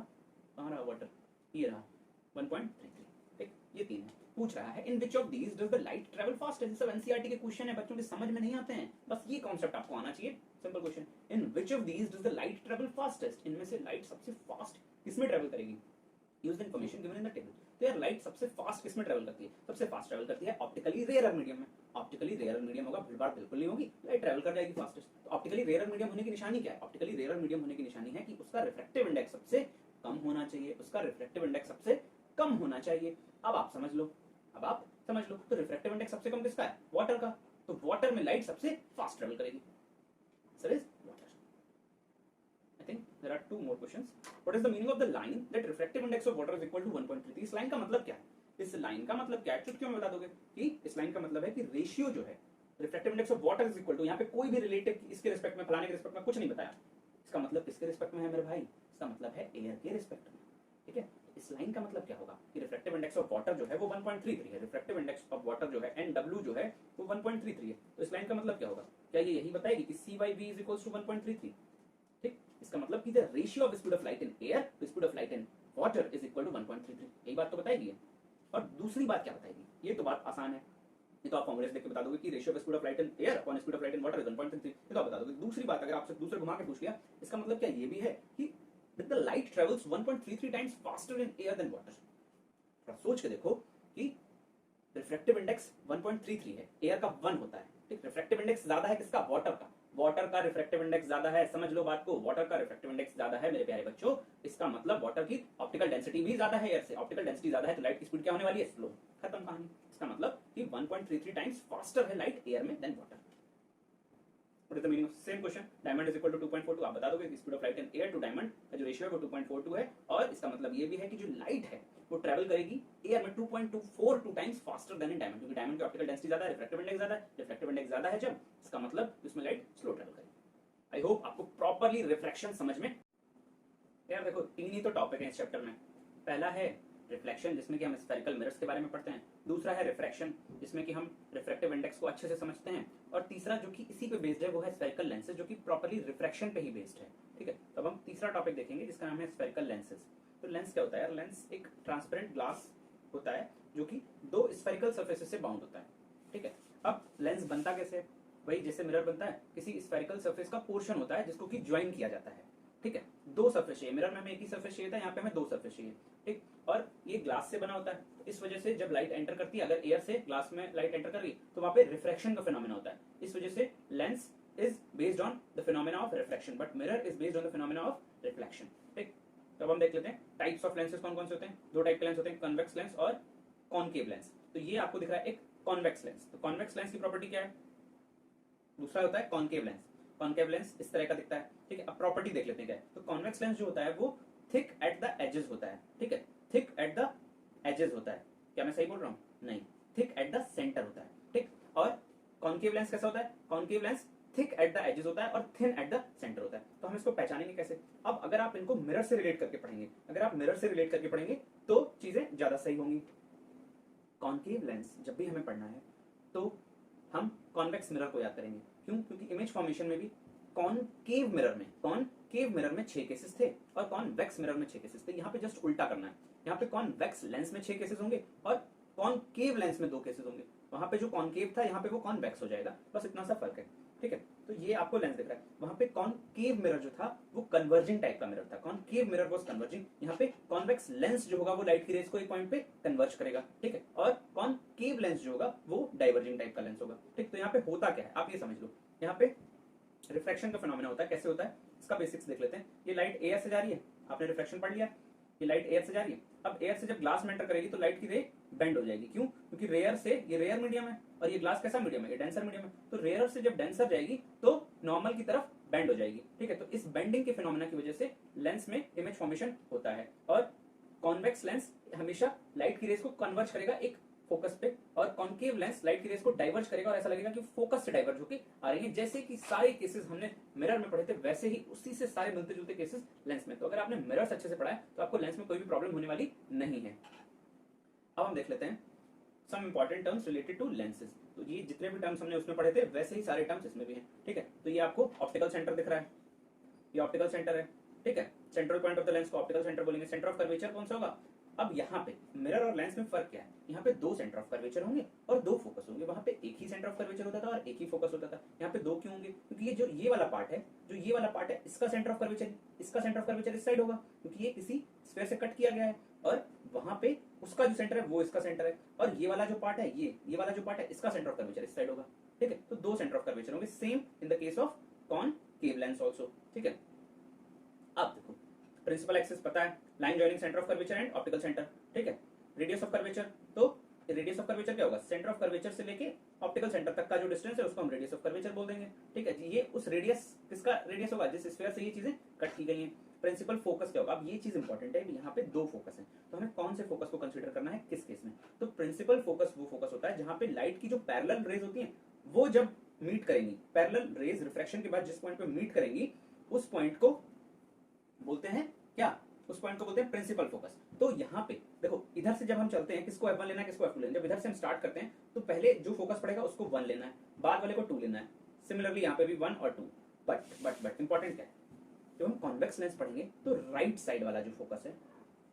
कहाँ रहा वाटर, ये रहा 1.33। ठीक, ये तीन है। पूछ रहा है in which of these does the light travel fastest. सब एनसीईआरटी के क्वेश्चन है, बच्चों के समझ में नहीं आते हैं, बस ये कॉन्सेप्ट आपको आना चाहिए। Simple question, in which of these does the light travel fastest. इनमें से लाइट सबसे फास्ट किसमें ट्रैवल करेगी? Use the information given in the table. तो यार लाइट सबसे फास्ट किसमें ट्रैवल करती है? सबसे फास्ट ट्रैवल करती है ऑप्टिकली रेयर मीडियम में। ऑप्टिकली रेयर मीडियम होगा, भीड़ भाड़ बिल्कुल नहीं होगी, लाइट ट्रैवल कर जाएगी फास्टेस्ट। तो ऑप्टिकली रेयर मीडियम होने की निशानी क्या है? ऑप्टिकली रेयर मीडियम होने की निशानी है कि उसका रिफ्रैक्टिव इंडेक्स सबसे कम होना चाहिए, उसका रिफ्रैक्टिव इंडेक्स सबसे कम होना चाहिए। अब आप समझ लो, अब आप समझ लो, तो रिफ्रैक्टिव इंडेक्स सबसे कम किसका है? वाटर का। तो वाटर में लाइट सबसे फास्ट ट्रैवल करेगी। Answer is water. I think there are two more questions. What is the meaning of the line that refractive index of water is equal to 1.33? इस line का मतलब क्या है? इस लाइन का मतलब क्या है? चुटकियों में बता दोगे कि इस लाइन का मतलब है कि रेशियो जो है refractive index of water is equal to, यहाँ पे कोई भी रिलेटिव इसके रिस्पेक्ट में, फलाने के रिस्पेक्ट में कुछ नहीं बताया। इसका मतलब किसके रिस्पेक्ट में है मेरे भाई? इसका मतलब है एयर के रिस्पेक्ट में। ठीक है, इस लाइन का मतलब क्या होगा कि रिफ्रैक्टिव इंडेक्स ऑफ वाटर जो है वो 1.33 है। रिफ्रैक्टिव इंडेक्स ऑफ वाटर जो है NW जो है वो 1.33 है। तो इस लाइन का मतलब क्या होगा? क्या ये यही बताएगी कि C/V इज इक्वल्स टू 1.33? ठीक, इसका मतलब कि the ratio of speed of light in air to speed of light in water is equal to 1.33। यही बात तो बताएगी। और दूसरी बात क्या बताएगी? ये तो बात आसान है, ये तो आप फॉर्मूले देख के बता दोगे कि ratio of speed of light in air upon speed of light in water is 1.33। ये तो आप बता दोगे। दूसरी बात, अगर आपसे दूसरे घुमा के पूछ लिया, इसका मतलब क्या ये भी है कि the light travels 1.33 times faster in air than water. थोड़ा सोच के देखो कि रिफ्रैक्टिव इंडेक्स 1.33 है, एयर का 1 होता है। ठीक, रिफ्रैक्टिव इंडेक्स ज्यादा है किसका? वाटर का। वाटर का रिफ्रैक्टिव इंडेक्स ज्यादा है, समझ लो बात को, वाटर का रिफ्रैक्टिव इंडेक्स ज्यादा है मेरे प्यारे बच्चों। इसका मतलब वाटर की ऑप्टिकल डेंसिटी भी ज्यादा है एयर से। ऑप्टिकल डेंसिटी ज्यादा है तो लाइट की स्पीड क्या होने वाली है? स्लो। खत्म कहानी। इसका मतलब कि 1.33 टाइम्स फास्टर है लाइट एयर में than water. What is the meaning of same question? Diamond is equal to 2.42। आप बता दोगे कि speed of light in air to diamond का जो रेशियो है वो 2.42 है, और इसका मतलब ये भी है कि जो लाइट है वो ट्रैवल करेगी एयर में 2.242 times faster then in diamond, क्योंकि डायमंड की ऑप्टिकल डेंसिटी ज्यादा है, रिफ्रैक्टिव इंडेक्स ज्यादा है। रिफ्रैक्टिव इंडेक्स ज्यादा है जब, इसका मतलब इसमें लाइट स्लो ट्रैवल करेगी। आई होप आपको प्रॉपर्ली रिफ्रैक्शन समझ में। यार देखो, तीन ही तो टॉपिक है इस चैप्टर में। पहला है रिफ्लेक्शन, जिसमें कि हम स्फेरिकल मिरर्स के बारे में पढ़ते हैं। दूसरा है रिफ्रैक्शन, जिसमें कि हम रिफ्रैक्टिव इंडेक्स को अच्छे से समझते हैं। और तीसरा जो कि इसी पे बेस्ड है वो है स्फेरिकल लेंसेज, जो कि प्रॉपर्ली रिफ्रैक्शन पे ही बेस्ड है। ठीक है, तो अब हम तीसरा टॉपिक देखेंगे जिसका नाम है स्फेरिकल लेंसेज। तो लेंस क्या होता है यार? लेंस एक ट्रांसपेरेंट ग्लास होता है जो कि दो स्फेरिकल सर्फेसेस से बाउंड होता है। ठीक है, अब लेंस बनता कैसे? वही जैसे मिरर बनता है, किसी स्फेरिकल सर्फेस का पोर्शन होता है जिसको कि ज्वाइन किया जाता है। ठीक है, दो सर्फेस चाहिए। मिरर में हमें एक ही सर्फेस चाहिए था, यहाँ पे हमें दो सर्फेस चाहिए। ठीक, और ये ग्लास से बना होता है, इस वजह से जब लाइट एंटर करती है, अगर एयर से ग्लास में लाइट एंटर कर रही तो वहां पे रिफ्रैक्शन का फिनोमेना होता है। इस वजह से lens is based on the phenomena of refraction, but mirror is based on the phenomena of reflection. ठीक, तो अब हम देख लेते हैं टाइप्स ऑफ लेंसेज कौन कौन से होते हैं। दो टाइप के लेंस होते हैं, कन्वेक्स लेंस और कॉनकेव लेंस। तो ये आपको दिख रहा है एक कॉन्वेक्स लेंस। तो कॉन्वेक्स लेंस की प्रॉपर्टी क्या है? दूसरा होता है कॉनकेव लेंस। कॉनकेव लेंस इस तरह का दिखता है। ठीक है, अब प्रॉपर्टी देख लेते हैं क्या है। तो कॉन्वेक्स लेंस जो होता है वो थिक एट द एजेस होता है। ठीक है, थिक एट द एजेस होता है। क्या मैं सही बोल रहा हूँ? नहीं, थिक एट द सेंटर होता है। ठीक, और कॉनकेव लेंस कैसा होता है? Concave lens thick at the edges होता है और थिन एट द सेंटर होता है। तो हम इसको पहचानेंगे कैसे? अब अगर आप इनको मिरर से रिलेट करके पढ़ेंगे, अगर आप मिरर से रिलेट करके पढ़ेंगे तो चीजें ज्यादा सही होंगी। कॉनकेव लेंस जब भी हमें पढ़ना है तो हम कॉन्वेक्स मिरर को याद करेंगे। क्यों? क्योंकि इमेज फॉर्मेशन में भी कॉनकेव मिरर में 6 केसेस थे और कॉन्वेक्स मिरर में 6 केसेस थे। यहाँ पे जस्ट उल्टा करना है। यहाँ पे कॉन्वेक्स लेंस में 6 केसेस होंगे और कॉनकेव लेंस में 2 केसेस होंगे। वहां पे जो कॉनकेव था यहाँ पे वो कॉन्वेक्स हो जाएगा, बस इतना सा फर्क है। ठीक है, तो ये आपको लेंस दिख रहा है। वहां पे कॉनकेव मिरर जो था वो कन्वर्जिंग टाइप का मिरर था, कॉनकेव मिरर वाज कन्वर्जिंग। यहाँ पे कॉन्वेक्स लेंस जो होगा वो लाइट की रेज को एक पॉइंट पे कन्वर्ज करेगा, ठीक है, और कॉनकेव लेंस जो होगा वो डाइवर्जिंग टाइप का लेंस होगा, ठीक। तो यहाँ पे होता क्या है आप ये समझ लो, यहाँ पे रिफ्रैक्शन का फिनोमेना होता है। कैसे होता है इसका बेसिक्स देख लेते हैं। ये लाइट एयर से जा रही है, आपने रिफ्रैक्शन पढ़ लिया, ये लाइट एयर से जा रही है। अब एयर से जब ग्लास में एंटर करेगी तो लाइट की रे बेंड हो जाएगी। क्यों? क्योंकि रेयर से, ये रेयर मीडियम है और ये ग्लास कैसा मीडियम है, ये डेंसर मीडियम है। तो रेयर से जब डेंसर जाएगी तो नॉर्मल की तरफ बेंड हो जाएगी, ठीक है। तो इस बेंडिंग के फिनोमेना की वजह से लेंस में इमेज फॉर्मेशन होता है। और कॉन्वेक्स लेंस हमेशा लाइट की रेज को कन्वर्ज करेगा एक फोकस पे, और कॉन्केव लेंस लाइट की रेज को डाइवर्ज करेगा और ऐसा लगेगा कि फोकस से डाइवर्ज होकर आ रही है। जैसे कि सारे केसेस हमने मिरर में पढ़े थे वैसे ही उसी से सारे मिलते जुलते केसेस लेंस में। तो अगर आपने मिरर्स अच्छे से पढ़ा है तो आपको लेंस में कोई भी प्रॉब्लम होने वाली नहीं है। अब हम देख लेते हैं some important terms related to lenses. तो ये जितने भी टर्म्स हमने उसमें पढ़े थे वैसे ही सारे टर्म्स इसमें भी हैं, ठीक है। तो ये आपको ऑप्टिकल सेंटर दिख रहा है, ये ऑप्टिकल सेंटर है, ठीक है। Central point of the lens को ऑप्टिकल सेंटर बोलेंगे। सेंटर ऑफ कर्वेचर कौन सा होगा? अब यहाँ पे मिरर और लेंस में फर्क क्या है? यहाँ पे दो सेंटर ऑफ कर्वेचर होंगे और दो फोकस होंगे। वहां पे एक ही सेंटर ऑफ कर्वेचर होता था और एक ही फोकस होता था। यहाँ पे दो क्यों होंगे? क्योंकि ये जो ये वाला पार्ट है, जो ये वाला पार्ट है, इसका सेंटर ऑफ कर्वेचर, इसका सेंटर ऑफ कर्वेचर इस साइड होगा क्योंकि ये किसी स्फीयर से कट किया गया है, और वहां पे उसका जो सेंटर है वो इसका सेंटर है, और ये वाला जो पार्ट है, ये वाला जो पार्ट है, इसका सेंटर ऑफ कर्वेचर इस साइड होगा, ठीक है। तो दो सेंटर ऑफ कर्वेचर होंगे। Same in the case of concave lens also, ठीक है। अब देखो प्रिंसिपल एक्सिस पता है, line joining centre of curvature and optical centre, ठीक है। रेडियस ऑफ कर्वेचर, तो रेडियस ऑफ कर्वेचर क्या होगा? सेंटर ऑफ कर्वेचर से लेके ऑप्टिकल सेंटर तक का जो डिस्टेंस है उसको हम रेडियस ऑफ कर्वेचर बोल देंगे, ठीक है। ये उस रेडियस, किसका रेडियस होगा? जिस स्फीयर से ये चीजें कट की गई हैं। प्रिंसिपल फोकस क्या होगा? अब ये चीज इंपॉर्टेंट है, यहाँ पे दो फोकस है, तो हमें कौन से फोकस को कंसीडर करना है किस केस में? तो प्रिंसिपल फोकस वो फोकस होता है जहां पे लाइट की जो पैरेलल रेज होती है वो जब मीट करेंगी, पैरेलल रेज रिफ्रैक्शन के बाद जिस पॉइंट पे मीट करेंगी उस पॉइंट को बोलते हैं क्या? उस पॉइंट को बोलते हैं प्रिंसिपल फोकस। तो यहाँ पे देखो, इधर से जब हम चलते हैं, किसको F1 लेना है, किसको F2 लेना है? जब इधर से हम स्टार्ट करते हैं तो पहले जो फोकस पड़ेगा उसको 1 लेना है, बाद वाले को 2 लेना है। सिमिलरली यहाँ पे भी 1 और 2। बट इंपॉर्टेंट क्या है? जब हम कॉन्वेक्स लेंस पढ़ेंगे तो राइट साइड वाला जो फोकस है,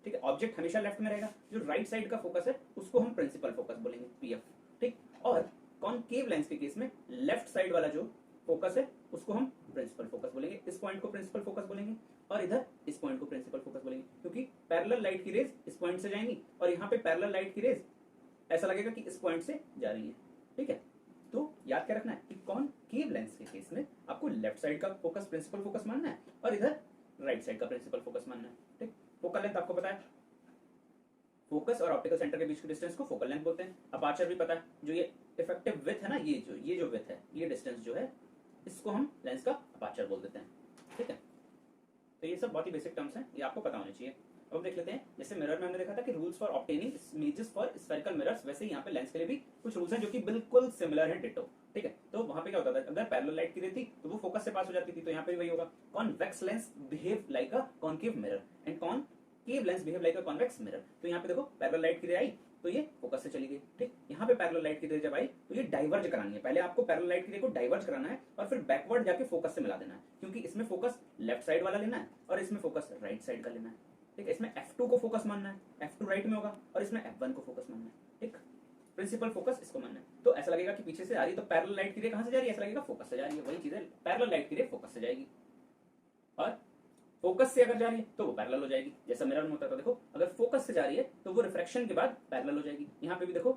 ठीक है, ऑब्जेक्ट हमेशा लेफ्ट में रहेगा, जो राइट साइड का फोकस है उसको हम प्रिंसिपल फोकस बोलेंगे, PF, ठीक। और कॉनकेव लेंस के केस में लेफ्ट साइड वाला जो फोकस है उसको हम प्रिंसिपल फोकस बोलेंगे। इस पॉइंट को प्रिंसिपल फोकस बोलेंगे और इधर इस पॉइंट को प्रिंसिपल फोकस बोलेंगे, क्योंकि पैरेलल लाइट की रेज इस पॉइंट से जाएंगी और यहाँ पे पैरेलल लाइट की रेज ऐसा लगेगा कि इस पॉइंट से जा रही है, ठीक है। तो याद क्या रखना है कि कॉनकेव लेंस के केस में आपको लेफ्ट साइड का फोकस प्रिंसिपल फोकस मानना है और इधर राइट साइड का प्रिंसिपल फोकस मानना है, ठीक। फोकल लेंथ आपको पता है, फोकस और ऑप्टिकल सेंटर के बीच के डिस्टेंस को फोकल लेंथ बोलते हैं। अपर्चर भी पता है, जो ये इफेक्टिव विड्थ है ना, ये जो विड्थ है, ये डिस्टेंस जो है, इसको हम लेंस का अपर्चर बोल देते हैं, ठीक है। तो ये सब बहुत ही बेसिक टर्म्स हैं, ये आपको पता होने चाहिए। अब देख लेते हैं, जैसे मिरर में हमने देखा था कि rules for obtaining images for spherical mirrors, वैसे ही यहाँ पे लेंस के लिए भी कुछ रूल्स हैं जो कि बिल्कुल सिमिलर है, डिटो, ठीक है। तो वहां पे क्या होता था, अगर पैरेलल लाइट की रहती तो वो फोकस से पास हो जाती थी, तो यहाँ पे भी वही होगा। Convex lens behave like a concave mirror and concave lens behave like a convex mirror. तो यहाँ पे देखो पैरेलल लाइट की रे आई तो ये फोकस से चली गई, ठीक। यहाँ पे पैरेलल लाइट की रे जब आई तो ये डाइवर्ज करानी है, पहले आपको पैरेलल लाइट की रे को डाइवर्ज कराना है और फिर बैकवर्ड जाके फोकस से मिला देना है, क्योंकि इसमें फोकस लेफ्ट साइड वाला लेना है और इसमें फोकस राइट साइड का लेना है, ठीक है। इसमें F2 को फोकस मानना है, F2 राइट में होगा, और इसमें F1 को फोकस मानना है, ठीक। प्रिंसिपल फोकस इसको मानना है। तो ऐसा लगेगा कि पीछे से आ रही है तो पैरेलल लाइट की रे कहां से जा रही है? ऐसा लगेगा फोकस से जा रही है, वही चीज है, पैरेलल लाइट की रे फोकस से जाएगी और फोकस से अगर जा रही है तो वो पैरेलल हो जाएगी, जैसा मिरर में होता था। देखो अगर फोकस से जा रही है तो वो रिफ्रैक्शन के बाद पैरेलल हो जाएगी। यहाँ पे भी देखो,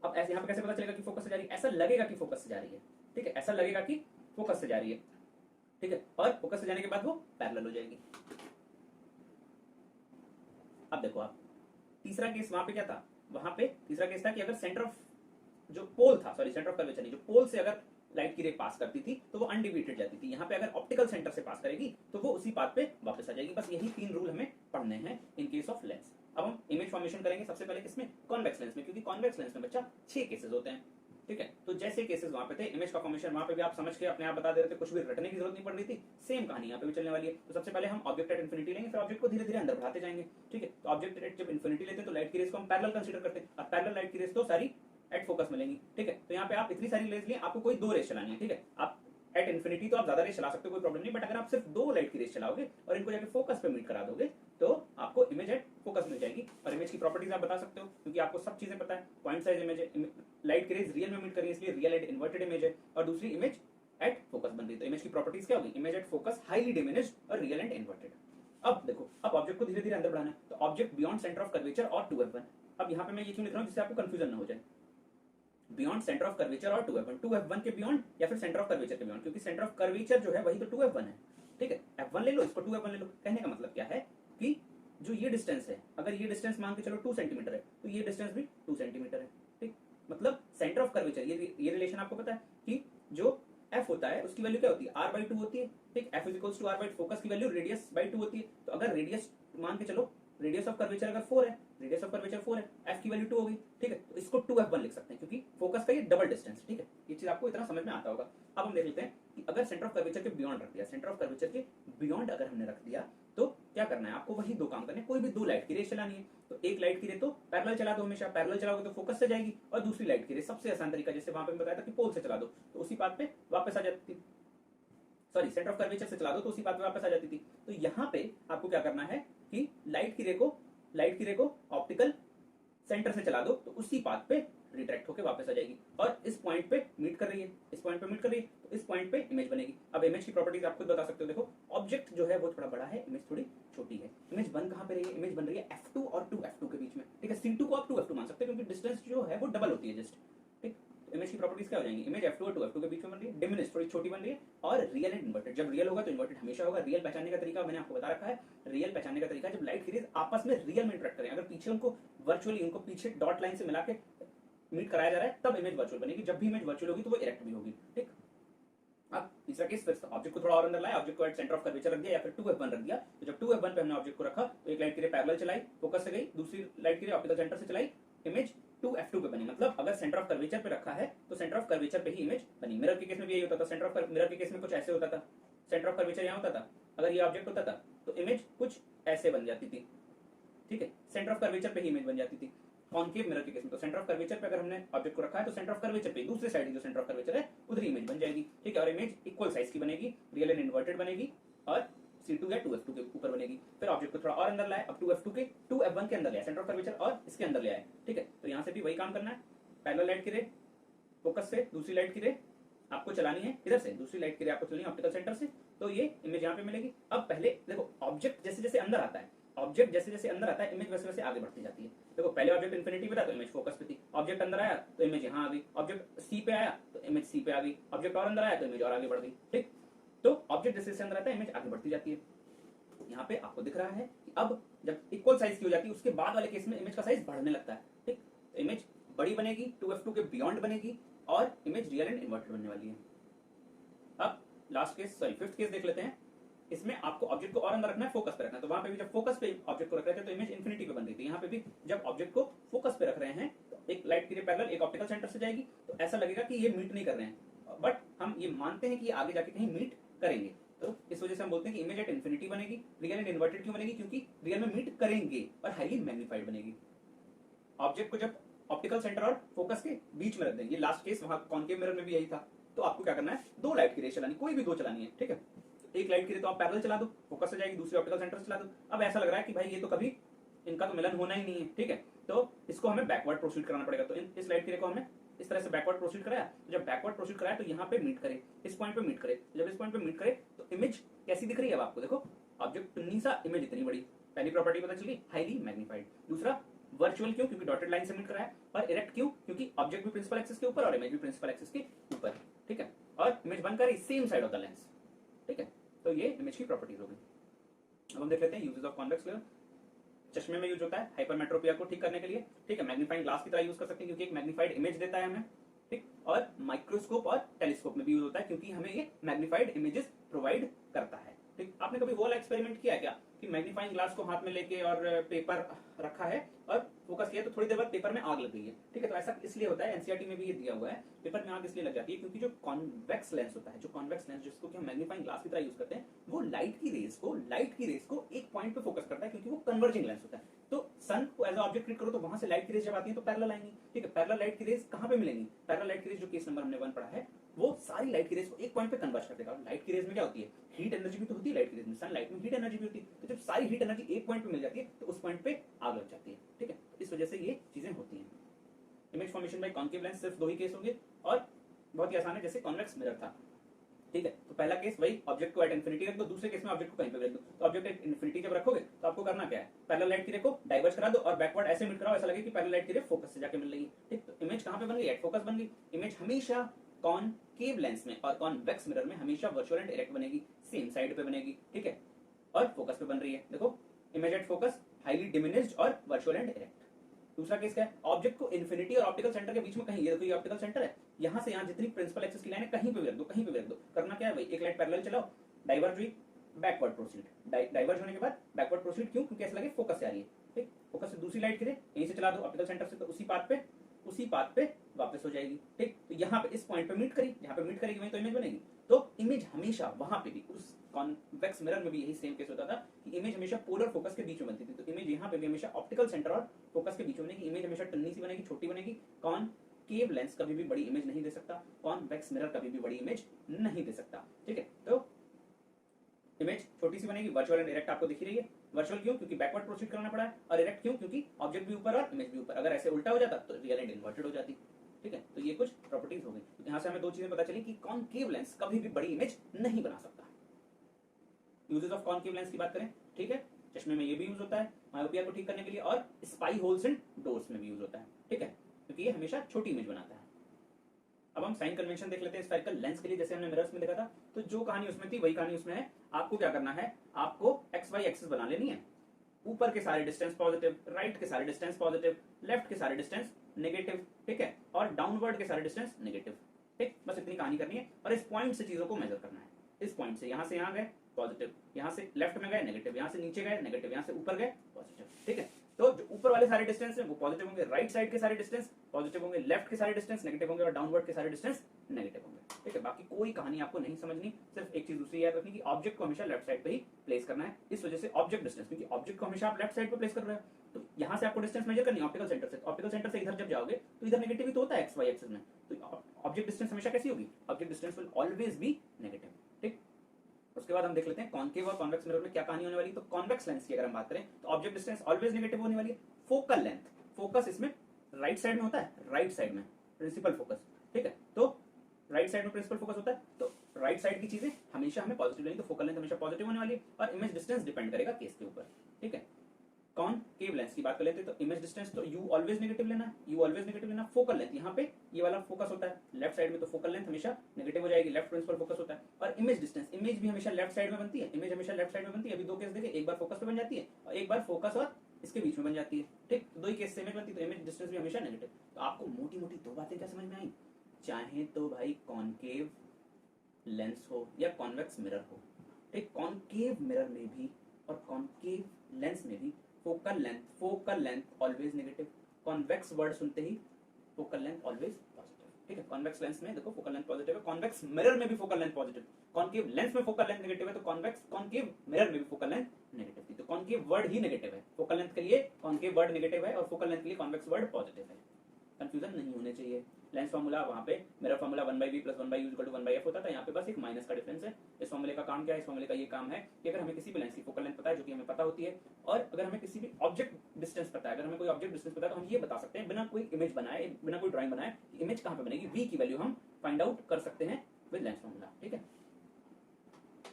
अब ऐसे यहाँ पे कैसे पता चलेगा कि फोकस से जा रही है? ऐसा लगेगा कि फोकस से जा रही है, ठीक है, ऐसा लगेगा कि फोकस से जा रही है, ठीक है, और फोकस से जाने के बाद वो पैरेलल हो जाएगी। अब देखो आप, तीसरा केस वहां पे क्या था? वहां पे तीसरा केस था कि अगर सेंटर ऑफ जो पोल था, सॉरी सेंटर ऑफ कर्वेचर नहीं, जो पोल से अगर लाइट की रे पास करती थी तो वो अनडिविएटेड जाती थी। यहाँ पे अगर ऑप्टिकल सेंटर से पास करेगी तो वो उसी पाथ पे वापस आ जाएगी। बस यही 3 रूल हमें पढ़ने हैं इन केस ऑफ लेंस। अब हम इमेज फॉर्मेशन करेंगे सबसे पहले किसमें? कॉन्वेक्स लेंस में, क्योंकि कॉन्वेक्स लेंस में बच्चा 6 केसेस होते हैं, ठीक है। तो जैसे केसेस वहां पे थे, इमेज का फॉर्मेशन वहां पे भी आप समझ के अपने आप बता दे रहे थे, कुछ भी रटने की जरूरत नहीं पड़ रही थी। सेम कहानी यहाँ पे भी चलने वाली है। तो सबसे पहले हम ऑब्जेक्ट एट इन्फिनिटी लेंगे, फिर ऑब्जेक्ट को धीरे धीरे अंदर बढ़ाते जाएंगे, ठीक है। तो ऑब्जेक्ट एट जब इन्फिनिटी लेते हैं तो लाइट की रेस को हम पैरेलल कंसीडर करते हैं, और पैरेलल लाइट की रेस तो सारी एट फोकस मिलेंगी, ठीक है। तो यहाँ पे आप इतनी सारी रेस लिए, आपको कोई 2 रेस चलानी है, ठीक है। आप एट इन्फिनिटी तो आप ज्यादा रेस चला सकते हो, कोई प्रॉब्लम नहीं, बट अगर आप सिर्फ 2 लाइट की रेस चलाओगे और इनको जाके फोकस पे मीट करा दोगे तो आपको इमेज एट फोकस मिल जाएगी। और इमेज की प्रॉपर्टीज आप बता सकते हो, क्योंकि आपको सब चीजें पता है। पॉइंट साइज इमेज है, लाइट की रेस रियल में मीट करेंगे इसलिए रियल एंड इन्वर्टेड इमेज है, और दूसरी इमेज एट फोकस बन रही है। तो इमेज की प्रॉपर्टीज क्या होगी, image at focus highly diminished और रियल एंड इन्वर्टेड। अब देखो, अब ऑब्जेक्ट को धीरे धीरे अंदर बढ़ाना है, तो object beyond centre of curvature और 2f1। अब यहाँ पे मैं ये क्यों लिख रहा हूँ, जिससे आपको कंफ्यूजन ना हो जाए, बियॉन्ड सेंटर ऑफ कर्वेचर और 2f1, 2f1 के बियॉन्ड या फिर सेंटर ऑफ कर्वेचर के बियॉन्ड, क्योंकि सेंटर ऑफ कर्वेचर जो है वही तो 2f1 है। ठीक है, f1 ले लो, इसको 2f1 ले लो। कहने का मतलब क्या है कि जो ये डिस्टेंस है, अगर ये डिस्टेंस मान के चलो 2 सेंटीमीटर है, तो ये डिस्टेंस भी 2 सेंटीमीटर है। ठीक, मतलब सेंटर ऑफ कर्वेचर, ये रिलेशन आपको पता है कि जो f होता है उसकी वैल्यू क्या होती है, r/2 होती है। ठीक, f equals to r/2, focus की वैल्यू रेडियस/2 होती है। तो अगर रेडियस मान के चलो, रेडियस ऑफ कर्वेचर अगर 4 है, रेडियस ऑफ कर्वेचर 4 है, f की वैल्यू 2 होगी। ठीक है, तो इसको 2f1 लिख सकते हैं, क्योंकि फोकस का ये डबल डिस्टेंस। ठीक है, ये चीज आपको इतना समझ में आता होगा। अब हम देख लेते हैं कि अगर सेंटर ऑफ कर्वेचर के बियॉन्ड रख दिया, सेंटर ऑफ कर्वेचर के बियॉन्ड अगर हमने रख दिया, तो क्या करना है आपको, वही दो काम करने हैं। कोई भी दो लाइट की रेस चलानी है, तो एक लाइट की रे तो पैरेलल चला दो, हमेशा पैरेलल चलाओगे तो फोकस से जाएगी, और दूसरी लाइट की रे सबसे आसान तरीका, जैसे वहां पे बताया था कि पोल से चला दो तो उसी पाथ पे वापस आ जाती थी, सॉरी सेंटर ऑफ कर्वेचर से चला दो तो उसी पाथ पे वापस आ जाती थी। तो यहाँ पे आपको क्या करना है कि लाइट की रे को ऑप्टिकल सेंटर से चला दो तो उसी पाथ पे रिट्रैक्ट होकर वापस आ जाएगी, और इस पॉइंट पे मीट कर रही है, इस पॉइंट पे मीट कर रही है, तो इस पॉइंट पे इमेज बनेगी। अब इमेज की प्रॉपर्टीज आप खुद बता सकते हो। देखो, ऑब्जेक्ट जो है वो थोड़ा बड़ा है, इमेज थोड़ी छोटी है। इमेज बन कहां पे रही है, इमेज बन रही है f2 और 2f2 के बीच में। ठीक है, c2 को आप 2f2 मान सकते हैं, क्योंकि डिस्टेंस जो है वो डबल होती है जस्ट। ठीक, इमेज की प्रॉपर्टीज क्या हो जाएंगी, इमेज f2 और 2f2 के बीच में बन रही है, डिमिनिश थोड़ी छोटी बन रही है, और रियल एंड इन्वर्टेड। जब रियल होगा तो इन्वर्टेड हमेशा होगा। रियल पहचानने का तरीका मैंने आपको बता रखा है, रियल पहचानने का तरीका जब लाइट की रेज आपस में रियल में इंटरेक्ट करें, अगर पीछे उनको वर्चुअली, उनको पीछे डॉट लाइन से मिला के मीट कराया जा रहा है, तब इमेज वर्चुअल बनेगी। जब भी इमेज वर्चुअल होगी तो वो इरेक्ट भी होगी। ठीक, अब तीसरा केस, फिर ऑब्जेक्ट को थोड़ा और अंदर लाया, ऑब्जेक्ट को एट सेंटर ऑफ कर्वेचर रख दिया या फिर 2f1 रख दिया। तो जब 2f1 पे हमने ऑब्जेक्ट को रखा तो एक लाइट की रे पैरेलल चलाई, फोकस से गई, दूसरी लाइट की रे ऑप्टिकल सेंटर से चलाई, इमेज 2f2 पे बनी। मतलब अगर सेंटर ऑफ कर्वेचर पे रखा है तो सेंटर ऑफ कर्वेचर पे ही इमेज बनी। मिरर के केस में भी यही होता था, सेंटर ऑफ मिरर के केस में कुछ ऐसे होता था, सेंटर ऑफ कर्वेचर यहाँ होता था, अगर ये ऑब्जेक्ट होता था तो इमेज कुछ ऐसे बन जाती थी। ठीक है, सेंटर ऑफ कर्वेचर पे ही इमेज बन जाती थी। कॉनकेव मिरर के केस में तो सेंटर ऑफ कर्वेचर पे अगर हमने ऑब्जेक्ट को रखा है तो सेंटर ऑफ कर्वेचर पे दूसरे साइड जो सेंटर ऑफ कर्वेचर है उधर इमेज बन जाएगी। ठीक है, और इमेज इक्वल साइज की बनेगी, रियल एंड इन्वर्टेड बनेगी, और c2 या 2f2 के ऊपर बनेगी। फिर ऑब्जेक्ट को थोड़ा और अंदर लाए, अब 2f2 के 2f1 के अंदर लाया, सेंटर ऑफ कर्वेचर और इसके अंदर ले आए। ठीक है, तो यहाँ से भी वही काम करना है, पैरेलल लाइट की रे फोकस से, दूसरी लाइट की रे आपको चलानी है इधर से, दूसरी लाइट की रे आपको चलानी है ऑप्टिकल सेंटर से, तो ये इमेज यहाँ पे मिलेगी। अब पहले देखो, ऑब्जेक्ट जैसे जैसे अंदर आता है, ऑब्जेक्ट जैसे जैसे अंदर आता है, इमेज वैसे वैसे आगे बढ़ती जाती है। देखो, पहले ऑब्जेक्ट इन्फिनिटी पे था तो इमेज फोकस पे थी, ऑब्जेक्ट अंदर आया तो इमेज यहाँ आ गई, ऑब्जेक्ट सी पे आया तो इमेज सी पे आ गई, ऑब्जेक्ट और अंदर आया तो इमेज और आगे बढ़ गई। ठीक, तो ऑब्जेक्ट जैसे जैसे अंदर आता है इमेज आगे बढ़ती जाती है। यहाँ पे आपको दिख रहा है कि अब जब इक्वल साइज की हो जाती है उसके बाद वाले केस में इमेज का साइज बढ़ने लगता है। ठीक, तो इमेज बड़ी बनेगी, 2f2 के बियॉन्ड बनेगी, और इमेज रियल एंड इन्वर्टेड बनने वाली है। अब last case, sorry fifth case देख लेते हैं। इसमें आपको ऑब्जेक्ट को और अंदर रखना है, फोकस पे रखना है। तो वहां पे भी जब फोकस पे ऑब्जेक्ट को रख रहे थे तो इमेज इन्फिनिटी पे बन रही थी। यहाँ पे भी जब ऑब्जेक्ट को फोकस पे रख रहे हैं तो एक लाइट की रे पैरेलल एक ऑप्टिकल सेंटर से जाएगी, तो ऐसा लगेगा कि ये मीट नहीं कर रहे हैं, बट हम ये मानते हैं कि ये आगे जाके कहीं मीट करेंगे। तो इस वजह से हम बोलते हैं कि इमेज एट इन्फिनिटी बनेगी। रियल एंड इन्वर्टेड क्यों बनेगी, क्योंकि रियल में मीट करेंगे और हाईली मैग्नीफाइड बनेगी। ऑब्जेक्ट को जब ऑप्टिकल सेंटर और फोकस के बीच में रख देंगे, लास्ट केस वहां कॉनकेव मिरर में भी यही था। तो आपको क्या करना है, दो लाइट की रे चलानी, कोई भी दो चलानी है। ठीक है, एक लाइट की रे तो आप पैरेलल चला दो, फोकस से जाएगी, दूसरी ऑप्टिकल सेंटर से चला दो। अब ऐसा लग रहा है कि भाई ये तो कभी इनका तो मिलन होना ही नहीं है। ठीक है, तो इसको हमें बैकवर्ड प्रोसीड कराना पड़ेगा। तो इस लाइट की रे को हमने इस तरह से बैकवर्ड प्रोसीड कराया, तो जब बैकवर्ड प्रोसीड कराया तो यहाँ पे मीट करे, इस पॉइंट पे मीट करे। जब इस पॉइंट पे मीट करे तो इमेज कैसी दिख रही है अब आपको, देखो ऑब्जेक्ट टुन्नी सा, इमेज इतनी बड़ी। पहली प्रॉपर्टी पता चली, हाईली मैग्नीफाइड। दूसरा, वर्चुअल क्यों, क्योंकि डॉटेड लाइन से मीट कराया, और इरेक्ट क्यों, क्योंकि ऑब्जेक्ट भी प्रिंसिपल एक्सिस के ऊपर और इमेज भी प्रिंसिपल एक्सिस के ऊपर। ठीक है, और इमेज बनकर same side of the lens. ठीक है, तो ये इमेज की प्रॉपर्टीज हो गई। अब हम देख लेते हैं यूजेस ऑफ कॉन्वेक्स लेंस। चश्मे में यूज होता है हाइपरमेट्रोपिया को ठीक करने के लिए। ठीक है, मैग्नीफाइंग ग्लास की तरह यूज कर सकते हैं क्योंकि एक मैग्नीफाइड इमेज देता है हमें। ठीक, और माइक्रोस्कोप और टेलीस्कोप में भी यूज होता है क्योंकि हमें ये मैग्नीफाइड इमेजेस प्रोवाइड करता है। ठीक, आपने कभी वो वाला एक्सपेरिमेंट किया है क्या कि मैग्नीफाइंग ग्लास को हाथ में लेके और पेपर रखा है और फोकस किया तो थोड़ी देर बाद पेपर में आग लग गई है। ठीक है, तो ऐसा इसलिए होता है, एनसीईआरटी में भी ये दिया हुआ है, पेपर में आग इसलिए लग जाती है क्योंकि जो कॉन्वेक्स लेंस होता है, जो कॉन्वेक्स लेंस जिसको कि हम मैग्नीफाइंग ग्लास की तरह यूज करते हैं, वो लाइट की रेज को एक पॉइंट पे फोकस करता है क्योंकि वो कन्वर्जिंग लेंस होता है। तो सन को एज ऑब्जेक्ट ट्रीट करो तो वहां से लाइट की रेज जब आती है तो पैरेलल आएंगी। ठीक है, पैरेलल लाइट की रेज कहां पे मिलेंगी, पैरेलल लाइट की रेज जो केस नंबर हमने 1 पढ़ा है वो सारी लाइट की रेज को एक पॉइंट पे कन्वर्ट कर देगा। और लाइट की रेज में क्या होती है, हीट एनर्जी भी तो होती है लाइट की रेज में, सनलाइट में हीट एनर्जी भी होती है। तो जब सारी हीट एनर्जी एक पॉइंट पे मिल जाती है तो उस पॉइंट पे आग लग जाती है। ठीक है, इस वजह से ये चीजें होती हैं। Image formation by concave lens सिर्फ दो ही केस होंगे और बहुत ही आसान है, जैसे कॉन्वेक्स मिरर था। ठीक है। तो पहला केस वही ऑब्जेक्ट को एट इन्फिनिटी रख दो, दूसरे केस में ऑब्जेक्ट को कहीं पे भी रख दो। तो ऑब्जेक्ट एट इन्फिनिटी जब रखोगे तो आपको करना क्या है, पैरेलल लाइट की रे को डाइवर्ज करा दो और बैकवर्ड ऐसे मीट कराओ, ऐसा लगे कि पैरेलल लाइट की रे फोकस से जाके मिल रही है। ठीक, तो इमेज कहां पे बन गई, एट फोकस बन गई। इमेज हमेशा कॉनकेव लेंस में और कॉन्वेक्स मिरर में हमेशा वर्चुअल एंड डायरेक्ट बनेगी, सेम साइड पे बनेगी, ठीक है, और फोकस पे बन रही है। देखो image at focus highly diminished और वर्चुअल एंड डायरेक्ट। दूसरा केस क्या है, ऑब्जेक्ट को इन्फिनिटी और ऑप्टिकल सेंटर के बीच में कहीं, ये देखो ये ऑप्टिकल सेंटर है, यहां से यहां जितनी प्रिंसिपल एक्सिस की लाइन है कहीं पे भी रख दो, कहीं पे भी रख दो। करना क्या है भाई, एक लाइन पैरेलल चलाओ, डाइवर्ज हुई, बैकवर्ड प्रोसीड, डाइवर्ज होने के बाद बैकवर्ड प्रोसीड, क्यों, क्योंकि ऐसा लगे फोकस से आ रही है। ठीक, फोकस से दूसरी लाइट गिरे, यहीं से चला दो ऑप्टिकल सेंटर से, तो उसी पाथ पे वापस हो जाएगी। ठीक, तो यहाँ पे इस पॉइंट पे मीट करी, जहाँ पे मीट करेगी वहीं तो इमेज बनेगी। तो इमेज हमेशा वहां पे भी, उस कॉन्वेक्स मिरर में भी यही सेम केस होता था कि इमेज हमेशा पोलर फोकस के बीच में बनती थी। तो इमेज यहाँ पे भी हमेशा ऑप्टिकल सेंटर और फोकस के बीच में बनेगी। इमेज हमेशा टन्नी सी बनेगी, छोटी बनेगी। कॉनकेव लेंस कभी भी बड़ी इमेज नहीं दे सकता, कॉन्वेक्स मिरर कभी भी बड़ी इमेज नहीं दे सकता। ठीक है, तो इमेज छोटी सी बनेगी, वर्चुअल एंड डायरेक्ट आपको दिख रही है। वर्चुअल क्यों, क्योंकि बैकवर्ड प्रोसीड करना पड़ा है, और डायरेक्ट क्यों, क्योंकि ऑब्जेक्ट भी ऊपर और इमेज भी ऊपर। अगर ऐसे उल्टा हो जाता तो रियल एंड इन्वर्टेड हो जाती। ठीक है, तो ये कुछ प्रॉपर्टीज हो गई। तो यहाँ से हमें दो चीजें पता चली कि कॉनकेव लेंस कभी भी बड़ी इमेज नहीं बना सकता। यूजेस ऑफ कॉनकेव लेंस की बात करें, ठीक है, चश्मे में ये भी यूज होता है मायोपिया को ठीक करने के लिए, और स्पाई होल्स इन डोर्स में भी यूज होता है। ठीक है, क्योंकि ये हमेशा छोटी इमेज बनाता है। अब हम साइन कन्वेंशन देख लेते हैं स्फेरिकल लेंस के लिए, जैसे हमने मिरर्स में देखा था। तो जो कहानी उसमें थी वही कहानी उसमें है। आपको क्या करना है, आपको एक्स वाई एक्सिस बना लेनी है। ऊपर के सारे डिस्टेंस पॉजिटिव, राइट के सारे डिस्टेंस पॉजिटिव, लेफ्ट के सारे डिस्टेंस नेगेटिव, ठीक है, और डाउनवर्ड के सारे डिस्टेंस नेगेटिव। ठीक, बस इतनी कहानी करनी है, और इस पॉइंट से चीजों को मेजर करना है। इस पॉइंट से यहाँ गए पॉजिटिव, यहाँ से लेफ्ट में गए नेगेटिव, यहाँ से नीचे गए नेगेटिव, यहाँ से ऊपर गए पॉजिटिव। ठीक है, तो जो ऊपर वाले सारे डिस्टेंस है वो पॉजिटिव होंगे, राइट साइड के सारे डिस्टेंस पॉजिटिव होंगे, लेफ्ट के सारे डिस्टेंस नेगेटिव होंगे, और डाउनवर्ड के सारे डिस्टेंस नेगेटिव होंगे। ठीक है, बाकी कोई कहानी आपको नहीं समझनी, सिर्फ एक चीज दूसरी याद रखनी कि ऑब्जेक्ट को हमेशा लेफ्ट साइड पे ही प्लेस करना है। इस वजह से ऑब्जेक्ट डिस्टेंस, क्योंकि ऑब्जेक्ट को हमेशा आप लेफ्ट साइड पे प्लेस कर रहे हो, तो यहाँ से आपको डिस्टेंस मेजर करनी है ऑप्टिकल सेंटर से। ऑप्टिकल सेंटर से इधर जब जाओगे तो इधर नेगेटिव ही तो होता है एक्स वाई एक्सिस में, तो ऑब्जेक्ट डिस्टेंस हमेशा कैसी होगी, object distance will always B negative. ठीक, उसके बाद हम देख लेते हैं कॉनकेव और कॉन्वेक्स मिरर में क्या कहानी होने वाली। तो कॉन्वेक्स लेंस की अगर हम बात करें तो ऑब्जेक्ट डिस्टेंस ऑलवेज नेगेटिव होने वाली है। फोकल लेंथ, फोकस इसमें राइट साइड में होता है, राइट साइड में प्रिंसिपल फोकस। ठीक है, तो राइट साइड में प्रिंसिपल फोकस होता है, तो राइट साइड की चीजें हमेशा हमें पॉजिटिव लेनी, तो फोकल लेंथ हमेशा पॉजिटिव होने वाली है, और इमेज डिस्टेंस डिपेंड करेगा केस के ऊपर। ठीक है, कॉनकेव लेंस की बात कर लेते हैं, तो इमेज डिस्टेंस तो यू ऑलवेज नेगेटिव लेना है, यू ऑलवेज नेगेटिव लेना। फोकल लेंथ यहाँ पे ये वाला फोकस होता है लेफ्ट साइड में, तो फोकल लेंथ हमेशा नेगेटिव हो जाएगी, लेफ्ट प्रिंसिपल फोकस होता है। और इमेज डिस्टेंस, इमेज भी हमेशा लेफ्ट साइड में बनती है, इमेज हमेशा लेफ्ट साइड में बनती है। अभी दो केस देखे, एक बार फोकस पे बन जाती है और एक बार फोकस और इसके बीच में बन जाती है। ठीक, दो ही केस से इमेज बनती है, तो इमेज डिस्टेंस भी हमेशा नेगेटिव। तो आपको मोटी मोटी दो बातें क्या समझ में आई, चाहे तो भाई कॉनकेव लेंस हो या कॉन्वेक्स मिरर हो, ठीक, कॉनकेव मिरर में भी और कॉनकेव लेंस में भी focal length always negative. Convex word सुनते ही फोकल लेंथ ऑलवेज पॉजिटिव। ठीक है, कॉन्वेक्स लेंस में देखो फोकल लेंथ पॉजिटिव है, कॉन्वेक्स मिरर में भी focal length positive. Concave lens में फोकल लेंथ नेगेटिव है, तो कॉनकेव मिरर में भी फोकल लेंथ नेगेटिव थी। तो कॉनकेव वर्ड ही नेगेटिव है, फोकल लेंथ के लिए कॉनकेव वर्ड नेगेटिव है और फोकल लेंथ के लिए कॉन्वेक्स वर्ड पॉजिटिव है। कंफ्यूजन नहीं होने चाहिए। लेंस फॉर्मूला वहाँ पे मेरा फॉर्मूला 1/v + 1/u = 1/f होता था, यहाँ पे बस एक माइनस का डिफरेंस है। इस फॉर्मूले का काम क्या है, इस फॉर्मूले का ये काम है कि अगर हमें किसी भी लेंस की फोकल लेंथ पता है, जो कि हमें पता होती है, और अगर हमें किसी भी ऑब्जेक्ट डिस्टेंस पता है, अगर हमें कोई ऑब्जेक्ट डिस्टेंस पता है, तो हम ये बता सकते हैं बिना कोई इमेज बनाए, बिना कोई ड्राइंग बनाए, इमेज कहाँ पे बनेगी, v की वैल्यू हम फाइंड आउट कर सकते हैं विद लेंस फॉर्मूला। ठीक है,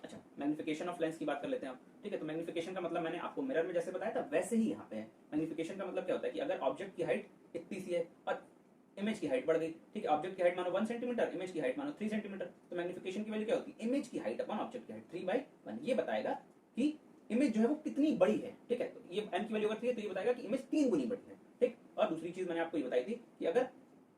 अच्छा, मैग्निफिकेशन ऑफ लेंस की बात कर लेते हैं आप। ठीक है, तो मैग्निफिकेशन का मतलब मैंने आपको मिरर में जैसे बताया था वैसे ही यहाँ पे है। मैग्निफिकेशन का मतलब क्या होता है कि अगर ऑब्जेक्ट की हाइट इतनी सी है और इमेज की हाइट बढ़ गई, ठीक है, ऑब्जेक्ट की हाइट मानो 1 सेंटीमीटर, इमेज की हाइट मानो 3 सेंटीमीटर, तो मैग्निफिकेशन की वैल्यू क्या होती है, इमेज की हाइट अपॉन ऑब्जेक्ट की हाइट 3/1। ये बताएगा कि इमेज जो है वो कितनी बड़ी है। ठीक है, तो ये m की वैल्यू अगर 3 है तो ये बताएगा कि इमेज 3 गुनी बड़ी है। ठीक, और दूसरी चीज मैंने आपको ये बताई थी कि अगर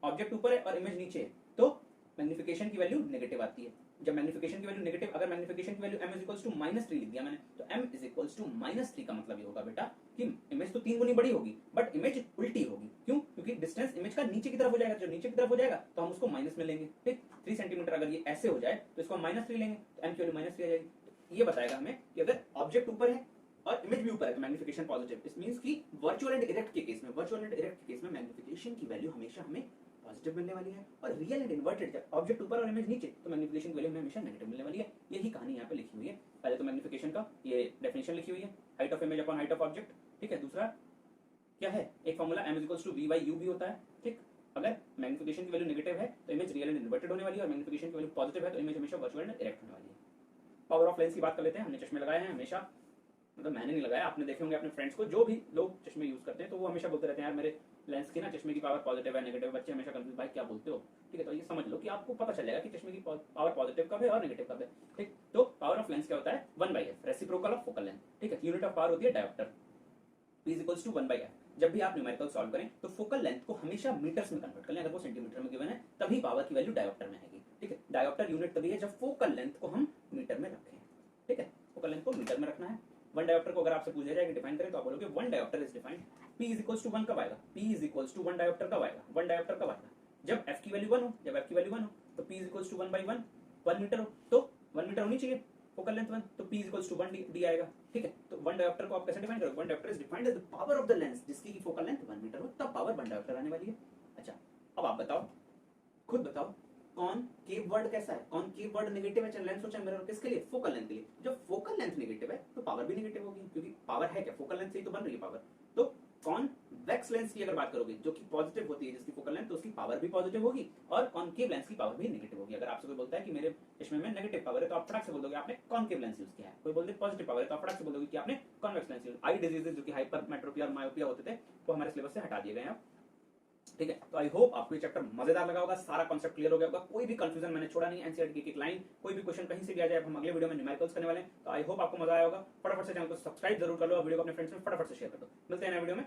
ऑब्जेक्ट ऊपर है और इमेज नीचे है तो मैग्निफिकेशन की वैल्यू नेगेटिव आती है। जब मैग्निफिकेशन की वैल्यू नेगेटिव, अगर मैग्निफिकेशन की वैल्यू m = -3 लिख दिया मैंने, तो m = -3 का मतलब ये होगा बेटा कि इमेज तो 3 गुनी बड़ी होगी बट इमेज उल्टी होगी। क्यों, क्योंकि डिस्टेंस इमेज का नीचे की तरफ हो जाएगा, जब नीचे की तरफ हो जाएगा तो हम उसको माइनस में लेंगे। ठीक, 3 सेंटीमीटर अगर ये ऐसे हो जाए तो इसको हम -3 लेंगे, तो m की वैल्यू -3 आ जाएगी। तो ये बताएगा हमें कि अगर ऑब्जेक्ट ऊपर है और इमेज भी ऊपर है तो मैग्निफिकेशन पॉजिटिव। इट मींस कि वर्चुअल एंड डायरेक्ट के केस में मैग्निफिकेशन की वैल्यू हमेशा हमें पॉजिटिव मिलने वाली है, और रियल एंड इन्वर्टेड जब ऑब्जेक्ट ऊपर और इमेज नीचे तो मैग्निफिकेशन की वैल्यू हमें हमेशा नेगेटिव मिलने वाली है। यही कहानी यहाँ पे लिखी हुई है। पहले तो मैग्निफिकेशन का ये डेफिनेशन लिखी हुई है, height of image upon height of object. ठीक है, दूसरा क्या है, एक फॉर्मूला m = v/u भी होता है। ठीक, अगर मैग्निफिकेशन की वैल्यू नेगेटिव है तो इमेज रियल एंड इन्वर्टेड होने वाली है, और मैग्निफिकेशन की वैल्यू पॉजिटिव है तो इमेज हमेशा वर्चुअल एंड इरेक्ट होने वाली है। पावर ऑफ लेंस की बात कर लेते हैं। हमने चश्मे लगाए हैं हमेशा, मतलब मैंने नहीं लगाया, आपने देखे होंगे अपने फ्रेंड्स को, जो भी लोग चश्मे यूज करते हैं तो वो हमेशा बोलते रहते हैं यार मेरे लेंस की ना चश्मे की पावर पॉजिटिव है नेगेटिव। बच्चे हमेशा कंफ्यूज, भाई क्या बोलते हो? ठीक है, तो ये समझ लो कि आपको पता चल जाएगा कि चश्मे की पावर पॉजिटिव कब है और नेगेटिव कब है। ठीक, तो पावर ऑफ लेंस क्या होता है? 1/f, reciprocal of focal length. ठीक है, यूनिट ऑफ पावर होती है डायोप्टर, P = 1/f। जब भी आप न्यूमेरिकल सॉल्व करें तो फोकल लेंथ को हमेशा मीटर्स में कन्वर्ट कर लें। अगर वो सेंटीमीटर में गिवन है तभी पावर की वैल्यू डायोप्टर में आएगी। ठीक है, डायोप्टर यूनिट तभी है जब फोकल लेंथ को हम मीटर में रखें। ठीक है, फोकल लेंथ को मीटर में रखना है। 1 डायोप्टर को अगर आपसे पूछा जाए कि डिफाइन करें तो आप बोलोगे 1 डायोप्टर इज डिफाइंड P = 1 कब आएगा? P = 1 डायोप्टर कब आएगा? 1 डायोप्टर कब आएगा? जब f की वैल्यू 1 हो। जब f की वैल्यू 1 हो तो P = 1/1, 1 मीटर हो तो 1 मीटर होनी चाहिए फोकल लेंथ 1, तो P = 1 d आएगा। ठीक है, तो 1 डायोप्टर को आप कैसे डिफाइन करोगे? 1 dioptre is defined as the power of the lens जिसकी की फोकल लेंथ 1 मीटर हो, तब पावर 1 डायोप्टर आने वाली है। अच्छा, अब आप बताओ, खुद बताओ, कॉनकेव वर्ड कैसा है? कॉनकेव वर्ड नेगेटिव है, चाहे लेंस हो चाहे मिरर हो, किसके लिए? फोकल लेंथ के लिए। जब फोकल लेंथ नेगेटिव है तो पावर भी नेगेटिव होगी, क्योंकि पावर है क्या? फोकल लेंथ से ही तो बन रही है पावर। तो कॉन्वेक्स लेंस की अगर बात करोगे जो कि पॉजिटिव होती है जिसकी फोकल लेंथ, तो उसकी पावर भी पॉजिटिव होगी, और कॉनकेव लेंस की पावर भी नेगेटिव होगी। अगर आपसे कोई बोलता है कि मेरे चश्मे में नेगेटिव पावर है तो आप फटाक से बोल दोगे आपने कॉनकेव लेंस यूज किया है। कोई बोलते पॉजिटिव पावर है तो आप फटाक से बोल दोगे कि आपने कॉन्वेक्स लेंस यूज। आई डिजीजेस जो कि हाइपरमेट्रोपिया और मायोपिया होते थे वो हमारे सिलेबस से हटा दिए गए हैं। ठीक है, तो आई होप आपको ये चैप्टर मजेदार लगा होगा, सारा कॉन्सेप्ट क्लियर हो गया होगा, कोई भी कंफ्यूजन मैंने छोड़ा नहीं। एनसीईआरटी की एक लाइन, कोई भी क्वेश्चन कहीं से भी आ जाए, हम अगले वीडियो में न्यूमेरिकल्स करने वाले हैं। तो आई होप आपको मजा आया होगा। फटाफट से चैनल को सब्सक्राइब जरूर कर लो और वीडियो को अपने फ्रेंड्स में फटाफट से शेयर कर दो। मिलते हैं नए वीडियो में।